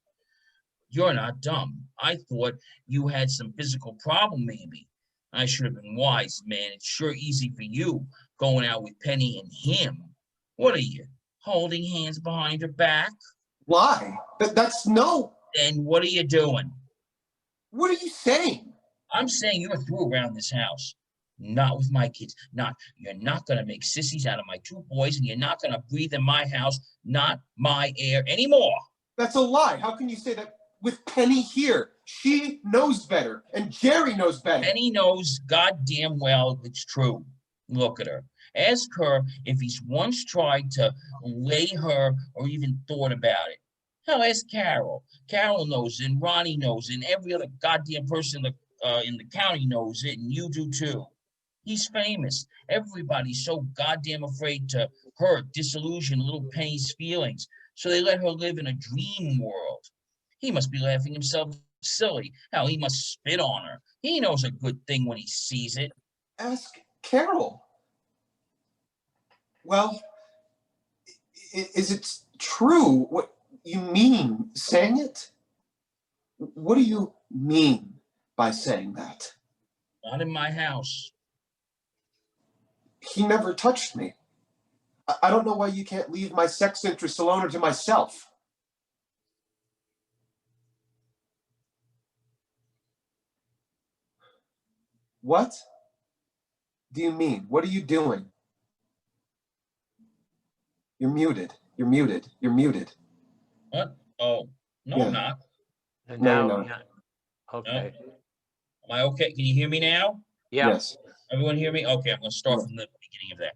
You're not dumb. I thought you had some physical problem, maybe. I should have been wise, man. It's sure easy for you going out with Penny and him. What are you, holding hands behind her back? Lie. That's no. Then what are you doing? What are you saying? I'm saying you're through around this house. Not with my kids. You're not going to make sissies out of my two boys, and you're not going to breathe in my house, not my air anymore. That's a lie. How can you say that with Penny here? She knows better, and Jerry knows better. Penny knows goddamn well it's true. Look at her. Ask her if he's once tried to lay her or even thought about it. Hell, ask Carol. Carol knows it, and Ronnie knows it, and every other goddamn person in the county knows it, and you do too. He's famous. Everybody's so goddamn afraid to hurt, disillusion little Penny's feelings, so they let her live in a dream world. He must be laughing himself silly. Hell, he must spit on her. He knows a good thing when he sees it. Ask Carol. Well, is it true what you mean saying it? What do you mean by saying that? Not in my house. He never touched me. I don't know why you can't leave my sex interest alone or to myself. What do you mean? What are you doing? You're muted. You're muted. You're muted. What? Oh, no, Yeah. I'm not. And No, now, no. yeah. Okay. Am I okay? Can you hear me now? Yeah. Yes. Everyone hear me? Okay, I'm going to start Yeah. from the beginning of that.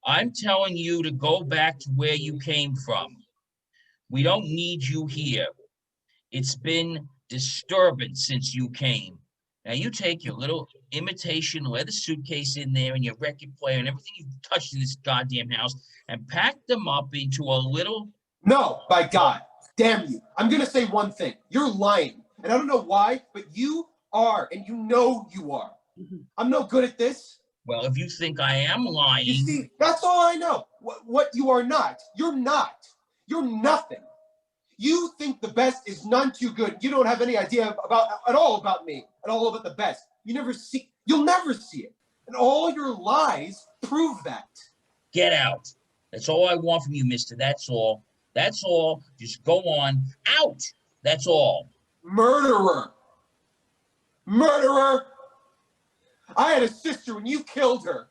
I'm telling you to go back to where you came from. We don't need you here. It's been disturbing since you came. Now you take your little imitation leather suitcase in there and your record player and everything you've touched in this goddamn house and pack them up into a little... No, by God, damn you. I'm going to say one thing. You're lying. And I don't know why, but you are, and you know you are. I'm no good at this. Well, if you think I am lying... You see, that's all I know. What you are not. You're not. You're nothing. You think the best is none too good. You don't have any idea at all about me, at all about the best. You'll never see it. And all your lies prove that. Get out. That's all I want from you, mister. That's all. That's all. Just go on. Out. That's all. Murderer. Murderer. I had a sister and you killed her.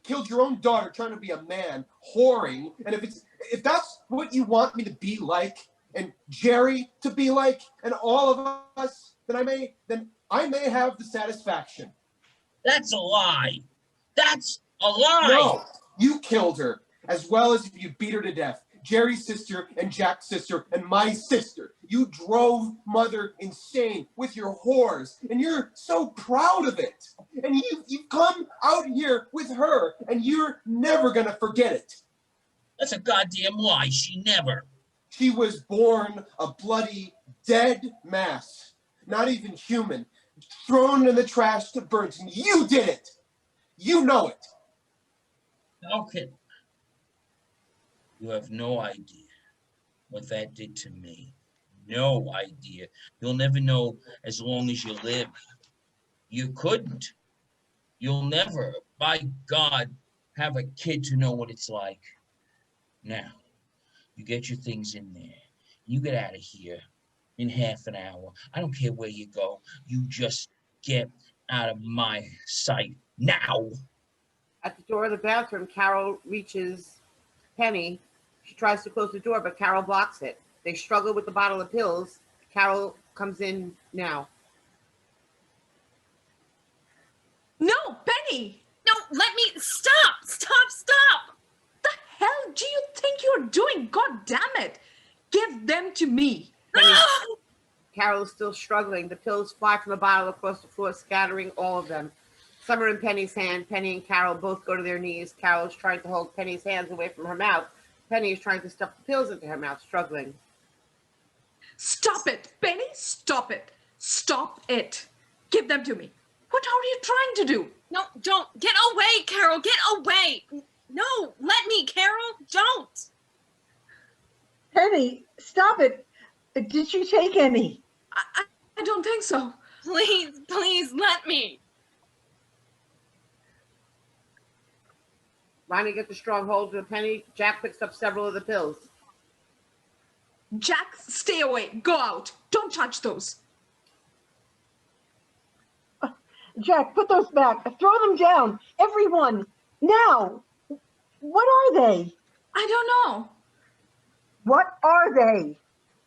Killed your own daughter trying to be a man, whoring. And if that's what you want me to be like, and Jerry to be like, and all of us, then I may have the satisfaction. That's a lie. That's a lie. No, you killed her, as well as you beat her to death. Jerry's sister and Jack's sister and my sister. You drove Mother insane with your whores, and you're so proud of it. And you've come out here with her, and you're never gonna forget it. That's a goddamn lie. She never. She was born a bloody dead mass, not even human, thrown in the trash to burn. And you did it. You know it. Okay. You have no idea what that did to me. No idea. You'll never know as long as you live. You couldn't. You'll never, by God, have a kid to know what it's like. Now, you get your things in there. You get out of here in half an hour. I don't care where you go. You just get out of my sight now. At the door of the bathroom, Carol reaches Penny. She tries to close the door, but Carol blocks it. They struggle with the bottle of pills. Carol comes in now. No, Penny! No, let me stop! Stop! The hell do you think you're doing? God damn it! Give them to me. Penny, Carol is still struggling. The pills fly from the bottle across the floor, scattering all of them. Some are in Penny's hand. Penny and Carol both go to their knees. Carol is trying to hold Penny's hands away from her mouth. Penny is trying to stuff the pills into her mouth, struggling. Stop it, Penny, stop it. Stop it. Give them to me. What are you trying to do? No, don't. Get away, Carol. Get away. No, let me, Carol. Don't. Penny, stop it. Did you take any? I don't think so. Please, please, let me. Ronnie gets a strong hold of Penny. Jack picks up several of the pills. Jack, stay away. Go out. Don't touch those. Jack, put those back. Throw them down. Everyone. Now. What are they? I don't know. What are they?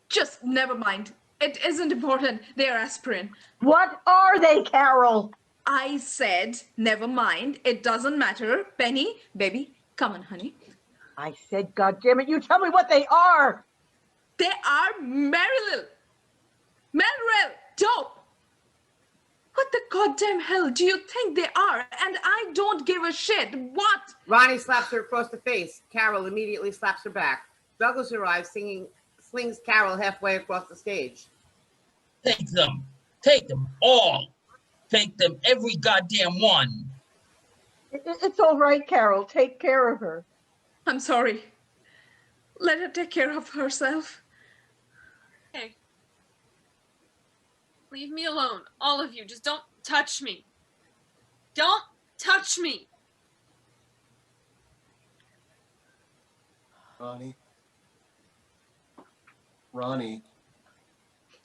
Just never mind. It isn't important. They're aspirin. What are they, Carol? I said, never mind. It doesn't matter. Penny, baby, come on, honey. I said, God damn it, you tell me what they are. They are Meryl. Meryl, dope. What the goddamn hell do you think they are? And I don't give a shit. What? Ronnie slaps her across the face. Carol immediately slaps her back. Douglas arrives, slings Carol halfway across the stage. Take them. Take them all. Take them, every goddamn one. It's all right, Carol. Take care of her. I'm sorry. Let her take care of herself. Hey. Leave me alone. All of you. Just don't touch me. Don't touch me. Ronnie. Ronnie.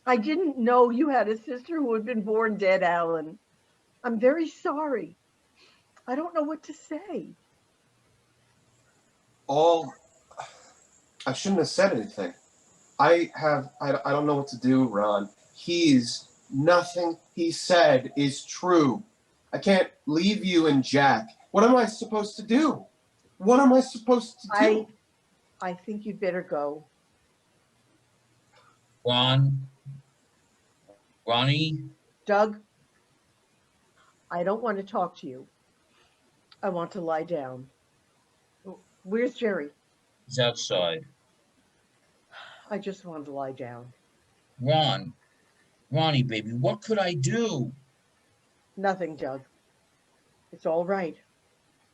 I didn't know you had a sister who had been born dead, Alan. I'm very sorry. I don't know what to say. I shouldn't have said anything. I don't know what to do, Ron. Nothing he said is true. I can't leave you and Jack. What am I supposed to do? What am I supposed to do? I think you'd better go. Ronnie, Doug, I don't want to talk to you. I want to lie down. Where's Jerry? he's outside. I just want to lie down. Ronnie, baby, what could I do? Nothing, Doug. It's all right.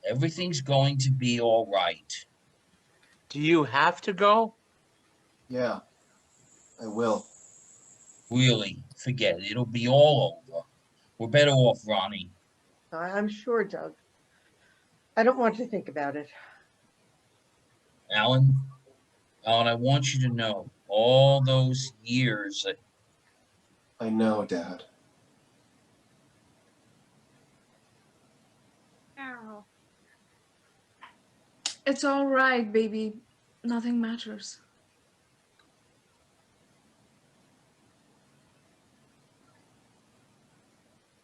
Everything's going to be all right. Do you have to go? Yeah, I will. Really, forget it. It'll be all over. We're better off, Ronnie. I'm sure, Doug. I don't want to think about it. Alan, I want you to know, all those years, I know, Dad. Carol. It's all right, baby. Nothing matters.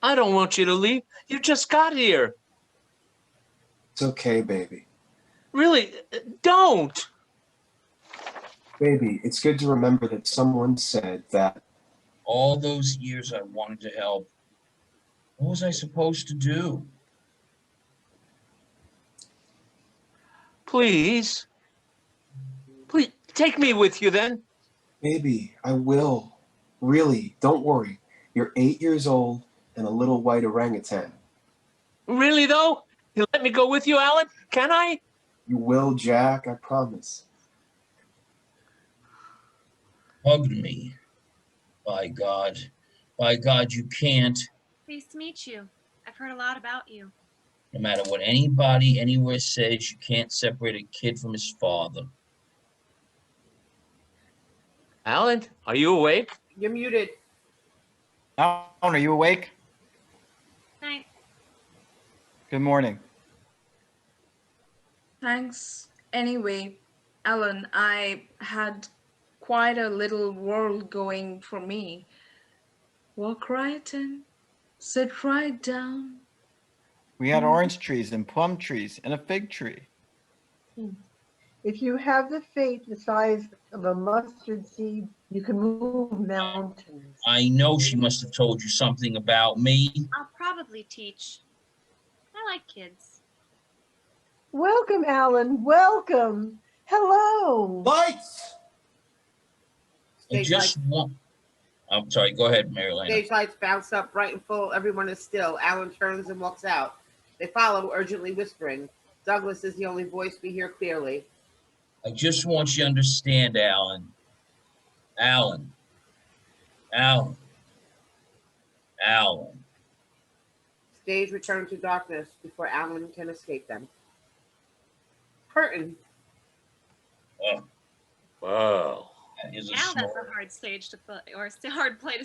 I don't want you to leave. You just got here. It's okay, baby. Really, don't. Baby, it's good to remember that someone said that. all those years I wanted to help. What was I supposed to do? Please. Please, take me with you then. Baby, I will. Really, don't worry. You're 8 years old and a little white orangutan. Really, though? You let me go with you, Alan? Can I? You will, Jack, I promise. Hugged me. By God, you can't. Pleased to meet you. I've heard a lot about you. No matter what anybody anywhere says, you can't separate a kid from his father. Alan, are you awake? You're muted. Alan, are you awake? Night. Good morning. Thanks. Anyway, Alan, I had quite a little world going for me. Walk right in, sit right down. We had orange trees and plum trees and a fig tree. If you have the faith the size of a mustard seed, you can move mountains. I know she must have told you something about me. I'll probably teach. I like kids. Welcome, Alan. Welcome. Hello. Lights! I Stage just lights, want. I'm sorry. Go ahead, Marilyn. stage lights bounce up bright and full. Everyone is still. Alan turns and walks out. They follow, urgently whispering. Douglas is the only voice we hear clearly. I just want you to understand, Alan. Alan. Alan. Alan. Stage returns to darkness before Alan can escape them. Curtain. Oh, Wow. that is a Now that's snore. a hard stage to play, or a hard play to